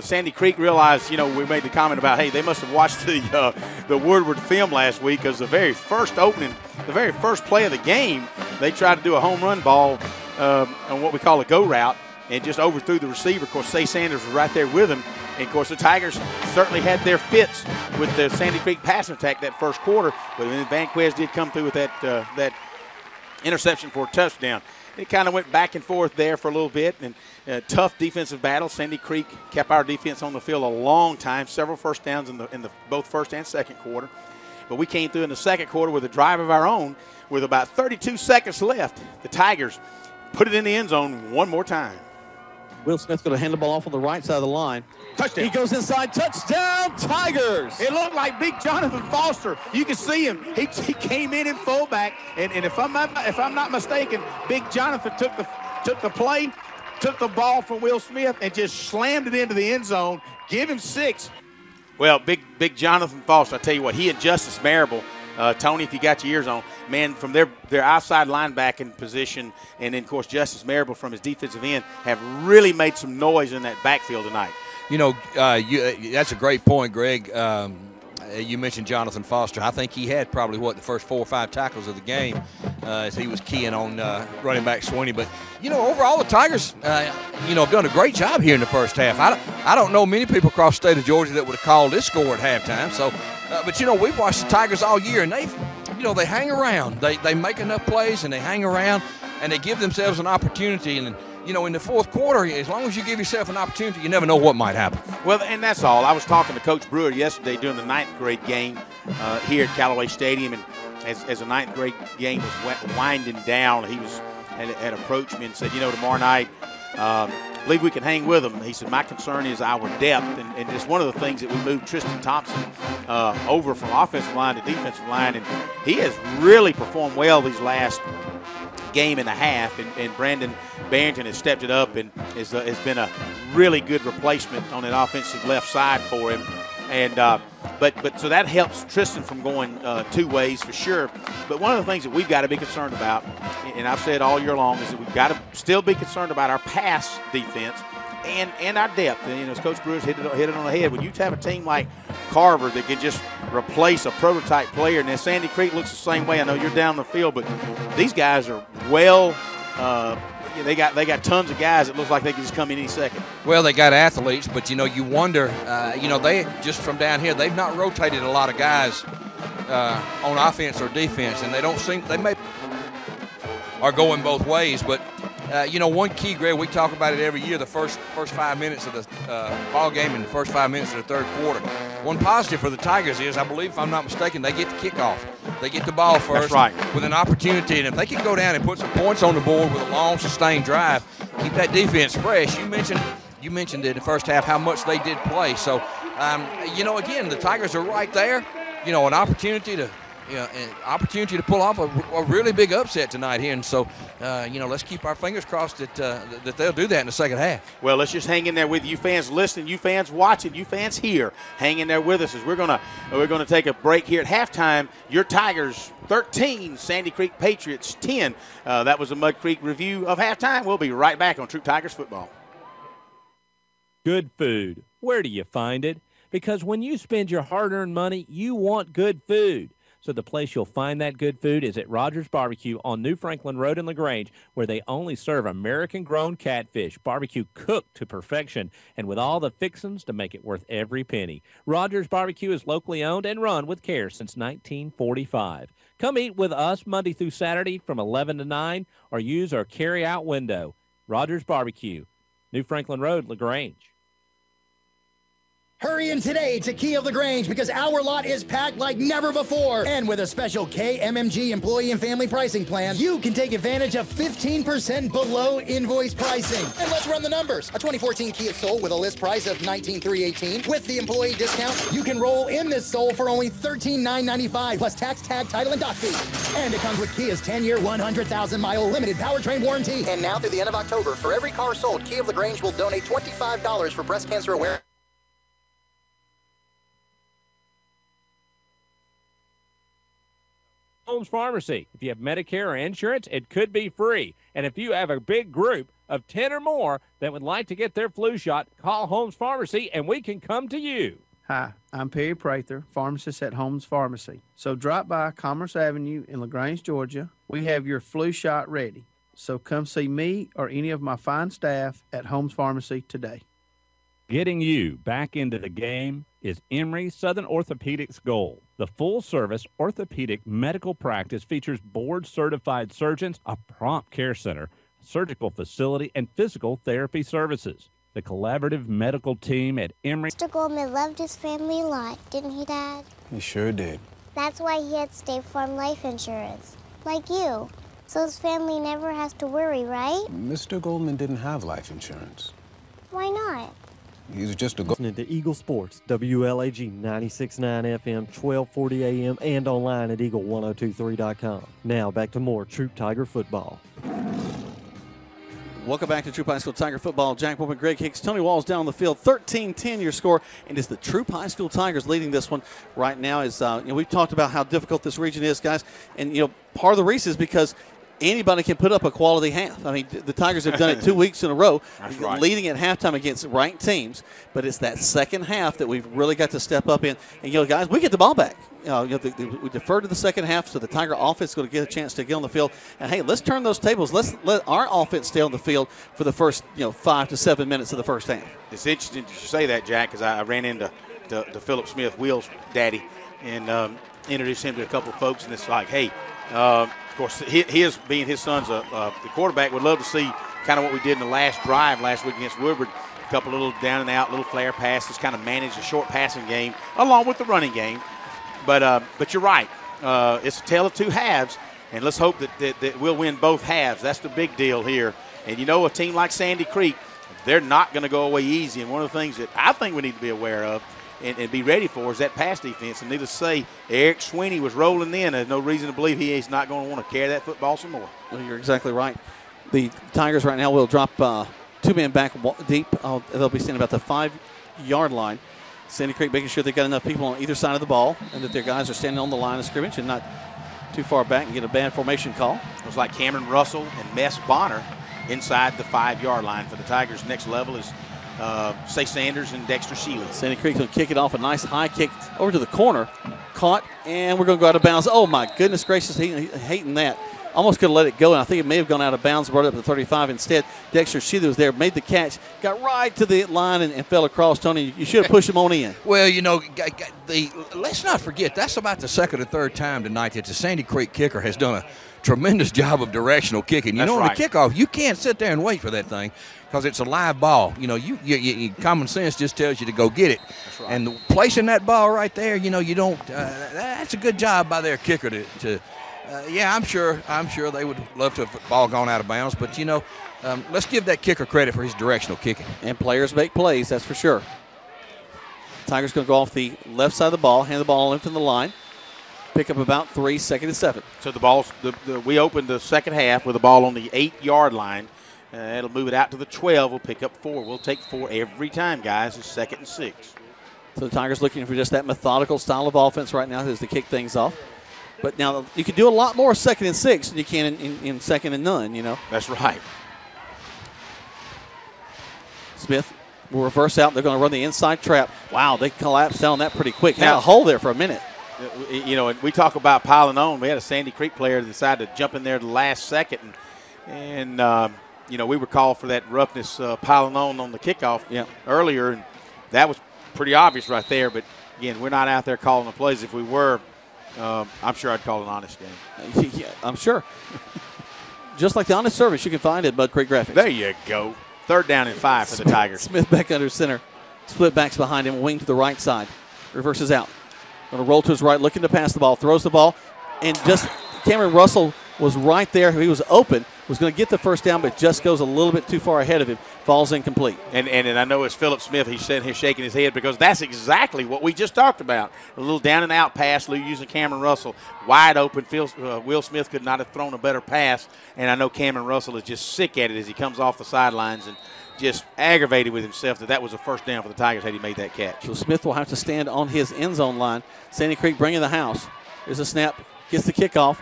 Sandy Creek realized, we made the comment about, hey, they must have watched the Woodward film last week, because the very first play of the game, they tried to do a home run ball on what we call a go route and just overthrew the receiver. Of course, Say Sanders was right there with him. And, of course, the Tigers certainly had their fits with the Sandy Creek passing attack that first quarter, but then Vanquez did come through with that interception for a touchdown. It kind of went back and forth there for a little bit, and tough defensive battle. Sandy Creek kept our defense on the field a long time, several first downs in the both first and second quarter. But we came through in the second quarter with a drive of our own with about 32 seconds left. The Tigers put it in the end zone one more time. Will Smith's going to hand the ball off on the right side of the line. Touchdown. He goes inside. Touchdown, Tigers. It looked like big Jonathan Foster. You can see him. He came in fullback, and if I'm not mistaken, big Jonathan took the play, took the ball from Will Smith, and just slammed it into the end zone. Give him 6. Well, big Jonathan Foster, I tell you what, he and Justice Marable, Tony, if you got your ears on, man, from their outside linebacking position, and then, of course, Justice Marable from his defensive end have really made some noise in that backfield tonight. You know, that's a great point, Greg. You mentioned Jonathan Foster. I think he had probably, the first 4 or 5 tackles of the game as he was keying on running back Sweeney. But, you know, overall the Tigers, have done a great job here in the first half. I don't know many people across the state of Georgia that would have called this score at halftime. So, but, you know, we've watched the Tigers all year, and they hang around. They make enough plays, and they hang around, and they give themselves an opportunity. And, you know, in the fourth quarter, as long as you give yourself an opportunity, you never know what might happen. Well, and that's all. I was talking to Coach Brewer yesterday during the 9th grade game here at Callaway Stadium, and as the 9th grade game was winding down, he had approached me and said, you know, tomorrow night, believe we can hang with them. He said, my concern is our depth, and just one of the things that we moved Tristan Thompson over from offensive line to defensive line, and he has really performed well these last game and a half, and Brandon Barrington has stepped it up and has been a really good replacement on that offensive left side for him. And but so that helps Tristan from going 2 ways for sure. But one of the things that we've got to be concerned about, and I've said all year long, is that we've got to still be concerned about our pass defense and our depth. And, you know, as Coach Brewers hit it on the head, when you have a team like Carver that can just replace a prototype player, and then Sandy Creek looks the same way. I know you're down the field, but these guys are they got tons of guys that looks like they can just come in any second. Well, they got athletes, but, you know, you wonder, they just from down here, they've not rotated a lot of guys on offense or defense, and they are going both ways. But, one key, Greg, we talk about it every year, the first 5 minutes of the ball game and the first 5 minutes of the third quarter. One positive for the Tigers is, I believe, if I'm not mistaken, they get the kickoff. They get the ball first. That's right. With an opportunity, and if they can go down and put some points on the board with a long, sustained drive, keep that defense fresh. You mentioned in the first half how much they did play. So, again, the Tigers are right there. You know, an opportunity to pull off a really big upset tonight here. And so, let's keep our fingers crossed that they'll do that in the second half. Well, let's just hang in there with you fans listening, you fans watching, you fans here. Hang in there with us as we're gonna take a break here at halftime. Your Tigers 13, Sandy Creek Patriots 10. That was a Mud Creek review of halftime. We'll be right back on Troup Tigers football. Good food. Where do you find it? Because when you spend your hard-earned money, you want good food. So the place you'll find that good food is at Rogers Barbecue on New Franklin Road in LaGrange, where they only serve American-grown catfish, barbecue cooked to perfection, and with all the fixings to make it worth every penny. Rogers Barbecue is locally owned and run with care since 1945. Come eat with us Monday through Saturday from 11 to 9, or use our carry-out window. Rogers Barbecue, New Franklin Road, LaGrange. Hurry in today to Key of LaGrange because our lot is packed like never before. And with a special KMMG employee and family pricing plan, you can take advantage of 15% below invoice pricing. And let's run the numbers. A 2014 Kia Soul with a list price of $19,318. With the employee discount, you can roll in this Soul for only $13,995 plus tax, tag, title, and dock fee. And it comes with Kia's 10-year, 100,000-mile limited powertrain warranty. And now through the end of October, for every car sold, Key of LaGrange will donate $25 for breast cancer awareness. Holmes Pharmacy. If you have Medicare or insurance, it could be free. And if you have a big group of 10 or more that would like to get their flu shot, call Holmes Pharmacy and we can come to you. Hi, I'm Perry Prather, pharmacist at Holmes Pharmacy. So drop by Commerce Avenue in LaGrange, Georgia. We have your flu shot ready. So come see me or any of my fine staff at Holmes Pharmacy today. Getting you back into the game is Emory Southern Orthopedics' goal. The full-service orthopedic medical practice features board-certified surgeons, a prompt care center, surgical facility, and physical therapy services. The collaborative medical team at Emory... Mr. Goldman loved his family a lot, didn't he, Dad? He sure did. That's why he had State Farm life insurance, like you. So his family never has to worry, right? Mr. Goldman didn't have life insurance. not. He's just a Listening to Eagle Sports, WLAG 96.9 FM, 1240 AM, and online at eagle1023.com. Now back to more Troup Tiger football. Welcome back to Troup High School Tiger football. Jack Bowman, Greg Hicks, Tony Walls down the field. 13-10 your score, and it's the Troup High School Tigers leading this one right now. We've talked about how difficult this region is, guys, and part of the reason is because anybody can put up a quality half. I mean, the Tigers have done it 2 weeks in a row, right. Leading at halftime against ranked teams. But it's that second half that we've really got to step up in. And, guys, we get the ball back. We defer to the second half, so the Tiger offense is going to get a chance to get on the field. And, hey, let's turn those tables. Let's let our offense stay on the field for the first 5 to 7 minutes of the first half. It's interesting that you say that, Jack, because I ran into Philip Smith, Will's daddy, and introduced him to a couple of folks, and it's like, hey, of course, his being his son's the quarterback, would love to see kind of what we did in the last drive last week against Woodward. A couple little down and out, little flare passes, kind of manage a short passing game along with the running game. But you're right. It's a tale of two halves, and let's hope that we'll win both halves. That's the big deal here. And a team like Sandy Creek, they're not going to go away easy. And one of the things that I think we need to be aware of and be ready for is that pass defense. And needless to say, Eric Sweeney was rolling in. There's no reason to believe he's not going to want to carry that football some more. Well, you're exactly right. The Tigers right now will drop 2 men back deep. They'll be standing about the 5-yard line. Sandy Creek making sure they've got enough people on either side of the ball and that their guys are standing on the line of scrimmage and not too far back and get a bad formation call. It was like Cameron Russell and Mess Bonner inside the 5-yard line. For the Tigers, next level is Say Sanders and Dexter Sheely. Sandy Creek will kick it off, a nice high kick over to the corner. Caught, and we're going to go out of bounds. Oh, my goodness gracious, hating that. Almost could have let it go, and I think it may have gone out of bounds, brought it up to 35. Instead, Dexter Sheely was there, made the catch, got right to the line and fell across. Tony, you should have pushed him on in. Well, let's not forget, that's about the second or third time tonight that the Sandy Creek kicker has done a tremendous job of directional kicking. On the kickoff, you can't sit there and wait for that thing because it's a live ball. Common sense just tells you to go get it. Right. And placing that ball right there, you don't. That's a good job by their kicker to. I'm sure they would love to have the ball gone out of bounds, but let's give that kicker credit for his directional kicking. And players make plays, that's for sure. Tigers going to go off the left side of the ball, hand the ball in from the line. Pick up about 3, 2nd and 7. So we opened the second half with the ball on the 8-yard line. It'll move it out to the 12. We'll pick up 4. We'll take 4 every time, guys. It's 2nd and 6. So the Tigers looking for just that methodical style of offense right now as they kick things off. But now you can do a lot more 2nd and 6 than you can in 2nd and none, That's right. Smith will reverse out. They're going to run the inside trap. Wow, they collapsed down on that pretty quick. Had a hole there for a minute. We talk about piling on. We had a Sandy Creek player that decided to jump in there the last second. And we were called for that roughness piling on the kickoff earlier. And that was pretty obvious right there. But, again, we're not out there calling the plays. If we were, I'm sure I'd call an honest game. Yeah, I'm sure. Just like the honest service you can find at Mud Creek Graphics. There you go. 3rd down and 5 for the Tigers. Smith back under center. Split backs behind him, wing to the right side. Reverses out. Going to roll to his right, looking to pass the ball. Throws the ball. And just Cameron Russell was right there. He was open. Was going to get the first down, but just goes a little bit too far ahead of him. Falls incomplete. And I know it's Philip Smith. He's sitting here shaking his head because that's exactly what we just talked about. A little down and out pass using Cameron Russell. Wide open. Will Smith could not have thrown a better pass. And I know Cameron Russell is just sick at it as he comes off the sidelines and just aggravated with himself that was a first down for the Tigers had he made that catch. So Smith will have to stand on his end zone line. Sandy Creek bringing the house. There's a snap. Gets the kickoff.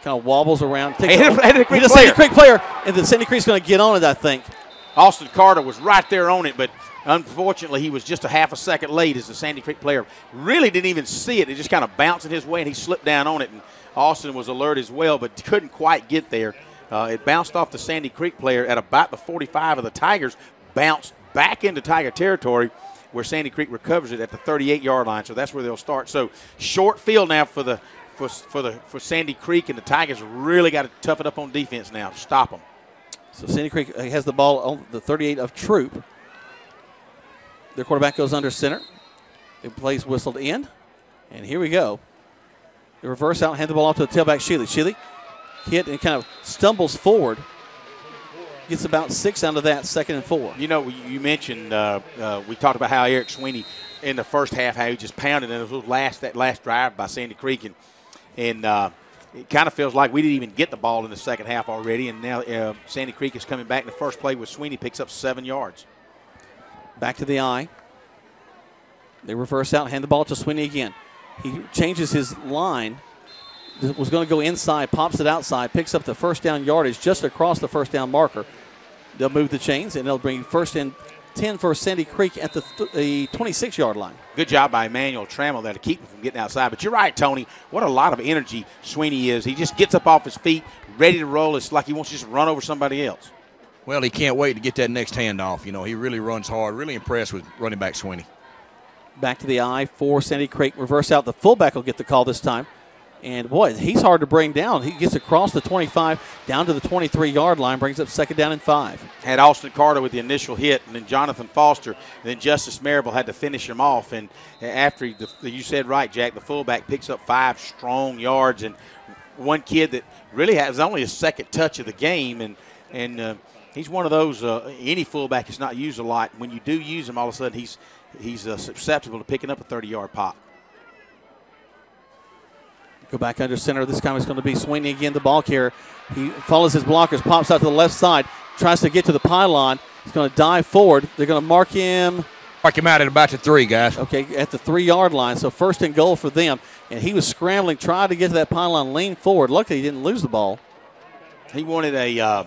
Kind of wobbles around. He's a Sandy Creek player, and then Sandy Creek's going to get on it, I think. Austin Carter was right there on it, but unfortunately he was just a half a second late as the Sandy Creek player really didn't even see it. It just kind of bouncing his way, and he slipped down on it, and Austin was alert as well, but couldn't quite get there. It bounced off the Sandy Creek player at about the 45 of the Tigers, bounced back into Tiger territory where Sandy Creek recovers it at the 38-yard line, so that's where they'll start. So short field now for Sandy Creek, and the Tigers really got to tough it up on defense now. Stop them. So Sandy Creek has the ball on the 38 of Troup. Their quarterback goes under center. The play's whistled in, and here we go. The reverse out, hand the ball off to the tailback, Sheely. Sheely hit and kind of stumbles forward. gets about 6 out of that, 2nd and 4. You know, you mentioned we talked about how Eric Sweeney in the first half, how he just pounded, and it was that last drive by Sandy Creek, and it kind of feels like we didn't even get the ball in the second half already, and now Sandy Creek is coming back in the first play with Sweeney picks up 7 yards. Back to the I. They reverse out, hand the ball to Sweeney again. He changes his line. Was going to go inside, pops it outside, picks up the first down yardage just across the first down marker. They'll move the chains, and they'll bring 1st and 10 for Sandy Creek at the 26-yard line. Good job by Emmanuel Trammell there to keep him from getting outside. But you're right, Tony. What a lot of energy Sweeney is. He just gets up off his feet, ready to roll. It's like he wants to just run over somebody else. Well, he can't wait to get that next handoff. You know, he really runs hard. Really impressed with running back Sweeney. Back to the I for Sandy Creek. Reverse out. The fullback will get the call this time. And, boy, he's hard to bring down. He gets across the 25 down to the 23-yard line, brings up 2nd down and 5. Had Austin Carter with the initial hit, and then Jonathan Foster, and then Justice Marable had to finish him off. And after you said right, Jack, the fullback picks up 5 strong yards. And one kid that really has only his 2nd touch of the game, and he's one of those, any fullback is not used a lot. When you do use him, all of a sudden he's susceptible to picking up a 30-yard pop. Go back under center. This time it's going to be Sweeney again, the ball carrier. He follows his blockers, pops out to the left side, tries to get to the pylon. He's going to dive forward. They're going to mark him. Mark him out at about the 3, guys. Okay, at the 3-yard line. So 1st and goal for them. And he was scrambling, trying to get to that pylon, lean forward. Luckily, he didn't lose the ball. He wanted a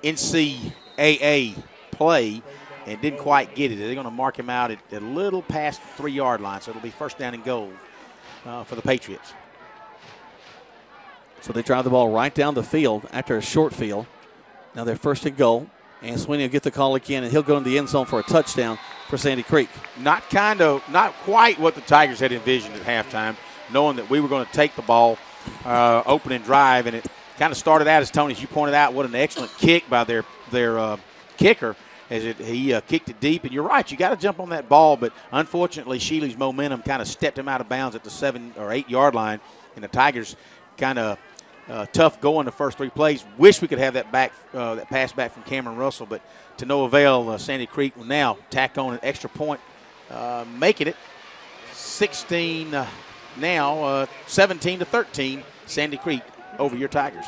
NCAA play and didn't quite get it. They're going to mark him out at a little past the 3-yard line. So it'll be 1st down and goal for the Patriots. So they drive the ball right down the field after a short field. Now they're 1st and goal. And Sweeney will get the call again, and he'll go in the end zone for a touchdown for Sandy Creek. Not quite what the Tigers had envisioned at halftime, knowing that we were going to take the ball opening drive. And it kind of started out, as Tony, as you pointed out, what an excellent kick by their kicker. He kicked it deep, and you're right, you got to jump on that ball, but unfortunately Shealy's momentum kind of stepped him out of bounds at the 7 or 8 yard line, and the Tigers kind of tough going the first 3 plays. Wish we could have that pass back from Cameron Russell, but to no avail. Sandy Creek will now tack on an extra point, making it 16 now, 17-13. Sandy Creek over your Tigers.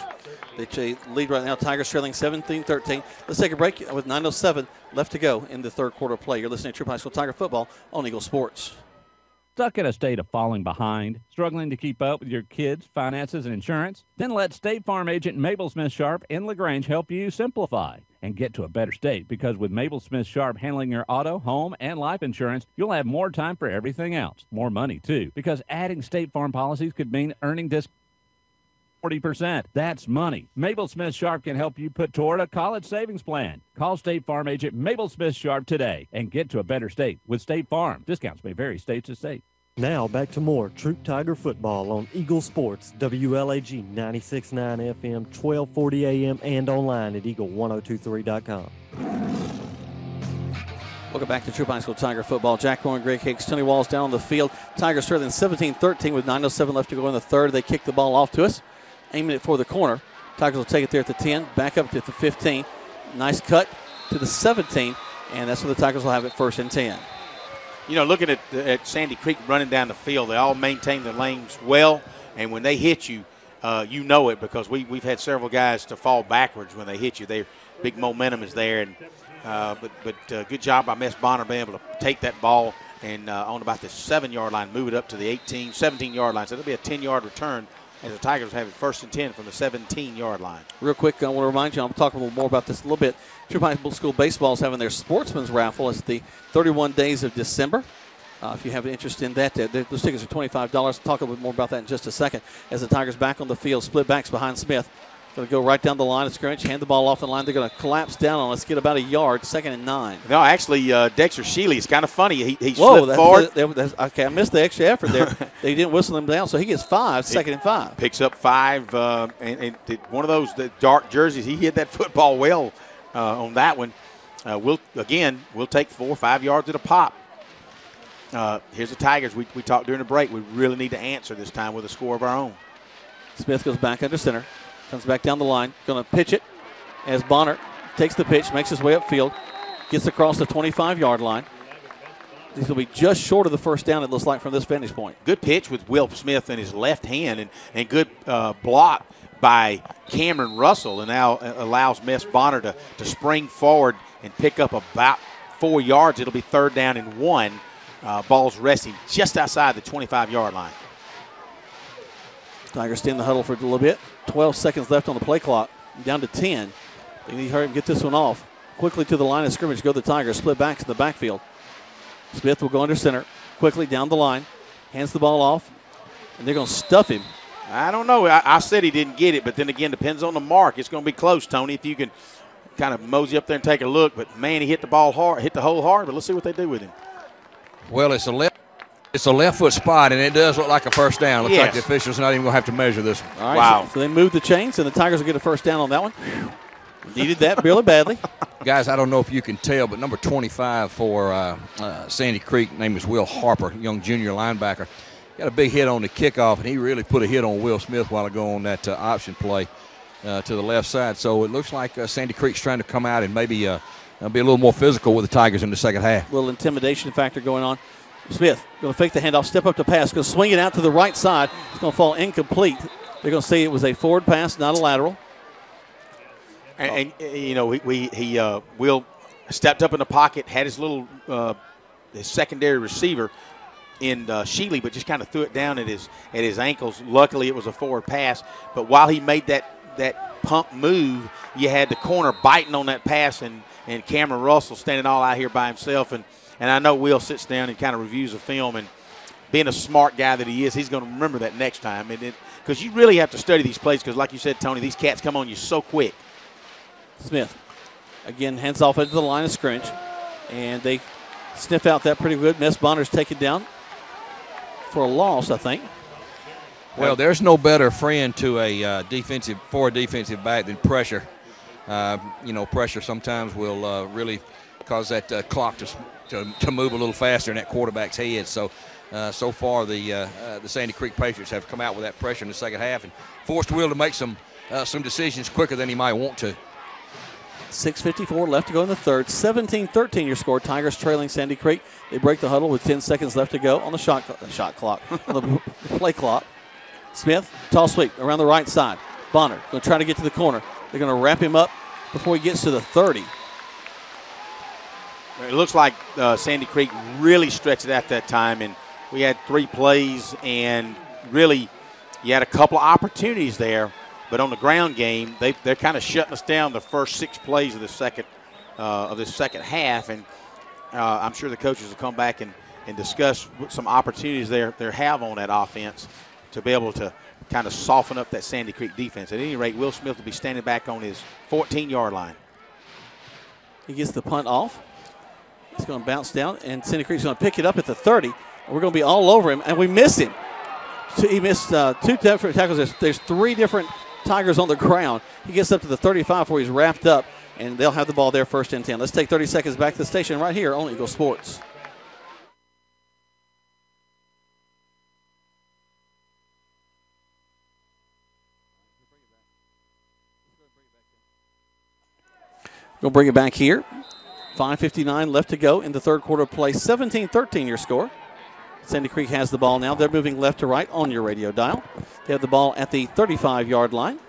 They lead right now. Tigers trailing 17-13. Let's take a break with 9:07 left to go in the 3rd quarter play. You're listening to Troup High School Tiger Football on Eagle Sports. Stuck in a state of falling behind? Struggling to keep up with your kids' finances and insurance? Then let State Farm agent Mabel Smith Sharp in LaGrange help you simplify and get to a better state, because with Mabel Smith Sharp handling your auto, home, and life insurance, you'll have more time for everything else. More money, too, because adding State Farm policies could mean earning 40%. That's money. Mabel Smith Sharp can help you put toward a college savings plan. Call State Farm agent Mabel Smith Sharp today and get to a better state with State Farm. Discounts may vary state to state. Now back to more Troup Tiger football on Eagle Sports, WLAG 96.9 FM, 1240 AM, and online at eagle1023.com. Welcome back to Troup High School Tiger football. Jack Rowan, Greg Hicks, Tony Walls down on the field. Tigers trailing 17-13 with 9:07 left to go in the 3rd. They kick the ball off to us, aiming it for the corner. Tigers will take it there at the 10, back up to the 15. Nice cut to the 17, and that's where the Tigers will have it 1st and 10. You know, looking at Sandy Creek running down the field, they all maintain their lanes well, and when they hit you, you know it, because we've had several guys to fall backwards when they hit you. Their big momentum is there, and but good job by Miss Bonner being able to take that ball and on about the 7-yard line, move it up to the 17-yard line. So it'll be a 10-yard return, as the Tigers have it 1st and 10 from the 17-yard line. Real quick, I want to remind you, I'll talk a little more about this a little bit. Troup High School Baseball is having their Sportsman's Raffle. It's the 31 days of December. If you have an interest in that, those tickets are $25. I'll talk a little bit more about that in just a second. As the Tigers back on the field, split backs behind Smith. Going to go right down the line of scrimmage, hand the ball off the line. They're going to collapse down on us, get about a yard, 2nd and 9. No, actually, Dexter Shealy is kind of funny. He slipped forward. Okay, I missed the extra effort there. They didn't whistle him down, so he gets 5, 2nd and 5. Picks up 5, and one of those dark jerseys. He hit that football well on that one. We'll take 4 or 5 yards at a pop. Here's the Tigers. We talked during the break. We really need to answer this time with a score of our own. Smith goes back under center. Comes back down the line. Going to pitch it as Bonner takes the pitch, makes his way upfield, gets across the 25-yard line. He's going to be just short of the first down, it looks like, from this vantage point. Good pitch with Will Smith in his left hand, and good block by Cameron Russell, and now allows Mess Bonner to spring forward and pick up about 4 yards. It'll be 3rd down and 1. Ball's resting just outside the 25-yard line. Tigers stay in the huddle for a little bit. 12 seconds left on the play clock. Down to 10. They need to hurry and get this one off. Quickly to the line of scrimmage go the Tigers. Split backs in the backfield. Smith will go under center. Quickly down the line. Hands the ball off. And they're going to stuff him. I don't know. I said he didn't get it, but then again, depends on the mark. It's going to be close, Tony, if you can kind of mosey up there and take a look. But, man, he hit the ball hard, hit the hole hard. But let's see what they do with him. Well, it's a left foot spot, and it does look like a first down. Looks like the officials not even going to have to measure this one. All right, wow. So they move the chains, and the Tigers will get a first down on that one. Needed that really badly. Guys, I don't know if you can tell, but number 25 for Sandy Creek, name is Will Harper, young junior linebacker. Got a big hit on the kickoff, and he really put a hit on Will Smith a while ago on that option play to the left side. So it looks like Sandy Creek's trying to come out and maybe be a little more physical with the Tigers in the second half. A little intimidation factor going on. Smith going to fake the handoff, step up to pass, going to swing it out to the right side. It's going to fall incomplete. They're going to say it was a forward pass, not a lateral. And you know, Will stepped up in the pocket, had his little his secondary receiver in Shealy, but just kind of threw it down at his ankles. Luckily, it was a forward pass. But while he made that pump move, you had the corner biting on that pass, and Cameron Russell standing all out here by himself. And I know Will sits down and kind of reviews the film, and being a smart guy that he is, he's going to remember that next time. Because you really have to study these plays because, like you said, Tony, these cats come on you so quick. Smith, again, hands off into the line of scrimmage, and they sniff out that pretty good. Mess Bonner's taken down for a loss, I think. Well, there's no better friend to a defensive back than pressure. Pressure sometimes will really cause that clock to move a little faster in that quarterback's head. So far the Sandy Creek Patriots have come out with that pressure in the second half and forced Will to make some decisions quicker than he might want to. 6:54 left to go in the third. 17-13 your score. Tigers trailing Sandy Creek. They break the huddle with 10 seconds left to go on the shot clock, on the play clock. Smith, toss sweep around the right side. Bonner going to try to get to the corner. They're going to wrap him up before he gets to the 30. It looks like Sandy Creek really stretched it out that time, and we had 3 plays, and really you had a couple of opportunities there. But on the ground game, they're kind of shutting us down the first 6 plays of this second half, and I'm sure the coaches will come back and discuss some opportunities they have on that offense to be able to kind of soften up that Sandy Creek defense. At any rate, Will Smith will be standing back on his 14-yard line. He gets the punt off. It's going to bounce down, and Sandy Creek's going to pick it up at the 30. And we're going to be all over him, and we miss him. So he missed 2 different tackles. There's 3 different Tigers on the ground. He gets up to the 35 before he's wrapped up, and they'll have the ball there 1st and 10. Let's take 30 seconds back to the station right here on Eagle Sports. We'll bring it back here. 5:59 left to go in the third quarter of play. 17-13 your score. Sandy Creek has the ball now. They're moving left to right on your radio dial. They have the ball at the 35-yard line.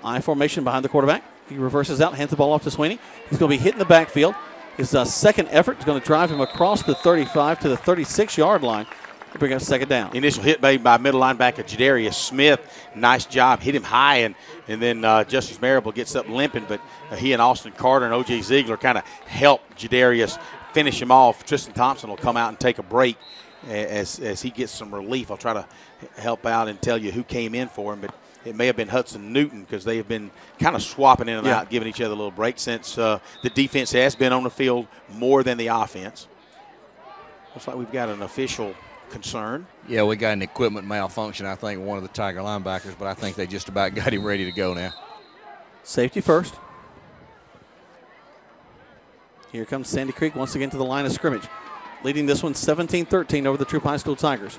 I formation behind the quarterback. He reverses out, hands the ball off to Sweeney. He's going to be hit in the backfield. His second effort is going to drive him across the 35 to the 36-yard line to bring up 2nd down. Initial hit made by middle linebacker Jadarius Smith. Nice job. Hit him high, and then Justice Marable gets up limping, but he and Austin Carter and O.J. Ziegler kind of help Jadarius finish him off. Tristan Thompson will come out and take a break as he gets some relief. I'll try to help out and tell you who came in for him, but it may have been Hudson Newton because they have been kind of swapping in and out, giving each other a little break since the defense has been on the field more than the offense. Looks like we've got an official concern. Yeah, we got an equipment malfunction, I think, one of the Tiger linebackers, but I think they just about got him ready to go now. Safety first. Here comes Sandy Creek once again to the line of scrimmage. Leading this one 17-13 over the Troup High School Tigers.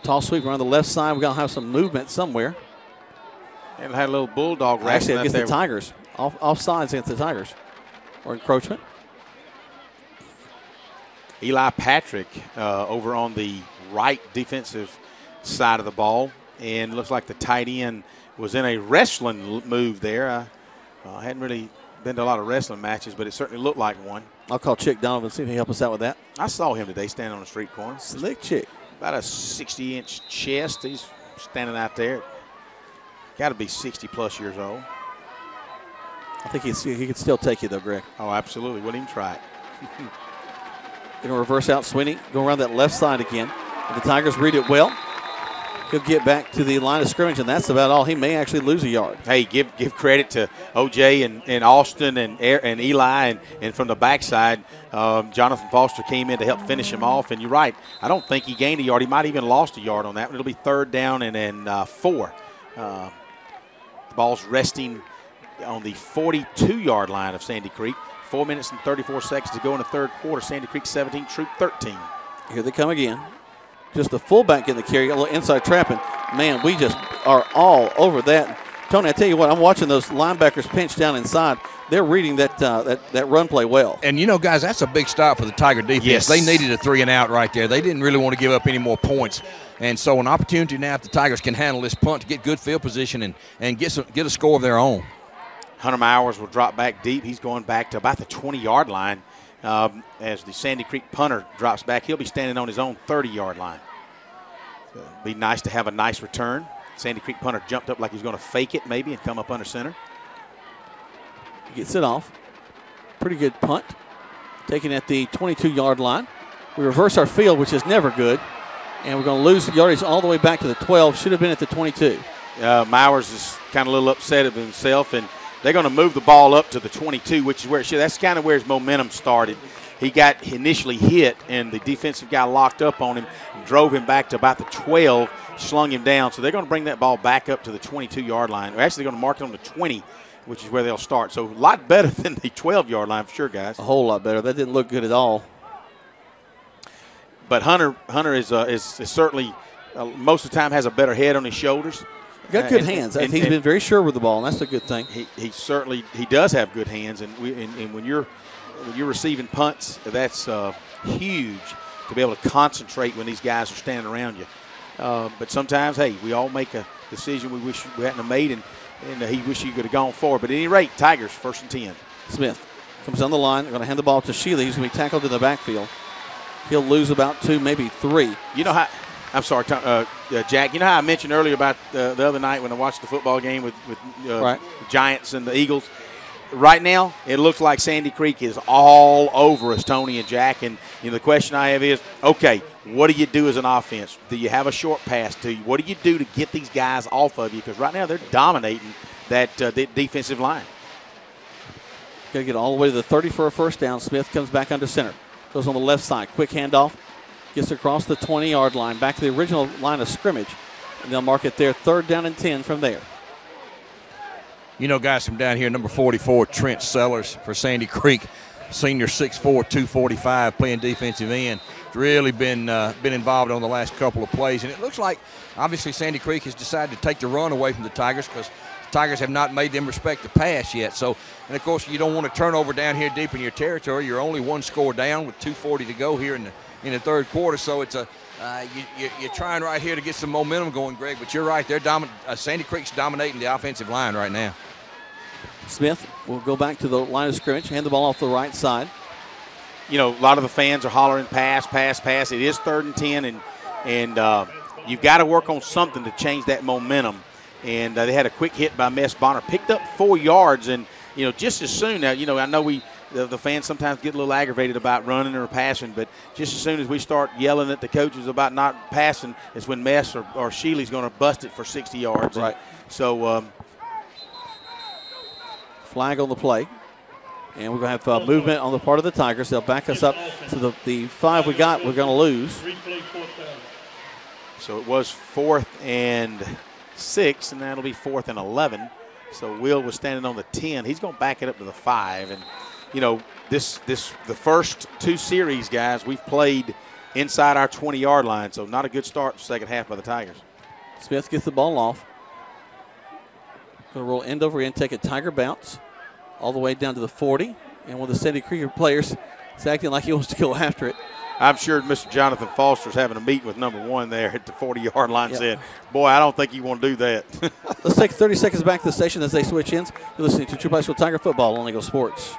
Toss sweep around the left side. We're going to have some movement somewhere. And had a little bulldog actually against the Tigers. offsides against the Tigers, or encroachment. Eli Patrick over on the right defensive side of the ball, and looks like the tight end was in a wrestling move there. I hadn't really been to a lot of wrestling matches, but it certainly looked like one. I'll call Chick Donovan, see if he can help us out with that. I saw him today standing on the street corner. Slick Chick. About a 60-inch chest. He's standing out there. Got to be 60-plus years old. I think he could still take you, though, Greg. Oh, absolutely. Wouldn't even try it. They're going to reverse out Sweeney, go around that left side again. And the Tigers read it well. He'll get back to the line of scrimmage, and that's about all. He may actually lose a yard. Hey, give credit to O.J. and Austin and Eli, and from the backside, Jonathan Foster came in to help finish him off. And you're right, I don't think he gained a yard. He might even lost a yard on that one. It'll be 3rd down and 4. The ball's resting on the 42-yard line of Sandy Creek. 4 minutes and 34 seconds to go in the 3rd quarter. Sandy Creek 17, Troup 13. Here they come again. Just the fullback in the carry, a little inside trapping. Man, we just are all over that. Tony, I tell you what, I'm watching those linebackers pinch down inside. They're reading that run play well. And, guys, that's a big stop for the Tiger defense. Yes. They needed a 3-and-out right there. They didn't really want to give up any more points. And so an opportunity now if the Tigers can handle this punt to get good field position and get a score of their own. Hunter Mowers will drop back deep. He's going back to about the 20-yard line. As the Sandy Creek punter drops back, he'll be standing on his own 30-yard line. So it'd be nice to have a nice return. Sandy Creek punter jumped up like he's going to fake it maybe and come up under center. Gets it off. Pretty good punt. Taken at the 22-yard line. We reverse our field, which is never good. And we're going to lose yardage all the way back to the 12. Should have been at the 22. Mowers is kind of a little upset of himself, and they're going to move the ball up to the 22, which is where it should. That's kind of where his momentum started. He got initially hit, and the defensive guy locked up on him and drove him back to about the 12, slung him down. So they're going to bring that ball back up to the 22-yard line. They're actually going to mark it on the 20, which is where they'll start. So a lot better than the 12-yard line for sure, guys. A whole lot better. That didn't look good at all. But Hunter is certainly most of the time has a better head on his shoulders. Got good hands. He's been very sure with the ball, and that's a good thing. He certainly does have good hands, and when you're receiving punts, that's huge to be able to concentrate when these guys are standing around you. But sometimes, hey, we all make a decision we wish we hadn't have made, and he wish he could have gone forward. But at any rate, Tigers 1st and 10. Smith comes on the line. They're going to hand the ball to Shealy. He's going to be tackled in the backfield. He'll lose about 2, maybe 3. You know how – I'm sorry, Jack. You know how I mentioned earlier about the other night when I watched the football game with right. the Giants and the Eagles? Right now, it looks like Sandy Creek is all over us, Tony and Jack. And the question I have is, okay, what do you do as an offense? Do you have a short pass to you? What do you do to get these guys off of you? Because right now they're dominating that defensive line. Got to get all the way to the 30 for a first down. Smith comes back under center. Goes on the left side. Quick handoff. Gets across the 20-yard line, back to the original line of scrimmage. And they'll mark it there, 3rd down and 10 from there. Guys from down here, number 44, Trent Sellers for Sandy Creek. Senior 6'4", 245, playing defensive end. Really been involved on the last couple of plays. And it looks like, obviously, Sandy Creek has decided to take the run away from the Tigers because the Tigers have not made them respect the pass yet. So, and, of course, you don't want to turn over down here deep in your territory. You're only 1 score down with 2:40 to go here in the 3rd quarter. So it's you're trying right here to get some momentum going, Greg. But you're right. Sandy Creek's dominating the offensive line right now. Smith will go back to the line of scrimmage, hand the ball off the right side. A lot of the fans are hollering pass, pass, pass. It is 3rd and 10, and you've got to work on something to change that momentum. And they had a quick hit by Mess Bonner, picked up 4 yards, and just as soon now, I know the fans sometimes get a little aggravated about running or passing, but just as soon as we start yelling at the coaches about not passing, it's when Mess or Shealy's going to bust it for 60 yards. Right. And so. Flag on the play. And we're going to have movement on the part of the Tigers. They'll back us up. So the 5 we got, we're going to lose. So it was 4th and 6, and that'll be 4th and 11. So Will was standing on the 10. He's going to back it up to the 5. And, the first 2 series, guys, we've played inside our 20-yard line. So not a good start for the second half by the Tigers. Smith gets the ball off. Going to roll end over end, take a Tiger bounce. all the way down to the 40. And one of the Sandy Creek players is acting like he wants to go after it. I'm sure Mr. Jonathan Foster's having a meeting with number 1 there at the 40-yard line. Yep. Said, boy, I don't think you want to do that. Let's take 30 seconds back to the station as they switch ends. You're listening to Troup High School Tiger Football on Eagle Sports.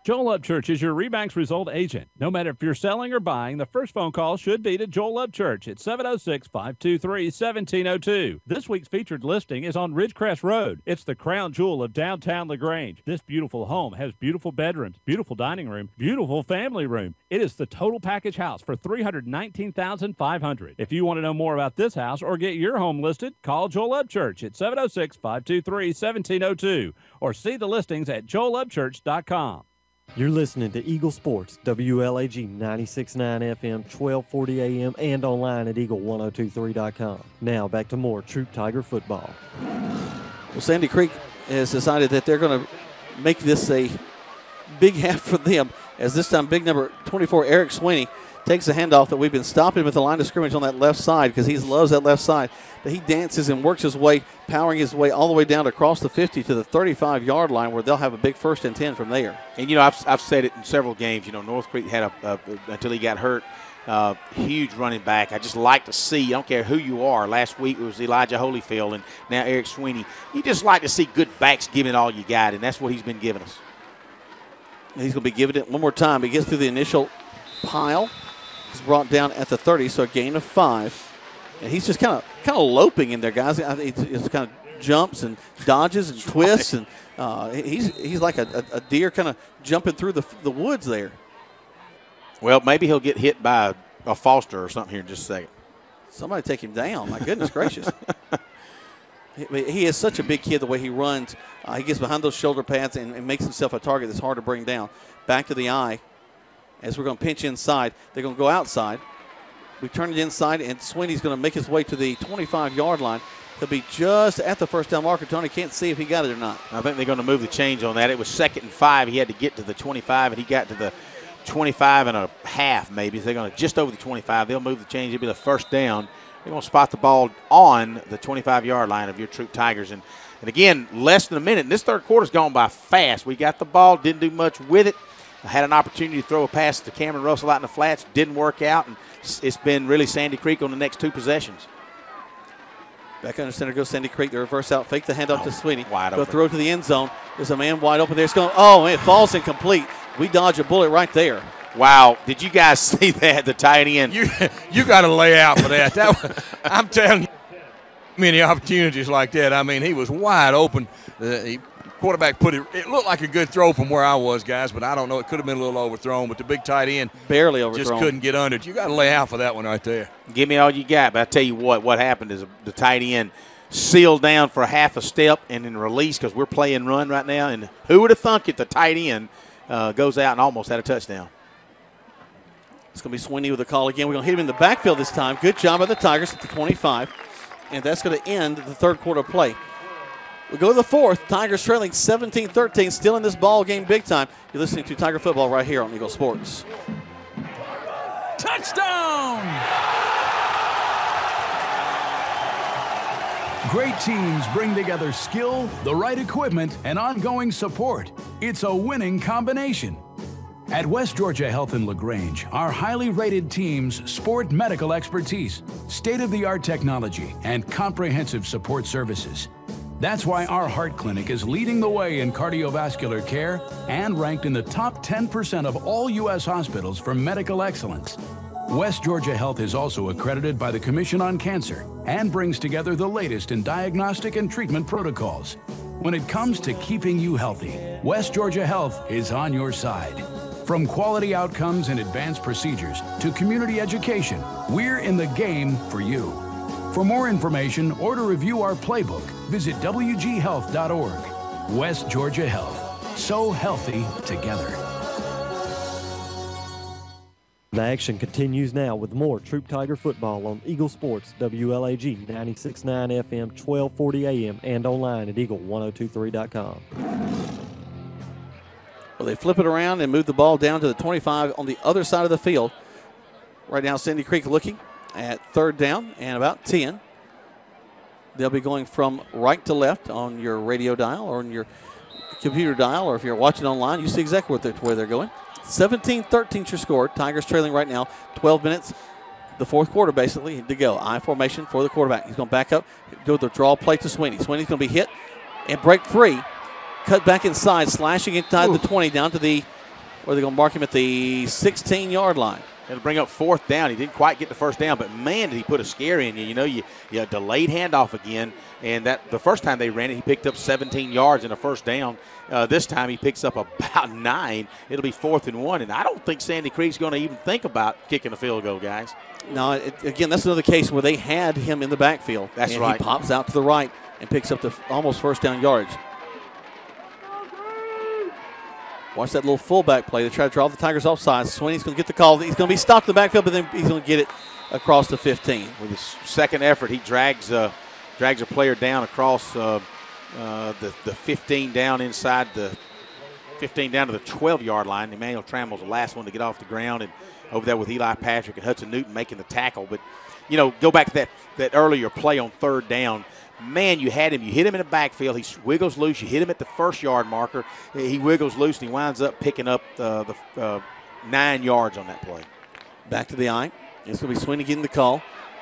Joel Upchurch is your Remax result agent. No matter if you're selling or buying, the first phone call should be to Joel Upchurch at 706-523-1702. This week's featured listing is on Ridgecrest Road. It's the crown jewel of downtown LaGrange. This beautiful home has beautiful bedrooms, beautiful dining room, beautiful family room. It is the total package house for $319,500. If you want to know more about this house or get your home listed, call Joel Upchurch at 706-523-1702 or see the listings at joelupchurch.com. You're listening to Eagle Sports, WLAG 96.9 FM, 1240 AM, and online at eagle1023.com. Now back to more Troup Tiger football. Well, Sandy Creek has decided that they're going to make this a big half for them, as this time big number 24, Eric Sweeney, takes a handoff that we've been stopping with the line of scrimmage on that left side because he loves that left side. But he dances and works his way, powering his way all the way down across the 50 to the 35-yard line where they'll have a big 1st and 10 from there. And, I've said it in several games. North Creek had until he got hurt, huge running back. I just like to see, I don't care who you are. Last week it was Elijah Holyfield and now Eric Sweeney. You just like to see good backs giving it all you got, and that's what he's been giving us. And he's going to be giving it one more time. He gets through the initial pile. He's brought down at the 30, so a gain of 5. And he's just kind of loping in there, guys. He's kind of jumps and dodges and twists, and he's like a deer kind of jumping through the woods there. Well, maybe he'll get hit by a Foster or something here in just a second. Somebody take him down. My goodness gracious. He is such a big kid the way he runs. He gets behind those shoulder pads and makes himself a target that's hard to bring down. Back to the eye. As we're going to pinch inside, they're going to go outside. We turn it inside, and Sweeney's going to make his way to the 25-yard line. He'll be just at the first down marker. Tony can't see if he got it or not. I think they're going to move the change on that. It was 2nd and 5. He had to get to the 25, and he got to the 25 and a half maybe. So they're going to just over the 25. They'll move the change. It'll be the first down. They're going to spot the ball on the 25-yard line of your Troup Tigers. And again, less than a minute. And this third quarter's gone by fast. We got the ball, didn't do much with it. I had an opportunity to throw a pass to Cameron Russell out in the flats. Didn't work out, and it's been really Sandy Creek on the next 2 possessions. Back under center goes Sandy Creek. The reverse out, fake the handoff to Sweeney. Wide Go open. throw it to the end zone. There's a man wide open there. It's going. Oh, it falls incomplete. We dodge a bullet right there. Wow, did you guys see that, the tight end? You got to lay out for that. I'm telling you, many opportunities like that. I mean, he was wide open. Quarterback put it looked like a good throw from where I was, guys, but I don't know. It could have been a little overthrown, but the big tight end barely overthrown. Just couldn't get under it. You got to lay out for that one right there. Give me all you got, but I tell you what happened is the tight end sealed down for half a step and then release because we're playing run right now, and who would have thunk it, the tight end goes out and almost had a touchdown. It's going to be Sweeney with the call again. We're going to hit him in the backfield this time. Good job by the Tigers at the 25, and that's going to end the third quarter play. We go to the fourth. Tigers trailing 17-13, still in this ball game big time. You're listening to Tiger Football right here on Eagle Sports. Touchdown! Great teams bring together skill, the right equipment, and ongoing support. It's a winning combination. At West Georgia Health in LaGrange, our highly rated teams sport medical expertise, state-of-the-art technology, and comprehensive support services. That's why our heart clinic is leading the way in cardiovascular care and ranked in the top 10% of all U.S. hospitals for medical excellence. West Georgia Health is also accredited by the Commission on Cancer and brings together the latest in diagnostic and treatment protocols. When it comes to keeping you healthy, West Georgia Health is on your side. From quality outcomes and advanced procedures to community education, we're in the game for you. For more information or to review our playbook, visit wghealth.org. West Georgia Health. So healthy together. The action continues now with more Troup Tiger football on Eagle Sports, WLAG 96.9 FM, 1240 AM, and online at eagle1023.com. Well, they flip it around and move the ball down to the 25 on the other side of the field. Right now, Sandy Creek looking at third down and about 10. They'll be going from right to left on your radio dial or on your computer dial or if you're watching online, you see exactly where they're going. 17-13 your score. Tigers trailing right now. 12 minutes, the fourth quarter basically to go. I formation for the quarterback. He's going to back up, do the draw play to Sweeney. Sweeney's going to be hit and break free. Cut back inside, slashing inside the 20 down to the, where they're going to mark him at the 16-yard line. It'll bring up fourth down. He didn't quite get the first down, but man, did he put a scare in you. You know, you delayed handoff again, and that the first time they ran it, he picked up 17 yards in a first down. This time he picks up about 9. It'll be 4th and 1, and I don't think Sandy Creek's going to even think about kicking a field goal, guys. No, again, that's another case where they had him in the backfield. That's and right. He pops out to the right and picks up the almost first down yardage. Watch that little fullback play. They try to draw the Tigers offside. Sweeney's going to get the call. He's going to be stopped in the backfield, but then he's going to get it across the 15. With his second effort, he drags a player down across the 15 down inside the 15 down to the 12-yard line. Emmanuel Trammell's the last one to get off the ground, and over there with Eli Patrick and Hudson Newton making the tackle. But, you know, go back to that earlier play on third down. Man, you had him. You hit him in the backfield. He wiggles loose. You hit him at the first-yard marker. He wiggles loose, and he winds up picking up the 9 yards on that play. Back to the eye. It's going to be Sweeney getting the call.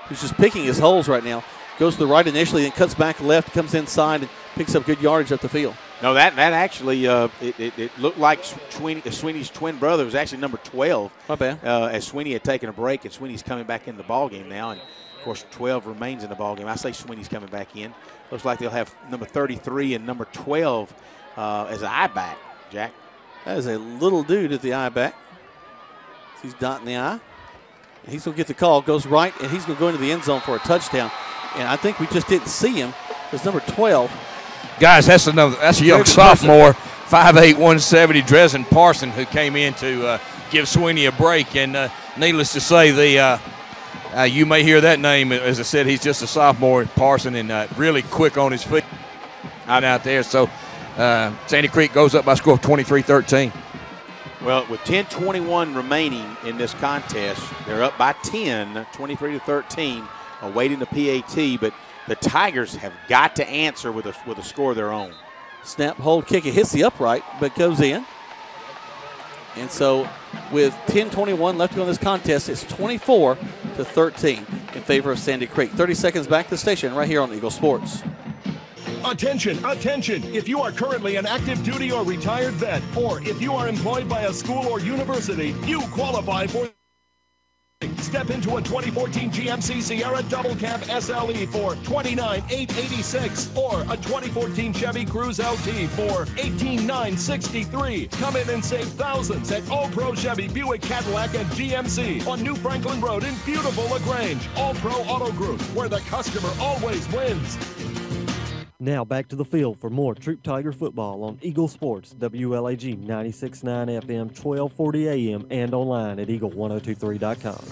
He's just picking his holes right now. Goes to the right initially, then cuts back left, comes inside, and picks up good yardage up the field. No, that actually, it looked like Sweeney's twin brother was actually number 12. My bad. As Sweeney had taken a break, and Sweeney's coming back in the ballgame now. And, of course, 12 remains in the ballgame. I say Sweeney's coming back in. Looks like they'll have number 33 and number 12 as an eye back, Jack. That is a little dude at the eye back. He's dotting the eye. He's going to get the call, goes right, and he's going to go into the end zone for a touchdown. And I think we just didn't see him because number 12. Guys, that's a young sophomore, 5'8", 170, Dresden Parson, who came in to give Sweeney a break. And needless to say, you may hear that name. As I said, he's just a sophomore, Parson, and really quick on his feet out there. So Sandy Creek goes up by a score of 23-13. Well, with 10:21 remaining in this contest, they're up by 10, 23-13, awaiting the PAT. But the Tigers have got to answer with a score of their own. Snap, hold, kick. It hits the upright, but goes in. And so with 10:21 left to go in this contest, it's 24-13 in favor of Sandy Creek. 30 seconds back to the station right here on Eagle Sports. Attention, attention. If you are currently an active duty or retired vet, or if you are employed by a school or university, you qualify for. Step into a 2014 GMC Sierra Double Cab SLE for $29,886 or a 2014 Chevy Cruze LT for $18,963. Come in and save thousands at All Pro Chevy, Buick, Cadillac, and GMC on New Franklin Road in beautiful LaGrange. All Pro Auto Group, where the customer always wins. Now back to the field for more Troup Tiger football on Eagle Sports, WLAG 96.9 FM, 1240 AM, and online at eagle1023.com.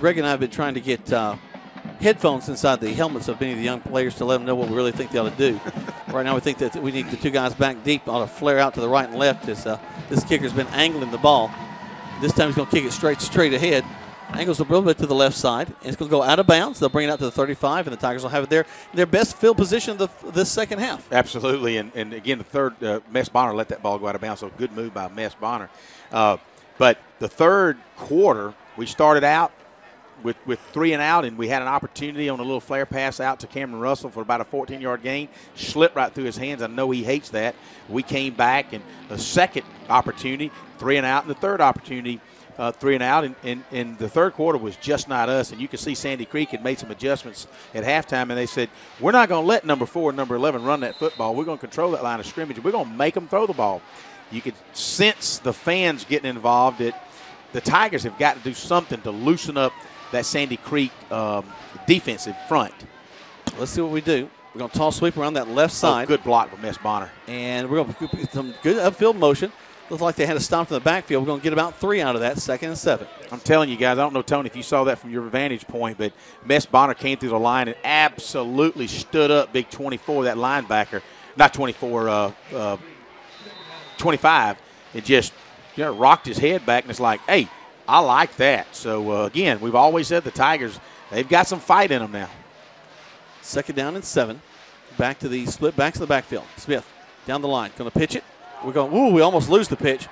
Greg and I have been trying to get headphones inside the helmets of many of the young players to let them know what we really think they ought to do. Right now we think that we need the two guys back deep, ought to flare out to the right and left as this kicker's been angling the ball. This time he's going to kick it straight ahead. Angles a little bit to the left side, and it's going to go out of bounds. They'll bring it out to the 35, and the Tigers will have it there. Their best field position of this second half. Absolutely, and again, the third, Mess Bonner let that ball go out of bounds, so good move by Mess Bonner. But the third quarter, we started out with 3 and out, and we had an opportunity on a little flare pass out to Cameron Russell for about a 14-yard gain. Slipped right through his hands. I know he hates that. We came back, and the second opportunity, 3 and out, and the third opportunity, 3 and out, and the third quarter was just not us. And you can see Sandy Creek had made some adjustments at halftime, and they said, we're not going to let number 4 and number 11 run that football. We're going to control that line of scrimmage. We're going to make them throw the ball. You could sense the fans getting involved. That the Tigers have got to do something to loosen up that Sandy Creek defensive front. Let's see what we do. We're going to toss sweep around that left side. Good block from Mess Bonner. And we're going to get some good upfield motion. Looks like they had a stop from the backfield. We're going to get about 3 out of that, 2nd and 7. I'm telling you guys, I don't know, Tony, if you saw that from your vantage point, but Mess Bonner came through the line and absolutely stood up big 24, that linebacker. Not 24, 25. It just rocked his head back, and it's like, hey, I like that. So, again, we've always said the Tigers, they've got some fight in them now. 2nd down and 7. back to the split backs of the backfield. Smith down the line, going to pitch it. We're going, ooh, we almost lose the pitch.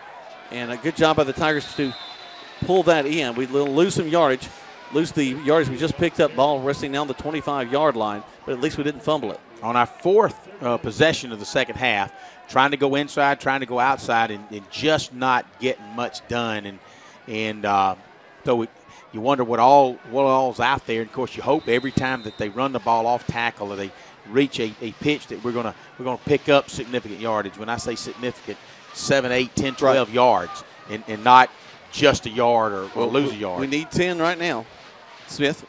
And a good job by the Tigers to pull that in. We lose some yardage, lose the yardage we just picked up. Ball resting down the 25-yard line, but at least we didn't fumble it. On our fourth possession of the second half, trying to go inside, trying to go outside, and just not getting much done. So you wonder what all's out there. And of course, you hope every time that they run the ball off tackle or they reach a pitch that we're gonna pick up significant yardage. When I say significant, 7, 8, 10, 12 yards, and not just a yard or lose a yard. We need 10 right now. Smith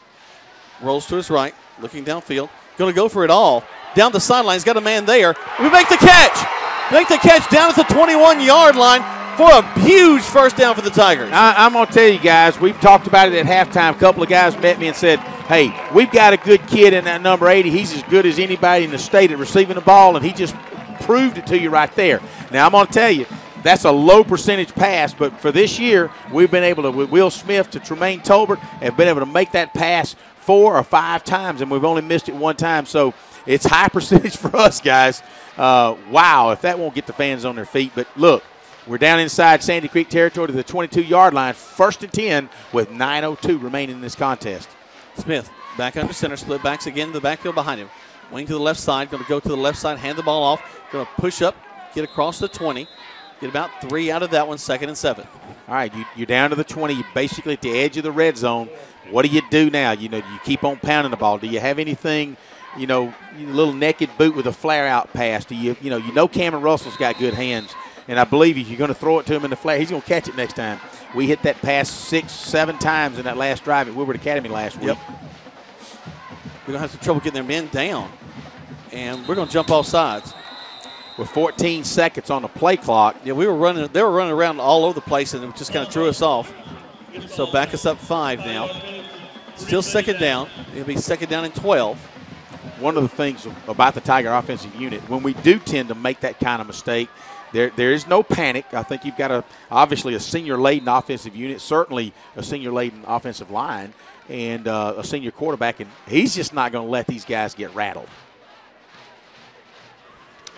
rolls to his right, looking downfield, going to go for it all. Down the sideline, he's got a man there. We make the catch. Make the catch down at the 21-yard line for a huge first down for the Tigers. I'm going to tell you guys, we've talked about it at halftime. A couple of guys met me and said, hey, we've got a good kid in that number 80. He's as good as anybody in the state at receiving the ball, and he just proved it to you right there. Now, I'm going to tell you, that's a low percentage pass, but for this year, we've been able to, with Will Smith to Tremaine Tolbert, have been able to make that pass 4 or 5 times, and we've only missed it 1 time. So it's high percentage for us, guys. Wow, if that won't get the fans on their feet. But look, we're down inside Sandy Creek territory to the 22-yard line, 1st and 10 with 9:02 remaining in this contest. Smith back under center, split backs again, the backfield behind him. Wing to the left side, going to go to the left side, hand the ball off, going to push up, get across the 20, get about 3 out of that one, 2nd and 7. All right, you're down to the 20, you're basically at the edge of the red zone. What do you do now? Do you keep on pounding the ball? Do you have anything, a little naked boot with a flare-out pass? Do you know Cameron Russell's got good hands, and I believe if you're going to throw it to him in the flare, he's going to catch it next time. We hit that pass 6, 7 times in that last drive at Woodward Academy last week. Yep. We're going to have some trouble getting their men down, and we're going to jump off sides. With 14 seconds on the play clock. Yeah, they were running around all over the place, and it just kind of threw us off. So back us up 5 now. Still 2nd down. It'll be 2nd down and 12. One of the things about the Tiger offensive unit, when we do tend to make that kind of mistake, there is no panic. I think you've got obviously a senior-laden offensive unit, certainly a senior-laden offensive line, and a senior quarterback, and he's just not going to let these guys get rattled.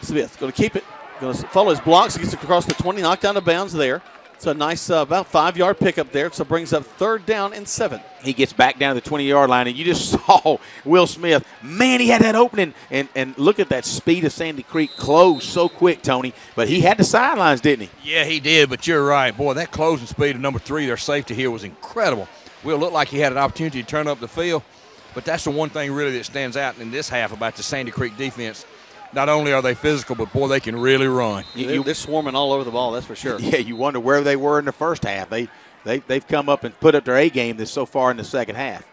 Smith going to keep it, going to follow his blocks, gets across the 20, knocked out of bounds there. It's a nice about 5-yard pickup there, so brings up 3rd down and 7. He gets back down to the 20-yard line, and you just saw Will Smith. Man, he had that opening, and look at that speed of Sandy Creek close so quick, Tony. But he had the sidelines, didn't he? Yeah, he did, but you're right. Boy, that closing speed of number 3, their safety here, was incredible. Will looked like he had an opportunity to turn up the field, but that's the one thing really that stands out in this half about the Sandy Creek defense. Not only are they physical, but, boy, they can really run. They're swarming all over the ball, that's for sure. Yeah, you wonder where they were in the first half. They've come up and put up their A game this so far in the second half.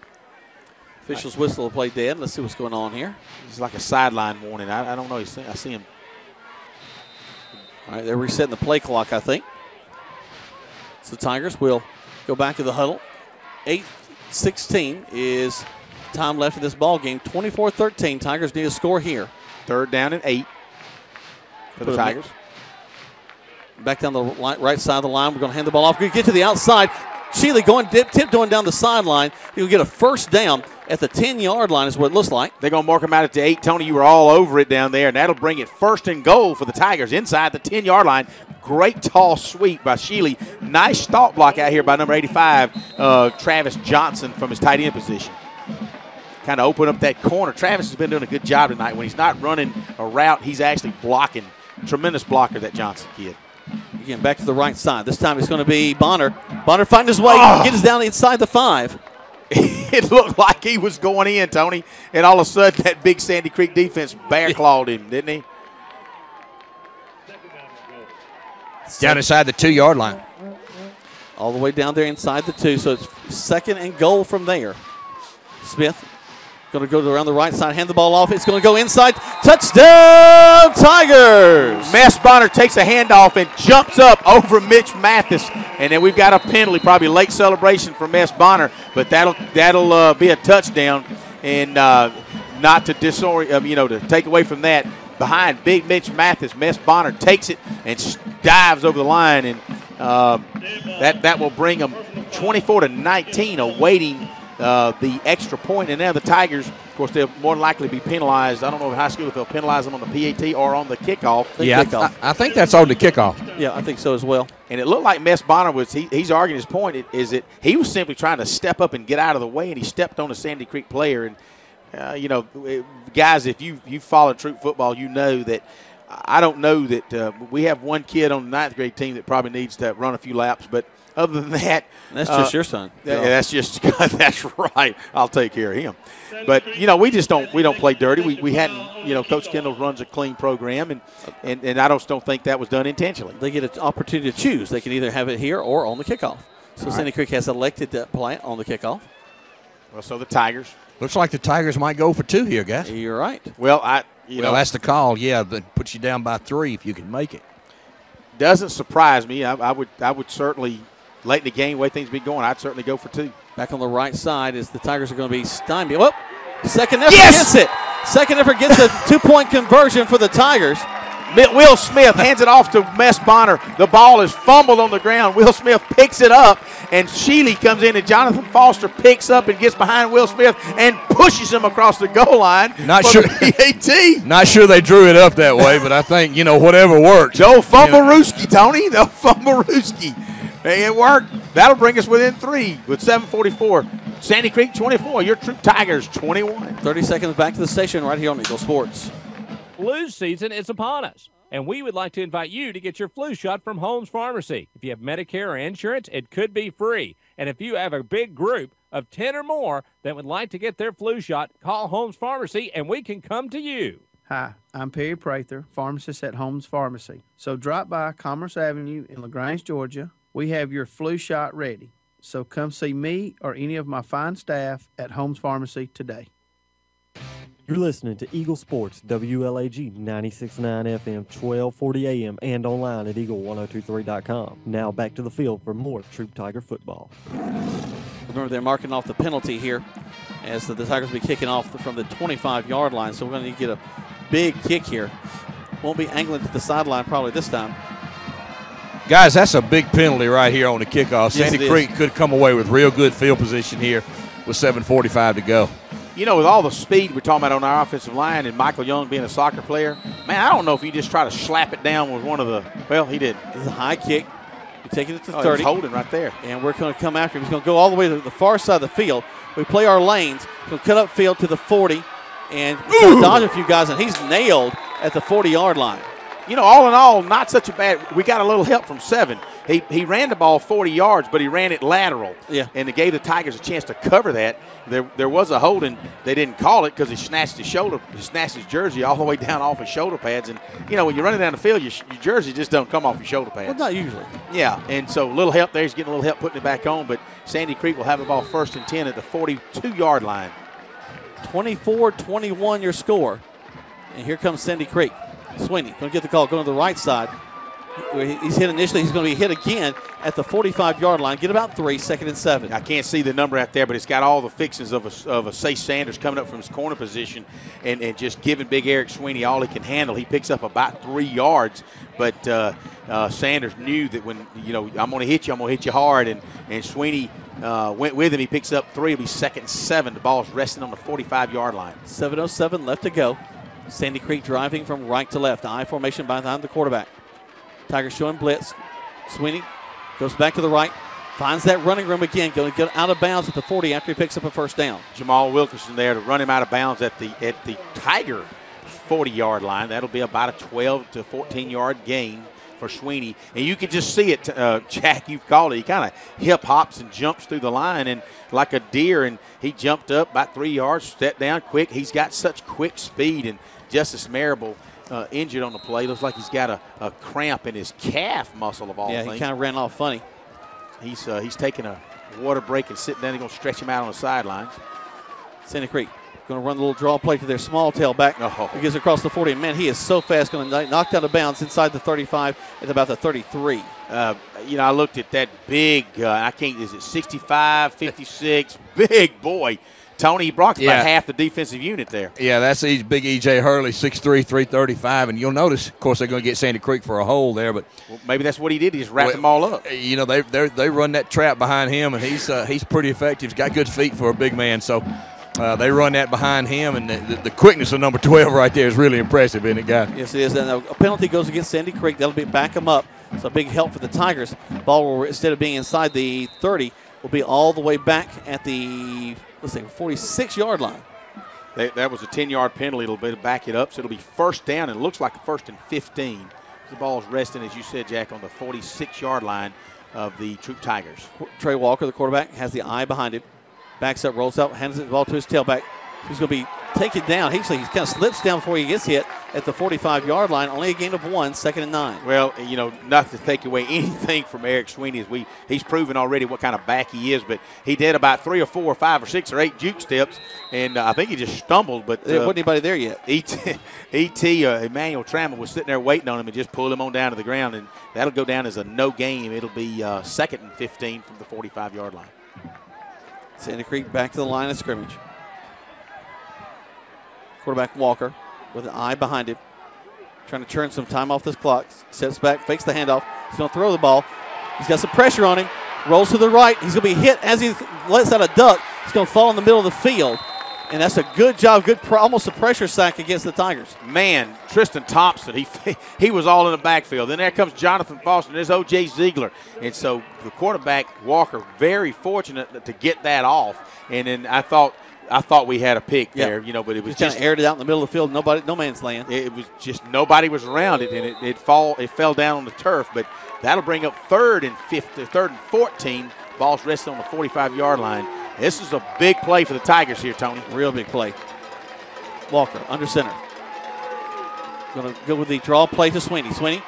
Officials whistle to play dead. Let's see what's going on here. It's like a sideline warning. I don't know. I see him. All right, they're resetting the play clock, I think. So the Tigers will go back to the huddle. 8:16 is time left in this ball game. 24-13. Tigers need a score here. 3rd down and 8 for the Tigers. Back down the right side of the line. We're going to hand the ball off. We're going to get to the outside. Shealy tiptoeing down the sideline. He'll get a 1st down at the 10-yard line is what it looks like. They're going to mark him out at the 8. Tony, you were all over it down there, and that'll bring it 1st and goal for the Tigers inside the 10-yard line. Great tall sweep by Shealy. Nice stalk block out here by number 85, Travis Johnson, from his tight end position. Kind of open up that corner. Travis has been doing a good job tonight. When he's not running a route, he's actually blocking. Tremendous blocker, that Johnson kid. Again, back to the right side. This time it's going to be Bonner. Bonner finding his way, gets down inside the 5. It looked like he was going in, Tony, and all of a sudden that big Sandy Creek defense bear-clawed him, didn't he? Down inside the 2-yard line. All the way down there inside the 2, so it's 2nd and goal from there. Smith going to go around the right side, hand the ball off. It's going to go inside. Touchdown, Tigers! Mess Bonner takes a handoff and jumps up over Mitch Mathis. And then we've got a penalty, probably late celebration for Mess Bonner, but that'll be a touchdown. And not to to take away from that, behind big Mitch Mathis, Mess Bonner takes it and dives over the line, and that will bring them 24-19, awaiting the extra point. And now the Tigers, of course, they'll more than likely be penalized. I don't know in high school if they'll penalize them on the PAT or on the kickoff. I think that's on the kickoff. Yeah, I think so as well. And it looked like Mess Bonner was, he's arguing his point, is that he was simply trying to step up and get out of the way, and he stepped on a Sandy Creek player. And, guys, if you followed Troup football, you know that I don't know that we have one kid on the ninth grade team that probably needs to run a few laps, but other than that. That's just your son. That's right. I'll take care of him. But, we don't play dirty. We hadn't, Coach Kendall runs a clean program, and I don't think that was done intentionally. They get an opportunity to choose. They can either have it here or on the kickoff. So Sandy Creek has elected to play it on the kickoff. Well, so the Tigers. Looks like the Tigers might go for 2 here, guys. You're right. Well, that's the call. Yeah, that puts you down by 3 if you can make it. Doesn't surprise me. I would certainly, late in the game, the way things be going, I'd certainly go for 2. Back on the right side is the Tigers are going to be stymied. Whoop! Second effort gets it. Second effort gets a 2-point conversion for the Tigers. Will Smith hands it off to Mess Bonner. The ball is fumbled on the ground. Will Smith picks it up, and Sheely comes in, and Jonathan Foster picks up and gets behind Will Smith and pushes him across the goal line. Not sure they drew it up that way, but I think, whatever works. Joe Fumblerooski, Tony. The Fumblerooski. Hey, it worked. That'll bring us within 3 with 7:44. Sandy Creek 24, your Troup Tigers 21. 30 seconds back to the station right here on Eagle Sports. Flu season is upon us, and we would like to invite you to get your flu shot from Holmes Pharmacy. If you have Medicare or insurance, it could be free. And if you have a big group of 10 or more that would like to get their flu shot, call Holmes Pharmacy, and we can come to you. Hi, I'm Perry Prather, pharmacist at Holmes Pharmacy. So drop by Commerce Avenue in LaGrange, Georgia. We have your flu shot ready. So come see me or any of my fine staff at Holmes Pharmacy today. You're listening to Eagle Sports, WLAG 96.9 FM, 1240 AM, and online at eagle1023.com. Now back to the field for more Troup Tiger football. Remember, they're marking off the penalty here as the Tigers will be kicking off from the 25-yard line, so we're going to get a big kick here. Won't be angling to the sideline probably this time. Guys, that's a big penalty right here on the kickoff. Yes, Sandy Creek could come away with real good field position here with 7:45 to go. With all the speed we're talking about on our offensive line and Michael Young being a soccer player, man, I don't know if you just try to slap it down with one of the – well, he did. This is a high kick. You're taking it to 30. He's holding right there. And we're going to come after him. He's going to go all the way to the far side of the field. We play our lanes. He'll cut up field to the 40 and dodge a few guys, and he's nailed at the 40-yard line. All in all, not such a bad – we got a little help from 7. He ran the ball 40 yards, but he ran it lateral. Yeah. And it gave the Tigers a chance to cover that. There was a holding. They didn't call it because he snatched his jersey all the way down off his shoulder pads. And, when you're running down the field, your jersey just don't come off your shoulder pads. Well, not usually. Yeah, and so a little help there. He's getting a little help putting it back on. But Sandy Creek will have the ball 1st and 10 at the 42-yard line. 24-21 your score. And here comes Sandy Creek. Sweeney going to get the call, going to the right side. He's hit initially. He's going to be hit again at the 45-yard line. Get about 3, 2nd and 7. I can't see the number out there, but it's got all the fixings of a Say Sanders coming up from his corner position and just giving big Eric Sweeney all he can handle. He picks up about 3 yards, but Sanders knew that when, I'm going to hit you hard, and Sweeney went with him. He picks up 3. It'll be 2nd and 7. The ball's resting on the 45-yard line. 7:07 left to go. Sandy Creek driving from right to left. I formation behind the quarterback. Tigers showing blitz. Sweeney goes back to the right. Finds that running room again. Going to get out of bounds at the 40 after he picks up a first down. Jamal Wilkerson there to run him out of bounds at the Tiger 40-yard line. That'll be about a 12 to 14-yard gain for Sweeney. And you can just see it, Jack, you've called it. He kind of hip hops and jumps through the line and like a deer. And he jumped up about 3 yards, stepped down quick. He's got such quick speed. And Justice Marable injured on the play. Looks like he's got a cramp in his calf muscle of all things. Yeah, he kind of ran off funny. He's taking a water break and sitting down. He's going to stretch him out on the sidelines. Sandy Creek going to run the little draw play to their small tailback. He gets across the 40. And, man, he is so fast. Going to knock out of bounds inside the 35 at about the 33. I looked at that big, is it 65, 56, big boy. Tony, Brock's about half the defensive unit there. Yeah, that's big E.J. Hurley, 6'3", 335. And you'll notice, of course, they're going to get Sandy Creek for a hole there. But maybe that's what he did. He just wrapped them all up. You know, they run that trap behind him, and he's pretty effective. He's got good feet for a big man. So they run that behind him, and the quickness of number 12 right there is really impressive, isn't it, guys? Yes, it is. And a penalty goes against Sandy Creek. That'll back them up. So a big help for the Tigers. Ball will, instead of being inside the 30, will be all the way back at the 46-yard line. That was a 10-yard penalty. It'll back it up, so it'll be first down, and it looks like a 1st and 15. The ball's resting, as you said, Jack, on the 46-yard line of the Troup Tigers. Trey Walker, the quarterback, has the eye behind it. Backs up, rolls up, hands the ball to his tailback. He's going to be taken down. He kind of slips down before he gets hit at the 45-yard line. Only a gain of 1, 2nd and 9. Well, you know, not to take away anything from Eric Sweeney, he's proven already what kind of back he is, but he did about 3 or 4 or 5 or 6 or 8 juke steps, and I think he just stumbled. But there wasn't anybody there yet. Emmanuel Trammell was sitting there waiting on him and just pulled him on down to the ground, and that'll go down as a no gain. It'll be 2nd and 15 from the 45-yard line. Sandy Creek back to the line of scrimmage. Quarterback Walker with an eye behind him, trying to turn some time off this clock. Steps back, fakes the handoff. He's going to throw the ball. He's got some pressure on him. Rolls to the right. He's going to be hit as he lets out a duck. He's going to fall in the middle of the field. And that's a good job, almost a pressure sack against the Tigers. Man, Tristan Thompson, he was all in the backfield. Then there comes Jonathan Foster, and there's O.J. Ziegler. And so the quarterback, Walker, very fortunate to get that off. And then I thought we had a pick there, you know, but it was just kind of aired it out in the middle of the field. No man's land. It was just nobody was around it, and it fell down on the turf. But that'll bring up 3rd and 14. Ball's resting on the 45-yard line. This is a big play for the Tigers here, Tony. Real big play. Walker under center. Going to go with the draw play to Sweeney. Sweeney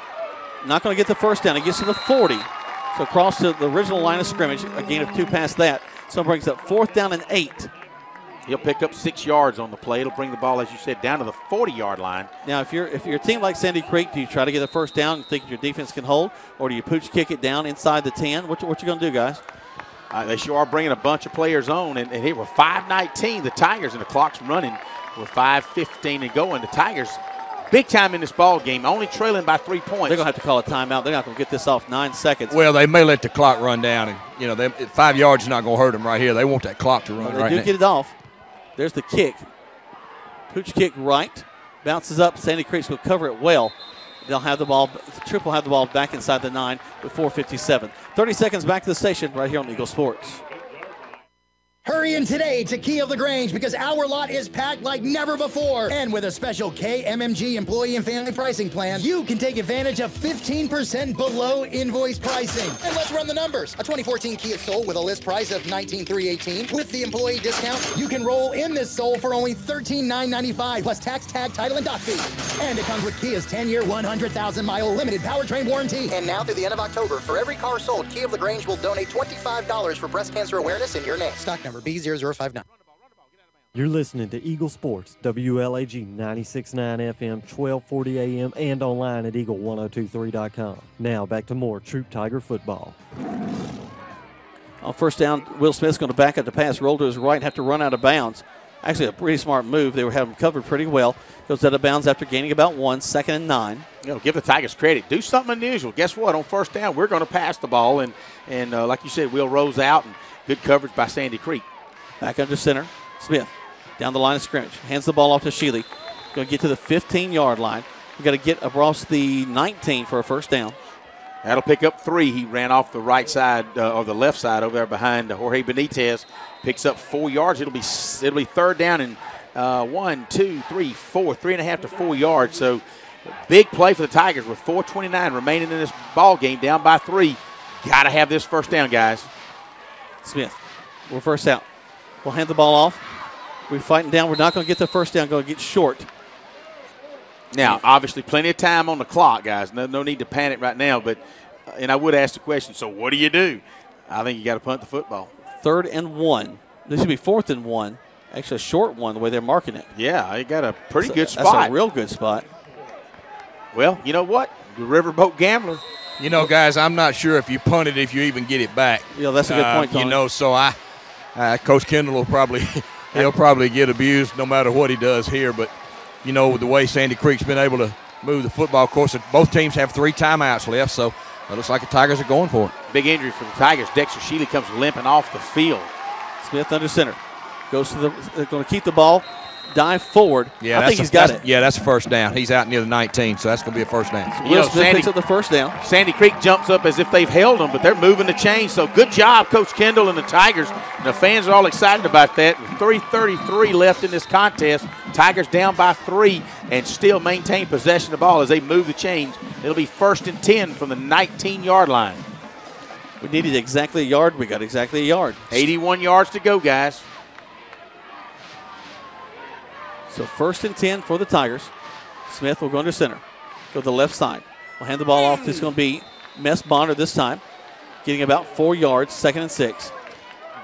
not going to get the first down. He gets to the 40. So across to the original line of scrimmage. A gain of 2 past that. So it brings up 4th down and 8. He'll pick up 6 yards on the play. It'll bring the ball, as you said, down to the 40-yard line. Now, if you're a team like Sandy Creek, do you try to get a first down and think your defense can hold, or do you pooch kick it down inside the 10? What you going to do, guys? They sure are bringing a bunch of players on, and here we're 5:19. The Tigers, and the clock's running with 5:15 to go, and the Tigers big time in this ball game, only trailing by 3 points. They're going to have to call a timeout. They're not going to get this off 9 seconds. Well, they may let the clock run down, and you know 5 yards is not going to hurt them right here. They want that clock to run. They do get it off. There's the kick. Pooch kick right. Bounces up. Sandy Creek's going to cover it well. They'll have the ball. Troup will have the ball back inside the 9 with 4:57. 30 seconds back to the station right here on Eagle Sports. Hurry in today to Key of the Grange because our lot is packed like never before. And with a special KMMG employee and family pricing plan, you can take advantage of 15% below invoice pricing. And let's run the numbers. A 2014 Kia Soul with a list price of $19,318. With the employee discount, you can roll in this Soul for only $13,995 plus tax, tag, title, and dock fee. And it comes with Kia's 10-year, 100,000-mile limited powertrain warranty. And now through the end of October, for every car sold, Key of the Grange will donate $25 for breast cancer awareness in your name. Stock number B0059. You're listening to Eagle Sports, WLAG 96.9 FM, 1240 AM, and online at eagle1023.com. Now back to more Troup Tiger football. On first down, Will Smith's going to back up the pass, roll to his right, have to run out of bounds. Actually, a pretty smart move. They were having him covered pretty well. Goes out of bounds after gaining about 1, 2nd and 9. You know, give the Tigers credit. Do something unusual. Guess what? On first down, we're going to pass the ball, and like you said, Will rolls out, and good coverage by Sandy Creek. Back under center, Smith down the line of scrimmage. Hands the ball off to Shealy. Going to get to the 15-yard line. We've got to get across the 19 for a first down. That'll pick up 3. He ran off the right side or the left side over there behind Jorge Benitez. Picks up 4 yards. It'll be 3rd down and 1, 2, 3, 4, 3.5 to 4 yards. So big play for the Tigers with 4:29 remaining in this ball game, down by 3. Got to have this first down, guys. Smith, we're first out. We'll hand the ball off. We're fighting down. We're not going to get the first down. Going to get short. Now, obviously, plenty of time on the clock, guys. No need to panic right now. But and I would ask the question, so what do you do? I think you got to punt the football. 3rd and 1. This should be 4th and 1. Actually, a short one the way they're marking it. Yeah, you got a pretty good spot. That's a real good spot. Well, you know what? The Riverboat Gambler. You know, guys, I'm not sure if you punt it if you even get it back. Yeah, that's a good point, Tony. You know, so Coach Kendall will probably He'll probably get abused no matter what he does here, but, you know, the way Sandy Creek's been able to move the football, of course, both teams have 3 timeouts left, so it looks like the Tigers are going for it. Big injury for the Tigers. Dexter Shealy comes limping off the field. Smith under center. Goes to they're going to keep the ball, dive forward. Yeah, I think he's got it. Yeah, that's a first down. He's out near the 19, so that's going to be a first down. Will Smith picks up the first down. Sandy Creek jumps up as if they've held them, but they're moving the chains. So good job, Coach Kendall and the Tigers. And the fans are all excited about that. With 3:33 left in this contest, Tigers down by 3 and still maintain possession of the ball as they move the chains. It'll be 1st and 10 from the 19-yard line. We needed exactly a yard. We got exactly a yard. 81 yards to go, guys. So 1st and 10 for the Tigers. Smith will go under center. Go to the left side. We'll hand the ball off. This is going to be Mess Bonner this time. Getting about 4 yards, 2nd and 6.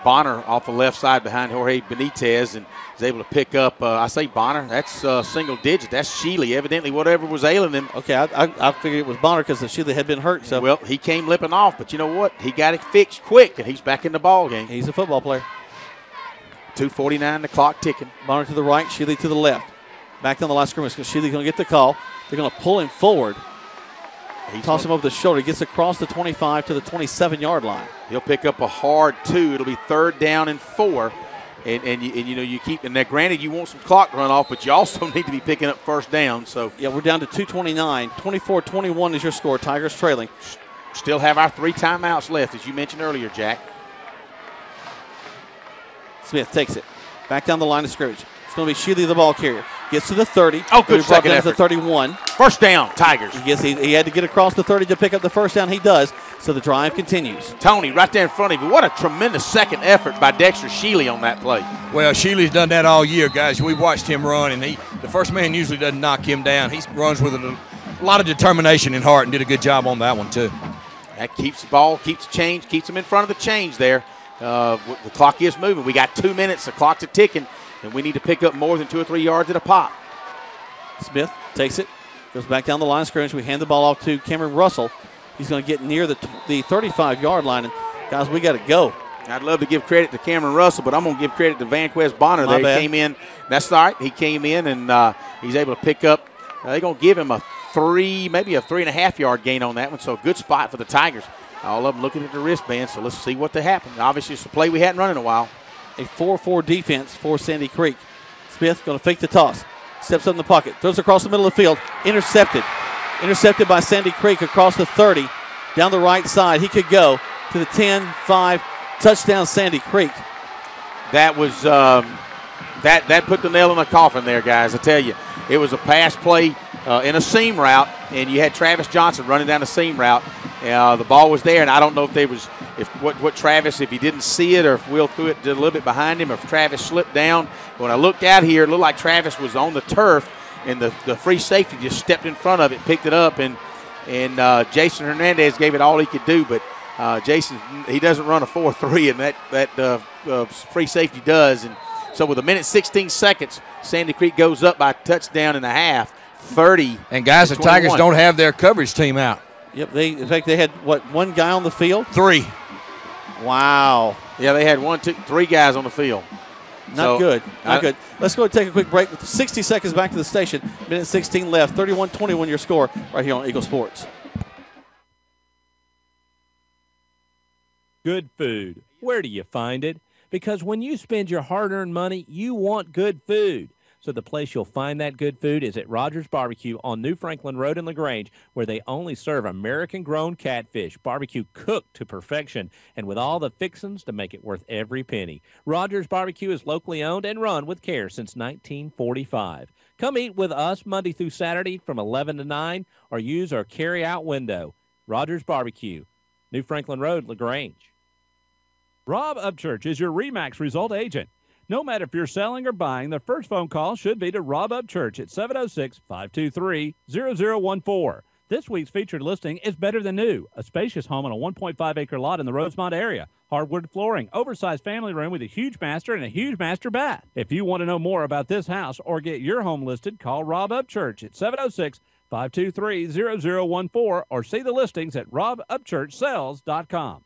Bonner off the left side behind Jorge Benitez and is able to pick up, I say Bonner, that's single digit. That's Shealy. Evidently whatever was ailing him. Okay, I figured it was Bonner because Shealy had been hurt. So. Well, he came limping off, but you know what? He got it fixed quick, and he's back in the ball game. He's a football player. 2:49, the clock ticking. Bonner to the right, Shealy to the left. Back down the line of scrimmage because Shealy's going to get the call. They're going to pull him forward. Toss him over the shoulder. He gets across the 25 to the 27-yard line. He'll pick up a hard 2. It'll be 3rd down and 4. And you know, you keep, and now granted you want some clock to run off, but you also need to be picking up 1st down. So yeah, we're down to 2:29. 24-21 is your score. Tigers trailing. Still have our 3 timeouts left, as you mentioned earlier, Jack. Smith takes it. Back down the line of scrimmage. It's going to be Shealy, the ball carrier. Gets to the 30. Oh, good second effort. To the 31. 1st down, Tigers. He had to get across the 30 to pick up the 1st down. He does. So the drive continues. Tony, right there in front of you. What a tremendous second effort by Dexter Shealy on that play. Well, Shealy's done that all year, guys. We've watched him run, and the first man usually doesn't knock him down. He runs with a lot of determination and heart and did a good job on that one, too. That keeps the ball, keeps the change, keeps him in front of the change there. The clock is moving. We got 2 minutes. The clock's ticking, and we need to pick up more than 2 or 3 yards at a pop. Smith takes it, goes back down the line of scrimmage. We hand the ball off to Cameron Russell. He's going to get near the 35-yard line. And, guys, we got to go. I'd love to give credit to Cameron Russell, but I'm going to give credit to Vanquez Bonner there. He came in. That's all right. He came in, and he's able to pick up. They're going to give him a 3, maybe a 3.5-yard gain on that one, so a good spot for the Tigers. All of them looking at the wristband, so let's see what they happen. Obviously, it's a play we hadn't run in a while. A 4-4 defense for Sandy Creek. Smith going to fake the toss. Steps up in the pocket. Throws across the middle of the field. Intercepted. Intercepted by Sandy Creek across the 30. Down the right side. He could go to the 10-5. Touchdown, Sandy Creek. That was that put the nail in the coffin there, guys. I tell you, it was a pass play in a seam route, and you had Travis Johnson running down the seam route. The ball was there, and I don't know if Travis, if he didn't see it or if Will threw it a little bit behind him, or if Travis slipped down. When I looked out here, it looked like Travis was on the turf, and the free safety just stepped in front of it, picked it up, and Jason Hernandez gave it all he could do. But Jason, he doesn't run a 4-3, and that free safety does. And so with 1:16 seconds, Sandy Creek goes up by a touchdown and a half, 30. And guys, the Tigers don't have their coverage team out. Yep, in fact, they had, one guy on the field? 3. Wow. Yeah, they had 3 guys on the field. Not good. Let's go and take a quick break. With 60 seconds back to the station. 1:16 left. 31-21 your score right here on Eagle Sports. Good food. Where do you find it? Because when you spend your hard-earned money, you want good food. So the place you'll find that good food is at Rogers Barbecue on New Franklin Road in LaGrange, where they only serve American-grown catfish, barbecue cooked to perfection, and with all the fixings to make it worth every penny. Rogers Barbecue is locally owned and run with care since 1945. Come eat with us Monday through Saturday from 11 to 9, or use our carry-out window. Rogers Barbecue, New Franklin Road, LaGrange. Rob Upchurch is your RE/MAX result agent. No matter if you're selling or buying, the first phone call should be to Rob Upchurch at 706-523-0014. This week's featured listing is Better Than New, a spacious home on a 1.5-acre lot in the Rosemont area. Hardwood flooring, oversized family room with a huge master and a huge master bath. If you want to know more about this house or get your home listed, call Rob Upchurch at 706-523-0014 or see the listings at robupchurchsales.com.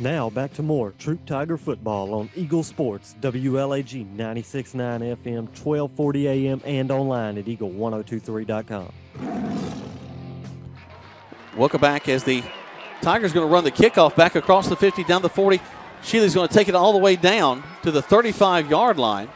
Now back to more Troup Tiger football on Eagle Sports, WLAG 96.9 FM, 1240 AM, and online at eagle1023.com. Welcome back as the Tigers going to run the kickoff back across the 50, down the 40. Shealy's going to take it all the way down to the 35-yard line.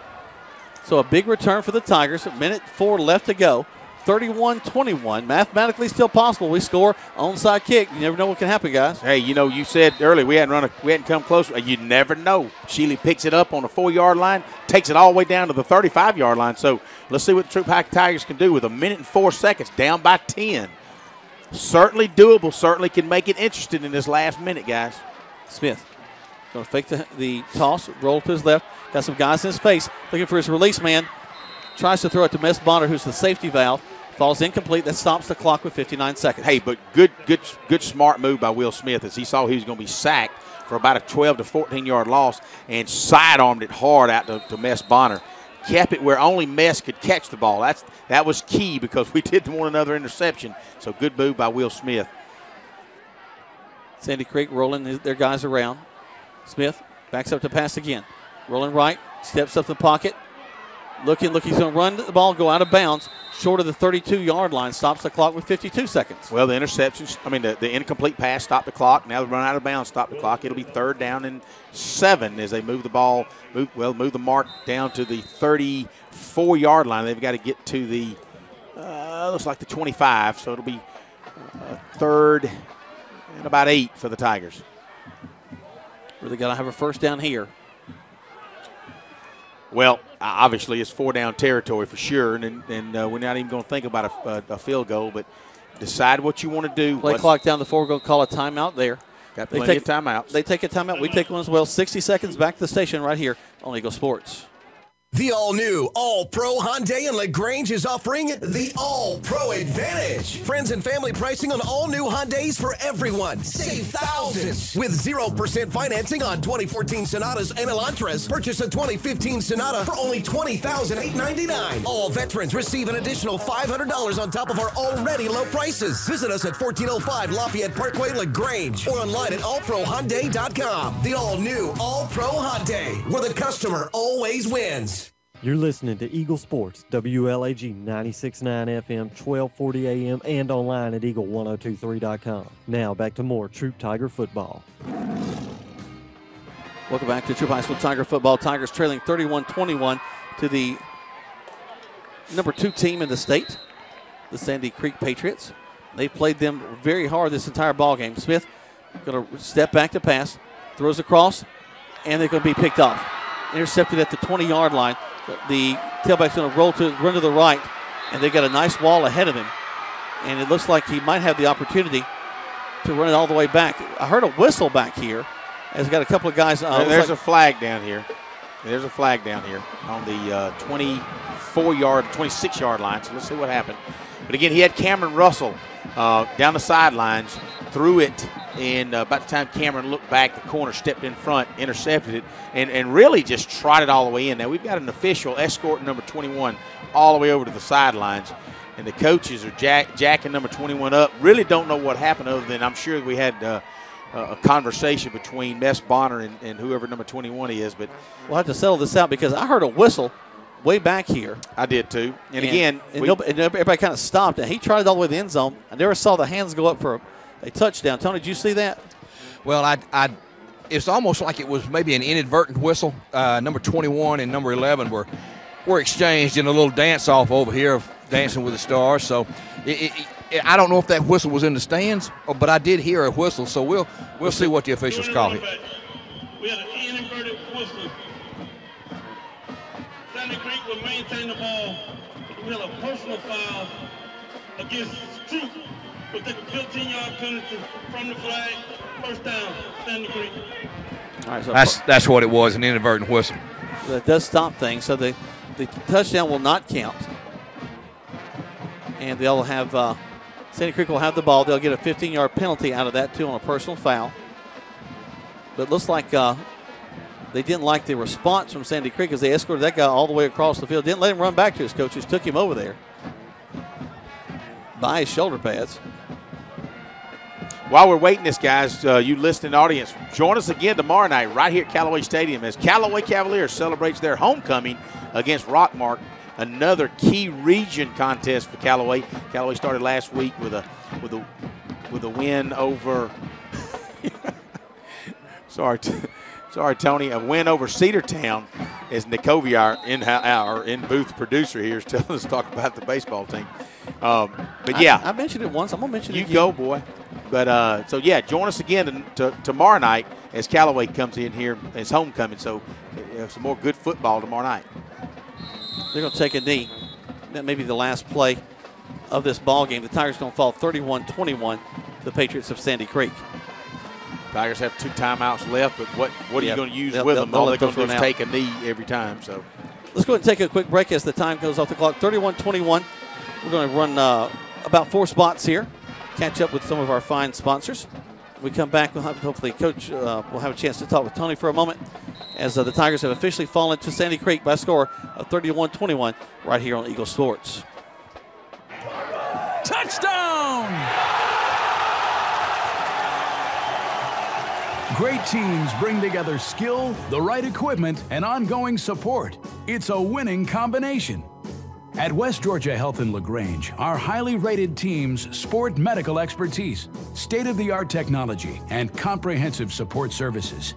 So a big return for the Tigers. A minute 4 left to go. 31-21. Mathematically still possible. We score onside kick. You never know what can happen, guys. Hey, you said earlier we hadn't come close. You never know. Shealy picks it up on the 4-yard line, takes it all the way down to the 35-yard line. So let's see what the Troup Tigers can do with a minute and 4 seconds, down by 10. Certainly doable. Certainly can make it interesting in this last minute, guys. Smith going to fake the toss, roll to his left. Got some guys in his face, looking for his release man. Tries to throw it to Miss Bonner, who's the safety valve. Falls incomplete. That stops the clock with 59 seconds. Hey, but good smart move by Will Smith as he saw he was going to be sacked for about a 12 to 14-yard loss and sidearmed it hard out to Miss Bonner. Kept it where only Mess could catch the ball. That was key because we didn't want another interception. So good move by Will Smith. Sandy Creek rolling their guys around. Smith backs up to pass again. Rolling right, steps up the pocket. Looking, he's going to run the ball, go out of bounds, short of the 32-yard line, stops the clock with 52 seconds. Well, the interceptions, the incomplete pass stopped the clock. Now the run out of bounds stopped the clock. It'll be 3rd down and 7 as they move the ball, move the mark down to the 34-yard line. They've got to get to the, looks like the 25, so it'll be 3rd and about 8 for the Tigers. Really got to have a first down here. Well, obviously it's 4-down territory for sure, and we're not even going to think about a field goal, but decide what you want to do. Play clock down the 4, we're going to call a timeout there. Got plenty of timeouts. They take a timeout. We take one as well. 60 seconds back to the station right here on Eagle Sports. The all-new, all-pro Hyundai in LaGrange is offering the All-Pro Advantage. Friends and family pricing on all-new Hyundais for everyone. Save thousands. With 0% financing on 2014 Sonatas and Elantras. Purchase a 2015 Sonata for only $20,899. All veterans receive an additional $500 on top of our already low prices. Visit us at 1405 Lafayette Parkway, LaGrange, or online at allprohyundai.com. The all-new, all-pro Hyundai, where the customer always wins. You're listening to Eagle Sports, WLAG 96.9 FM, 1240 AM, and online at eagle1023.com. Now back to more Troup Tiger football. Welcome back to Troup High School Tiger football. Tigers trailing 31-21 to the number 2 team in the state, the Sandy Creek Patriots. They played them very hard this entire ball game. Smith going to step back to pass, throws across, and they're going to be picked off. Intercepted at the 20-yard line. The tailback's going to run to the right, and they've got a nice wall ahead of him. And it looks like he might have the opportunity to run it all the way back. I heard a whistle back here. Has got a couple of guys. There's a flag down here. There's a flag down here on the 26-yard line. So let's see what happened. But again, he had Cameron Russell down the sidelines, threw it, and about the time Cameron looked back, the corner stepped in front, intercepted it, and really just trotted all the way in. Now we've got an official escorting number 21 all the way over to the sidelines, and the coaches are jacking number 21 up. Really don't know what happened other than I'm sure we had a conversation between Mess Bonner and whoever number 21 is. But we'll have to settle this out because I heard a whistle way back here. I did too. And again, everybody kind of stopped, and he tried all the way to the end zone. I never saw the hands go up for a touchdown. Tony, did you see that? Well, it's almost like it was maybe an inadvertent whistle. Number 21 and number 11 were exchanged in a little dance-off over here of Dancing with the Stars. So I don't know if that whistle was in the stands, but I did hear a whistle. So we'll see what the officials call it. We had an inadvertent whistle. Sandy Creek will maintain the ball. We had a personal foul against Troup. We'll take a 15-yard penalty from the flag. First down, Sandy Creek. All right, so that's what it was, an inadvertent whistle. That does stop things. So the touchdown will not count. And they'll have Sandy Creek will have the ball. They'll get a 15-yard penalty out of that, too, on a personal foul. But it looks like they didn't like the response from Sandy Creek as they escorted that guy all the way across the field. Didn't let him run back to his coaches. Took him over there by his shoulder pads. While we're waiting this, guys, you listening audience, join us again tomorrow night right here at Callaway Stadium as Callaway Cavaliers celebrates their homecoming against Rockmart, another key region contest for Callaway. Callaway started last week with a win over sorry, Tony, a win over Cedartown, as Nikovia, our in-booth producer here, is telling us to talk about the baseball team. But yeah, I mentioned it once. I'm gonna mention it again. You go, boy. But so yeah, join us again tomorrow night as Callaway comes in here. It's homecoming, so some more good football tomorrow night. They're gonna take a knee. That may be the last play of this ball game. The Tigers gonna fall 31-21 to the Patriots of Sandy Creek. Tigers have 2 timeouts left, but what are you going to use with them? All they're going to do is take a knee every time. So let's go ahead and take a quick break as the time goes off the clock. 31-21. We're going to run about 4 spots here. Catch up with some of our fine sponsors. When we come back, we'll have, hopefully Coach will have a chance to talk with Tony for a moment as the Tigers have officially fallen to Sandy Creek by a score of 31-21 right here on Eagle Sports. Touchdown! Great teams bring together skill, the right equipment, and ongoing support. It's a winning combination. At West Georgia Health in LaGrange, our highly rated teams sport medical expertise, state-of-the-art technology, and comprehensive support services.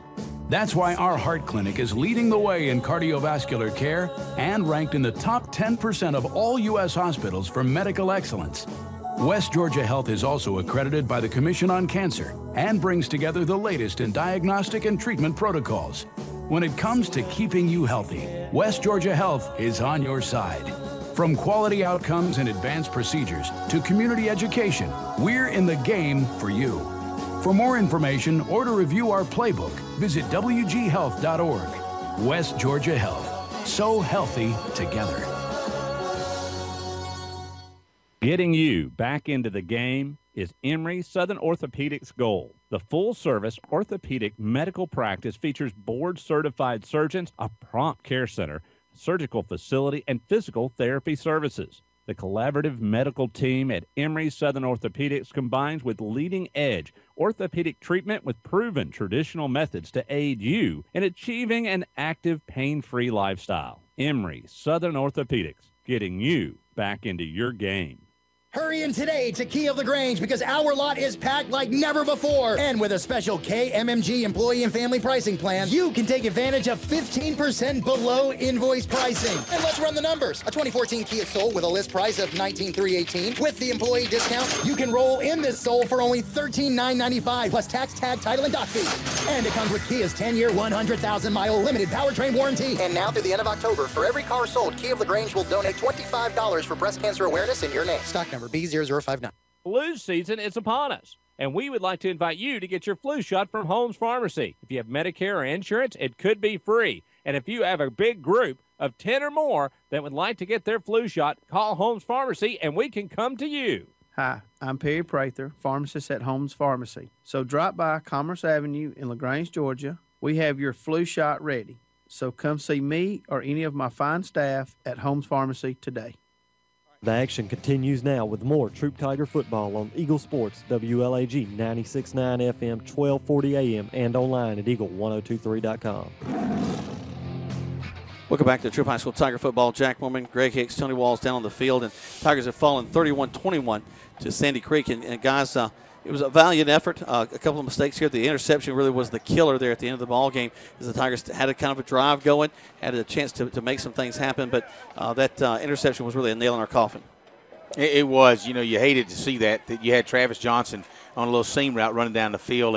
That's why our heart clinic is leading the way in cardiovascular care and ranked in the top 10% of all U.S. hospitals for medical excellence. West Georgia Health is also accredited by the Commission on Cancer and brings together the latest in diagnostic and treatment protocols. When it comes to keeping you healthy, West Georgia Health is on your side. From quality outcomes and advanced procedures to community education, we're in the game for you. For more information or to review our playbook, visit wghealth.org. West Georgia Health. So healthy together. Getting you back into the game is Emory Southern Orthopedics' goal. The full-service orthopedic medical practice features board-certified surgeons, a prompt care center, surgical facility, and physical therapy services. The collaborative medical team at Emory Southern Orthopedics combines with leading-edge orthopedic treatment with proven traditional methods to aid you in achieving an active, pain-free lifestyle. Emory Southern Orthopedics, getting you back into your game. Hurry in today to Key of LaGrange because our lot is packed like never before. And with a special KMMG employee and family pricing plan, you can take advantage of 15% below invoice pricing. And let's run the numbers. A 2014 Kia Soul with a list price of $19,318. With the employee discount, you can roll in this Soul for only $13,995 plus tax, tag, title, and dock fee. And it comes with Kia's 10-year, 100,000-mile limited powertrain warranty. And now through the end of October, for every car sold, Key of LaGrange will donate $25 for breast cancer awareness in your name. Stock number B0059. Flu season is upon us, and we would like to invite you to get your flu shot from Holmes Pharmacy. If you have Medicare or insurance, it could be free. And if you have a big group of 10 or more that would like to get their flu shot, call Holmes Pharmacy, and we can come to you. Hi, I'm Perry Prather, pharmacist at Holmes Pharmacy. So drop by Commerce Avenue in LaGrange, Georgia. We have your flu shot ready. So come see me or any of my fine staff at Holmes Pharmacy today. The action continues now with more Troup Tiger football on Eagle Sports, WLAG 96.9 FM, 1240 AM, and online at eagle1023.com. Welcome back to Troup High School Tiger football. Jack Mormon, Greg Hicks, Tony Walls down on the field, and Tigers have fallen 31-21 to Sandy Creek. And guys, it was a valiant effort. A couple of mistakes here. The interception really was the killer there at the end of the ball game as the Tigers had a kind of a drive going, had a chance to make some things happen, but that interception was really a nail in our coffin. It was. You know, you hated to see that you had Travis Johnson on a little seam route running down the field,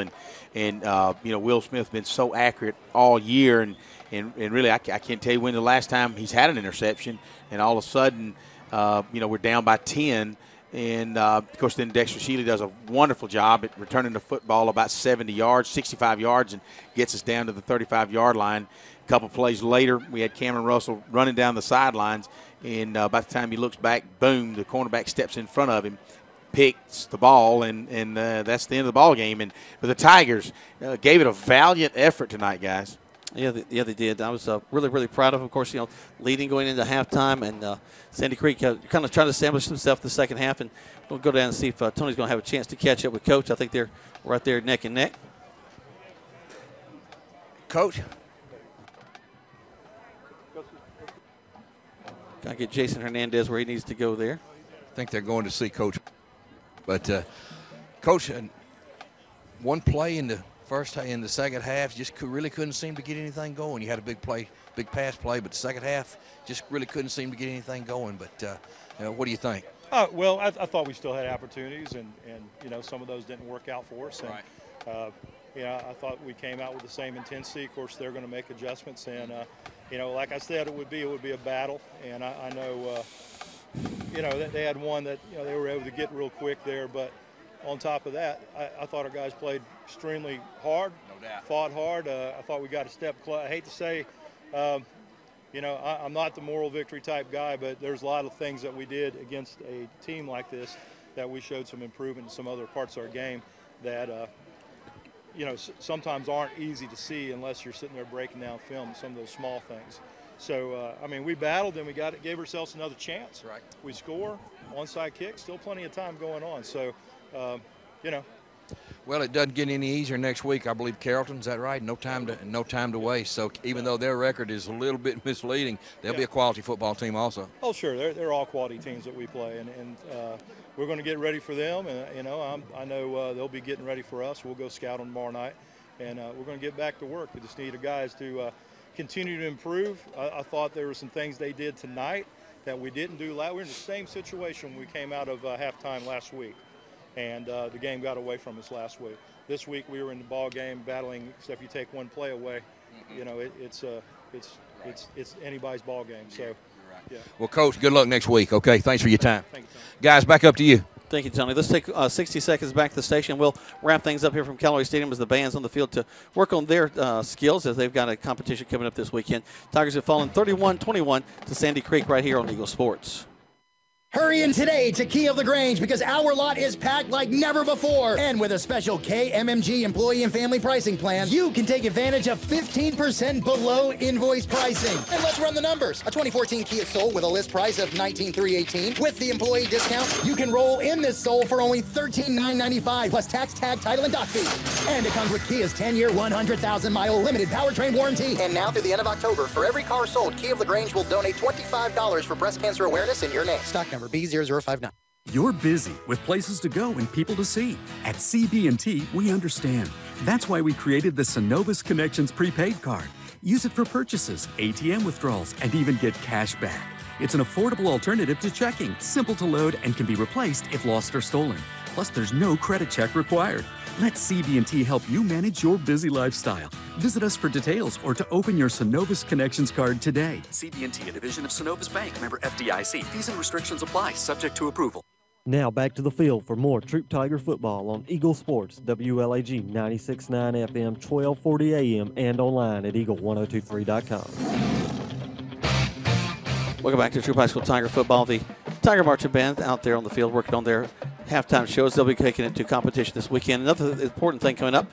and you know, Will Smith's been so accurate all year, and really I can't tell you when the last time he's had an interception, and all of a sudden, you know, we're down by 10. And, of course, then Dexter Shealy does a wonderful job at returning the football about 70 yards, 65 yards, and gets us down to the 35-yard line. A couple plays later, we had Cameron Russell running down the sidelines, and by the time he looks back, boom, the cornerback steps in front of him, picks the ball, and that's the end of the ball game. But the Tigers gave it a valiant effort tonight, guys. Yeah, they did. I was really, really proud of them. Of course, leading going into halftime, and Sandy Creek kind of trying to establish themselves in the second half. And we'll go down and see if Tony's going to have a chance to catch up with Coach. I think they're right there neck and neck. Coach? Got to get Jason Hernandez where he needs to go there. I think they're going to see Coach. But, Coach, one play in the second half, just really couldn't seem to get anything going. You had a big pass play, but the second half just really couldn't seem to get anything going. But what do you think? Well, I thought we still had opportunities, and some of those didn't work out for us. And, right. I thought we came out with the same intensity. Of course, they're going to make adjustments, and like I said, it would be a battle. And I know, that they had one that they were able to get real quick there, but. On top of that, I thought our guys played extremely hard, no doubt. Fought hard. I thought we got a step close. I hate to say, I'm not the moral victory type guy, but there's a lot of things that we did against a team like this that we showed some improvement in some other parts of our game that, sometimes aren't easy to see unless you're sitting there breaking down film, some of those small things. So, we battled and we gave ourselves another chance. Right. We score, onside kick, still plenty of time going on. So, Well, it doesn't get any easier next week. I believe Carrollton, is that right? No time to waste. So even though their record is a little bit misleading, they'll be a quality football team also. Oh, sure. They're all quality teams that we play, and we're going to get ready for them. And I know they'll be getting ready for us. We'll go scout them tomorrow night, and we're going to get back to work. We just need the guys to continue to improve. I thought there were some things they did tonight that we didn't do last. We're in the same situation when we came out of halftime last week. And the game got away from us last week. This week we were in the ball game battling. Except if you take one play away, it's anybody's ball game. So, yeah. Well, Coach, good luck next week. Okay, thanks for your time. Thank you, Tony. Guys, back up to you. Thank you, Tony. Let's take 60 seconds back to the station. We'll wrap things up here from Callaway Stadium as the band's on the field to work on their skills as they've got a competition coming up this weekend. Tigers have fallen 31-21 to Sandy Creek right here on Eagle Sports. Hurry in today to Key of the Grange because our lot is packed like never before. And with a special KMMG employee and family pricing plan, you can take advantage of 15% below invoice pricing. And let's run the numbers. A 2014 Kia Soul with a list price of $19,318. With the employee discount, you can roll in this Soul for only $13,995 plus tax, tag, title, and dock fee. And it comes with Kia's 10-year, 100,000-mile limited powertrain warranty. And now through the end of October, for every car sold, Key of the Grange will donate $25 for breast cancer awareness in your name. Stock number B0059. You're busy with places to go and people to see. At CB&T, we understand. That's why we created the Synovus Connections prepaid card. Use it for purchases, ATM withdrawals, and even get cash back. It's an affordable alternative to checking, simple to load, and can be replaced if lost or stolen. Plus, there's no credit check required. Let CB&T help you manage your busy lifestyle. Visit us for details or to open your Synovus Connections card today. CB&T, a division of Synovus Bank, member FDIC. Fees and restrictions apply, subject to approval. Now back to the field for more Troup Tiger football on Eagle Sports, WLAG 96.9 FM, 1240 AM, and online at eagle1023.com. Welcome back to Troup High School Tiger football. The Tiger Marching Band out there on the field working on their halftime shows. They'll be taking it to competition this weekend. Another important thing coming up,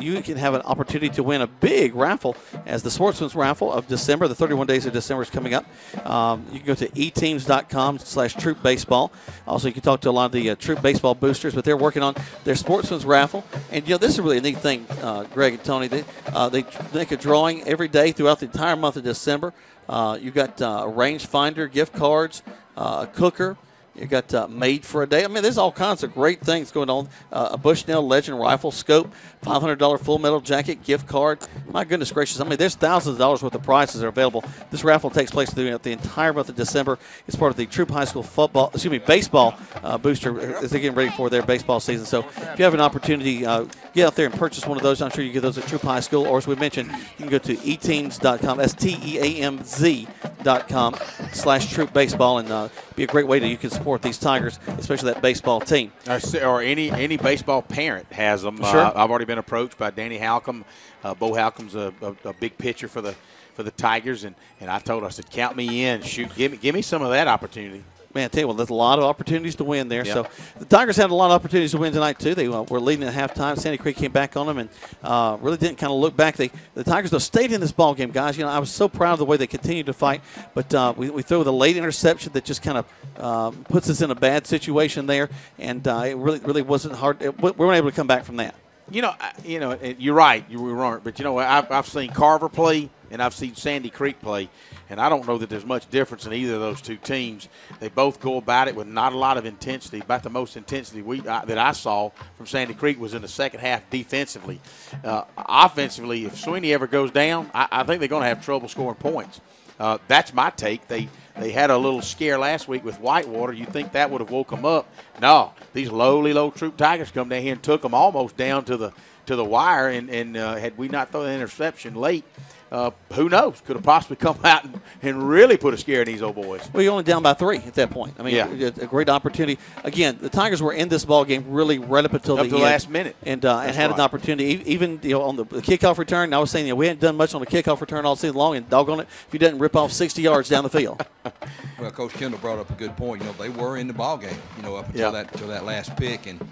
you can have an opportunity to win a big raffle as the Sportsman's Raffle of December. The 31 days of December is coming up. You can go to eteams.com/Troup Baseball. Also, you can talk to a lot of the Troup Baseball boosters, but they're working on their Sportsman's Raffle. And, this is really a neat thing, Greg and Tony. They make a drawing every day throughout the entire month of December. You've got a rangefinder, gift cards, a cooker. You got made for a day. I mean, there's all kinds of great things going on. A Bushnell Legend rifle scope, $500 full metal jacket, gift card. My goodness gracious. I mean, there's thousands of dollars worth of prizes that are available. This raffle takes place throughout the entire month of December. It's part of the Troup High School baseball booster as they're getting ready for their baseball season. So if you have an opportunity, get out there and purchase one of those. I'm sure you get those at Troup High School. Or as we mentioned, you can go to eteams.com, STEAMZ.com/Troup Baseball, and be a great way you can support these Tigers, especially that baseball team. Or any baseball parent has them. Sure. I've already been approached by Danny Halcomb. Bo Halcomb's a big pitcher for the Tigers, and I told her, I said, count me in. Shoot, give me some of that opportunity. Man, I tell you what, there's a lot of opportunities to win there. Yeah. So the Tigers had a lot of opportunities to win tonight, too. They were leading at halftime. Sandy Creek came back on them and really didn't kind of look back. The Tigers, though, stayed in this ball game, guys. I was so proud of the way they continued to fight. But we threw the late interception that just kind of puts us in a bad situation there. And it really wasn't hard. We weren't able to come back from that. You're right. You were wrong. But, I've seen Carver play and I've seen Sandy Creek play. And I don't know that there's much difference in either of those two teams. They both go about it with not a lot of intensity. About the most intensity that I saw from Sandy Creek was in the second half defensively. Offensively, if Sweeney ever goes down, I think they're going to have trouble scoring points. That's my take. They had a little scare last week with Whitewater. You think that would have woke them up? No, these low Troup Tigers come down here and took them almost down to the wire. And had we not thrown an interception late, who knows? Could have possibly come out and really put a scare in these old boys. Well, you're only down by 3 at that point. I mean, a great opportunity. Again, the Tigers were in this ball game really right up until the last minute, and had an opportunity. Even on the kickoff return, I was saying we hadn't done much on the kickoff return all season long, and doggone it, if he doesn't rip off 60 yards down the field. Well, Coach Kendall brought up a good point. They were in the ball game, up until that last pick, and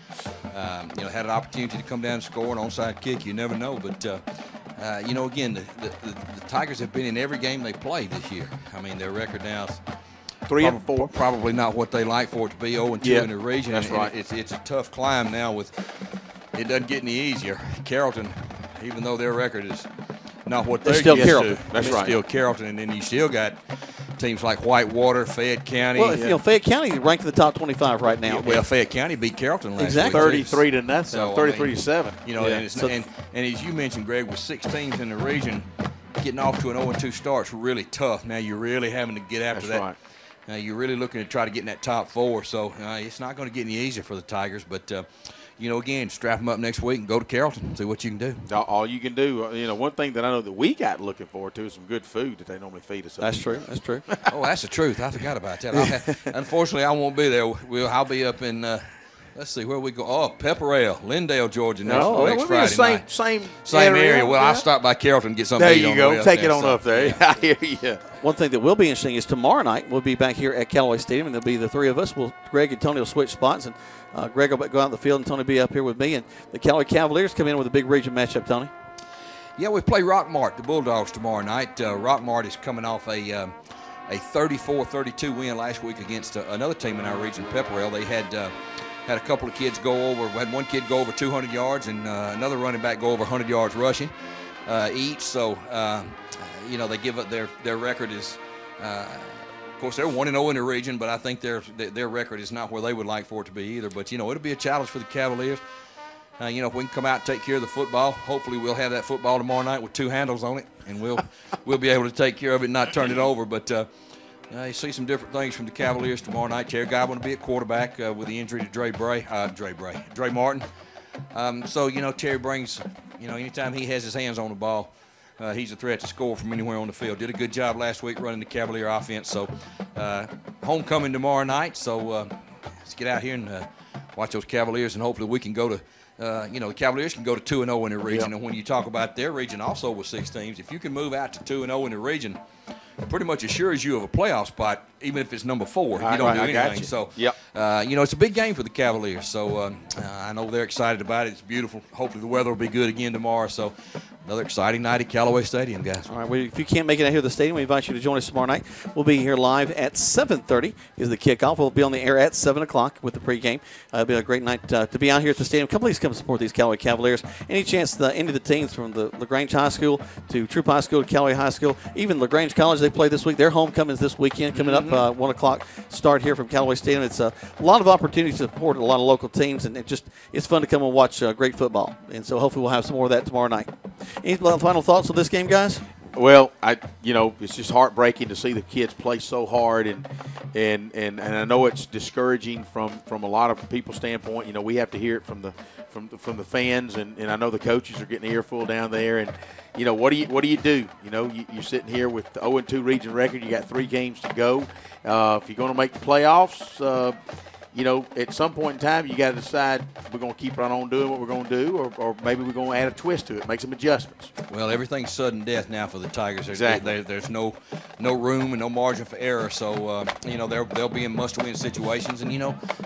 had an opportunity to come down and score an onside kick. You never know, but. Again, the Tigers have been in every game they played this year. I mean, their record now is 3-4. Probably not what they like for it to be 0-2 in the region. That's right. It's a tough climb now. It doesn't get any easier. Carrollton, even though their record is not what they're still used Carrollton. to, That's it's right. still Carrollton, and then you still got teams like Whitewater, Fayette County. Well, Fayette County ranked in the top 25 right now. Well, Fayette County beat Carrollton last exactly. week. 33 to nothing. So, 33 to 7. And as you mentioned, Greg, with 6 teams in the region, getting off to an 0-2 start is really tough. Now you're really having to get after that. Right. Now you're really looking to try to get in that top 4. So it's not going to get any easier for the Tigers, but. Again, strap them up next week and go to Carrollton and see what you can do. All you can do, one thing that I know that we got looking forward to is some good food that they normally feed us. That's true. That's true. Oh, that's the truth. I forgot about that. Unfortunately, I won't be there. I'll be up in, let's see, where we go. Oh, Pepper Ale, Lindale, Georgia, next Friday night. Same area. Well, I'll stop by Carrollton and get something to eat. There you go. Take it on up there. I hear you. One thing that will be interesting is tomorrow night we'll be back here at Callaway Stadium, and there'll be the 3 of us. Greg and Tony will switch spots, and Greg will go out in the field, and Tony will be up here with me. And the Callaway Cavaliers come in with a big region matchup, Tony. Yeah, we play Rockmart, the Bulldogs, tomorrow night. Rockmart is coming off a 34-32 win last week against another team in our region, Pepperell. They had a couple of kids go over. We had one kid go over 200 yards and another running back go over 100 yards rushing each. So, they give up their record is, of course, they're 1-0 in the region, but I think their record is not where they would like for it to be either. But, it'll be a challenge for the Cavaliers. If we can come out and take care of the football, hopefully we'll have that football tomorrow night with 2 handles on it, and we'll be able to take care of it and not turn it over. But you see some different things from the Cavaliers tomorrow night. Terry Guy going to be at quarterback with the injury to Dre Martin. Terry brings, anytime he has his hands on the ball, he's a threat to score from anywhere on the field. Did a good job last week running the Cavalier offense. So homecoming tomorrow night. So let's get out here and watch those Cavaliers, and hopefully we can go to the Cavaliers can go to 2-0 in the region. Yep. And when you talk about their region also with 6 teams, if you can move out to 2-0 in the region, it pretty much assures you of a playoff spot, even if it's number 4 if you don't do anything. So, it's a big game for the Cavaliers. So I know they're excited about it. It's beautiful. Hopefully the weather will be good again tomorrow. So another exciting night at Callaway Stadium, guys. All right, well, if you can't make it out here to the stadium, we invite you to join us tomorrow night. We'll be here live at 7:30 is the kickoff. We'll be on the air at 7 o'clock with the pregame. It'll be a great night to be out here at the stadium. Please come support these Callaway Cavaliers. Any chance any of the teams from the LaGrange High School to Troup High School to Callaway High School, even LaGrange College, they play this week. Their homecoming is this weekend coming up, 1 o'clock start here from Callaway Stadium. It's a lot of opportunities to support a lot of local teams, and it's fun to come and watch great football. And so hopefully we'll have some more of that tomorrow night. Any final thoughts on this game, guys? Well, it's just heartbreaking to see the kids play so hard, and I know it's discouraging from a lot of people's standpoint. We have to hear it from the fans, and I know the coaches are getting an earful down there. And what do you do? You're sitting here with the 0-2 region record. You got 3 games to go. If you're going to make the playoffs, at some point in time, you got to decide we're going to keep right on doing what we're going to do, or maybe we're going to add a twist to it, make some adjustments. Well, everything's sudden death now for the Tigers. Exactly. There's no room and no margin for error. So, they'll be in must-win situations. And,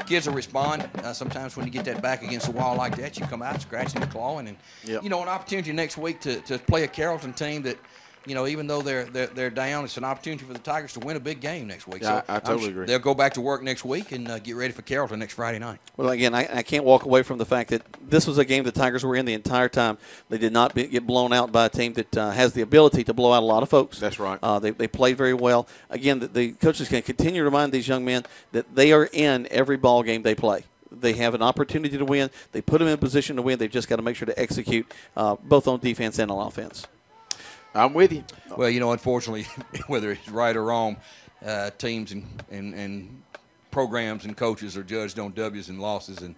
kids will respond. Sometimes when you get that back against the wall like that, you come out scratching and clawing. And, an opportunity next week to play a Carrollton team that, even though they're down, it's an opportunity for the Tigers to win a big game next week. Yeah, so I totally agree. They'll go back to work next week and get ready for Carrollton next Friday night. Well, again, I can't walk away from the fact that this was a game the Tigers were in the entire time. They did not get blown out by a team that has the ability to blow out a lot of folks. That's right. They played very well. Again, the coaches can continue to remind these young men that they are in every ball game they play. They have an opportunity to win. They put them in a position to win. They've just got to make sure to execute both on defense and on offense. I'm with you. Well, unfortunately, whether it's right or wrong, teams and programs and coaches are judged on W's and losses, and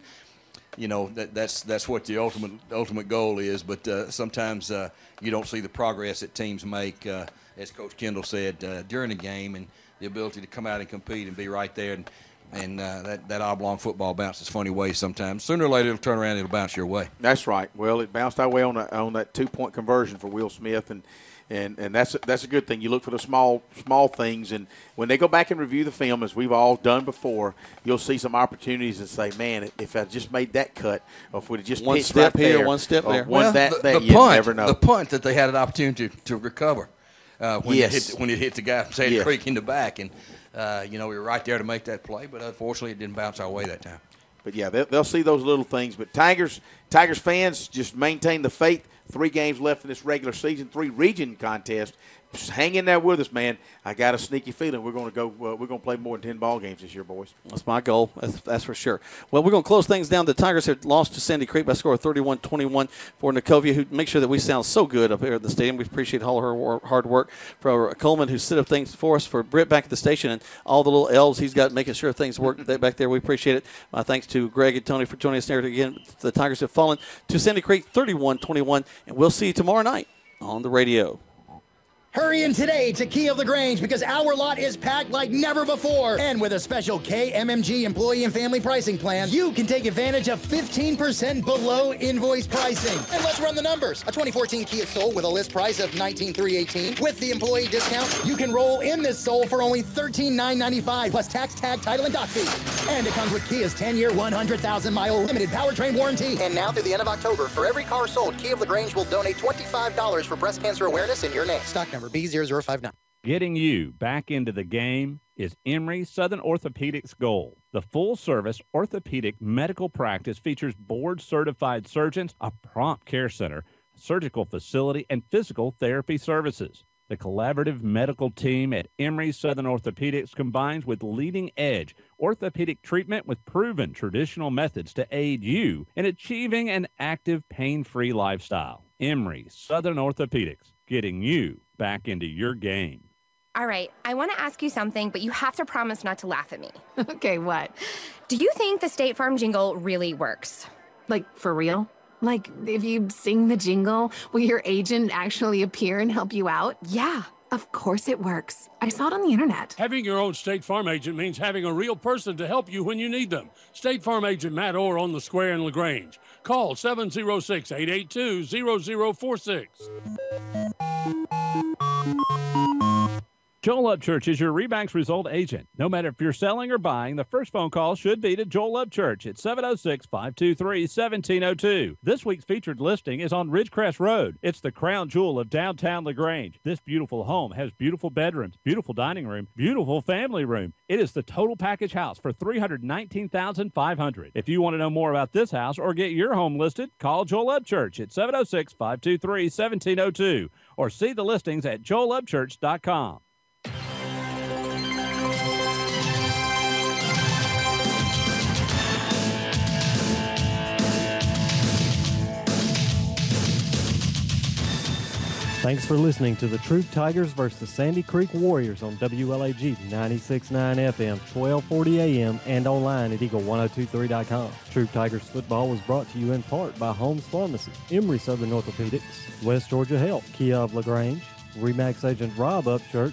that's what the ultimate goal is. But sometimes you don't see the progress that teams make, as Coach Kendall said, during the game, and the ability to come out and compete and be right there. And that oblong football bounces funny ways sometimes. Sooner or later, it'll turn around and it'll bounce your way. That's right. Well, it bounced our way on that 2-point conversion for Will Smith, and that's a good thing. You look for the small things, and when they go back and review the film, as we've all done before, you'll see some opportunities and say, man, if I just made that cut, or if we'd have just one pitched step right here, there, one step there. The you punt, never know. The punt that they had an opportunity to recover when it hit the guy from Sandy Creek in the back, and we were right there to make that play, but unfortunately it didn't bounce our way that time. But, yeah, they'll see those little things. But Tigers fans, just maintain the faith. 3 games left in this regular season, 3 region contests. Just hang in there with us, man. I got a sneaky feeling we're going to go. We're going to play more than 10 ball games this year, boys. That's my goal. That's for sure. Well, we're going to close things down. The Tigers have lost to Sandy Creek by a score of 31-21 for Nikovia, who make sure that we sound so good up here at the stadium. We appreciate all her hard work. For Coleman, who set up things for us. For Britt back at the station and all the little L's he's got making sure things work back there. We appreciate it. Thanks to Greg and Tony for joining us there again. The Tigers have fallen to Sandy Creek 31-21, and we'll see you tomorrow night on the radio. Hurry in today to Key of LaGrange because our lot is packed like never before. And with a special KMMG employee and family pricing plan, you can take advantage of 15% below invoice pricing. And let's run the numbers. A 2014 Kia Soul with a list price of $19,318. With the employee discount, you can roll in this Soul for only $13,995 plus tax, tag, title, and dock fee. And it comes with Kia's 10-year, 100,000-mile limited powertrain warranty. And now through the end of October, for every car sold, Key of LaGrange will donate $25 for breast cancer awareness in your name. Stock number B0059. Getting you back into the game is Emory Southern Orthopedics' goal. The full-service orthopedic medical practice features board-certified surgeons, a prompt care center, surgical facility, and physical therapy services. The collaborative medical team at Emory Southern Orthopedics combines with leading-edge orthopedic treatment with proven traditional methods to aid you in achieving an active, pain-free lifestyle. Emory Southern Orthopedics, getting you back into your game. All right, I want to ask you something, but you have to promise not to laugh at me. Okay, what? Do you think the State Farm jingle really works? Like, for real? Like, if you sing the jingle, will your agent actually appear and help you out? Yeah, of course it works. I saw it on the internet. Having your own State Farm agent means having a real person to help you when you need them. State Farm agent Matt Orr on the Square in LaGrange. Call 706-882-0046. Joel Upchurch is your Rebanks Result agent. No matter if you're selling or buying, the first phone call should be to Joel Upchurch at 706-523-1702. This week's featured listing is on Ridgecrest Road. It's the crown jewel of downtown LaGrange. This beautiful home has beautiful bedrooms, beautiful dining room, beautiful family room. It is the total package house for $319,500. If you want to know more about this house or get your home listed, call Joel Upchurch at 706-523-1702 or see the listings at joelupchurch.com. Thanks for listening to the Troup Tigers versus the Sandy Creek Warriors on WLAG 96.9 FM, 1240 AM, and online at Eagle1023.com. Troup Tigers football was brought to you in part by Holmes Pharmacy, Emory Southern Orthopedics, West Georgia Health, Kia of LaGrange, Remax agent Rob Upchurch,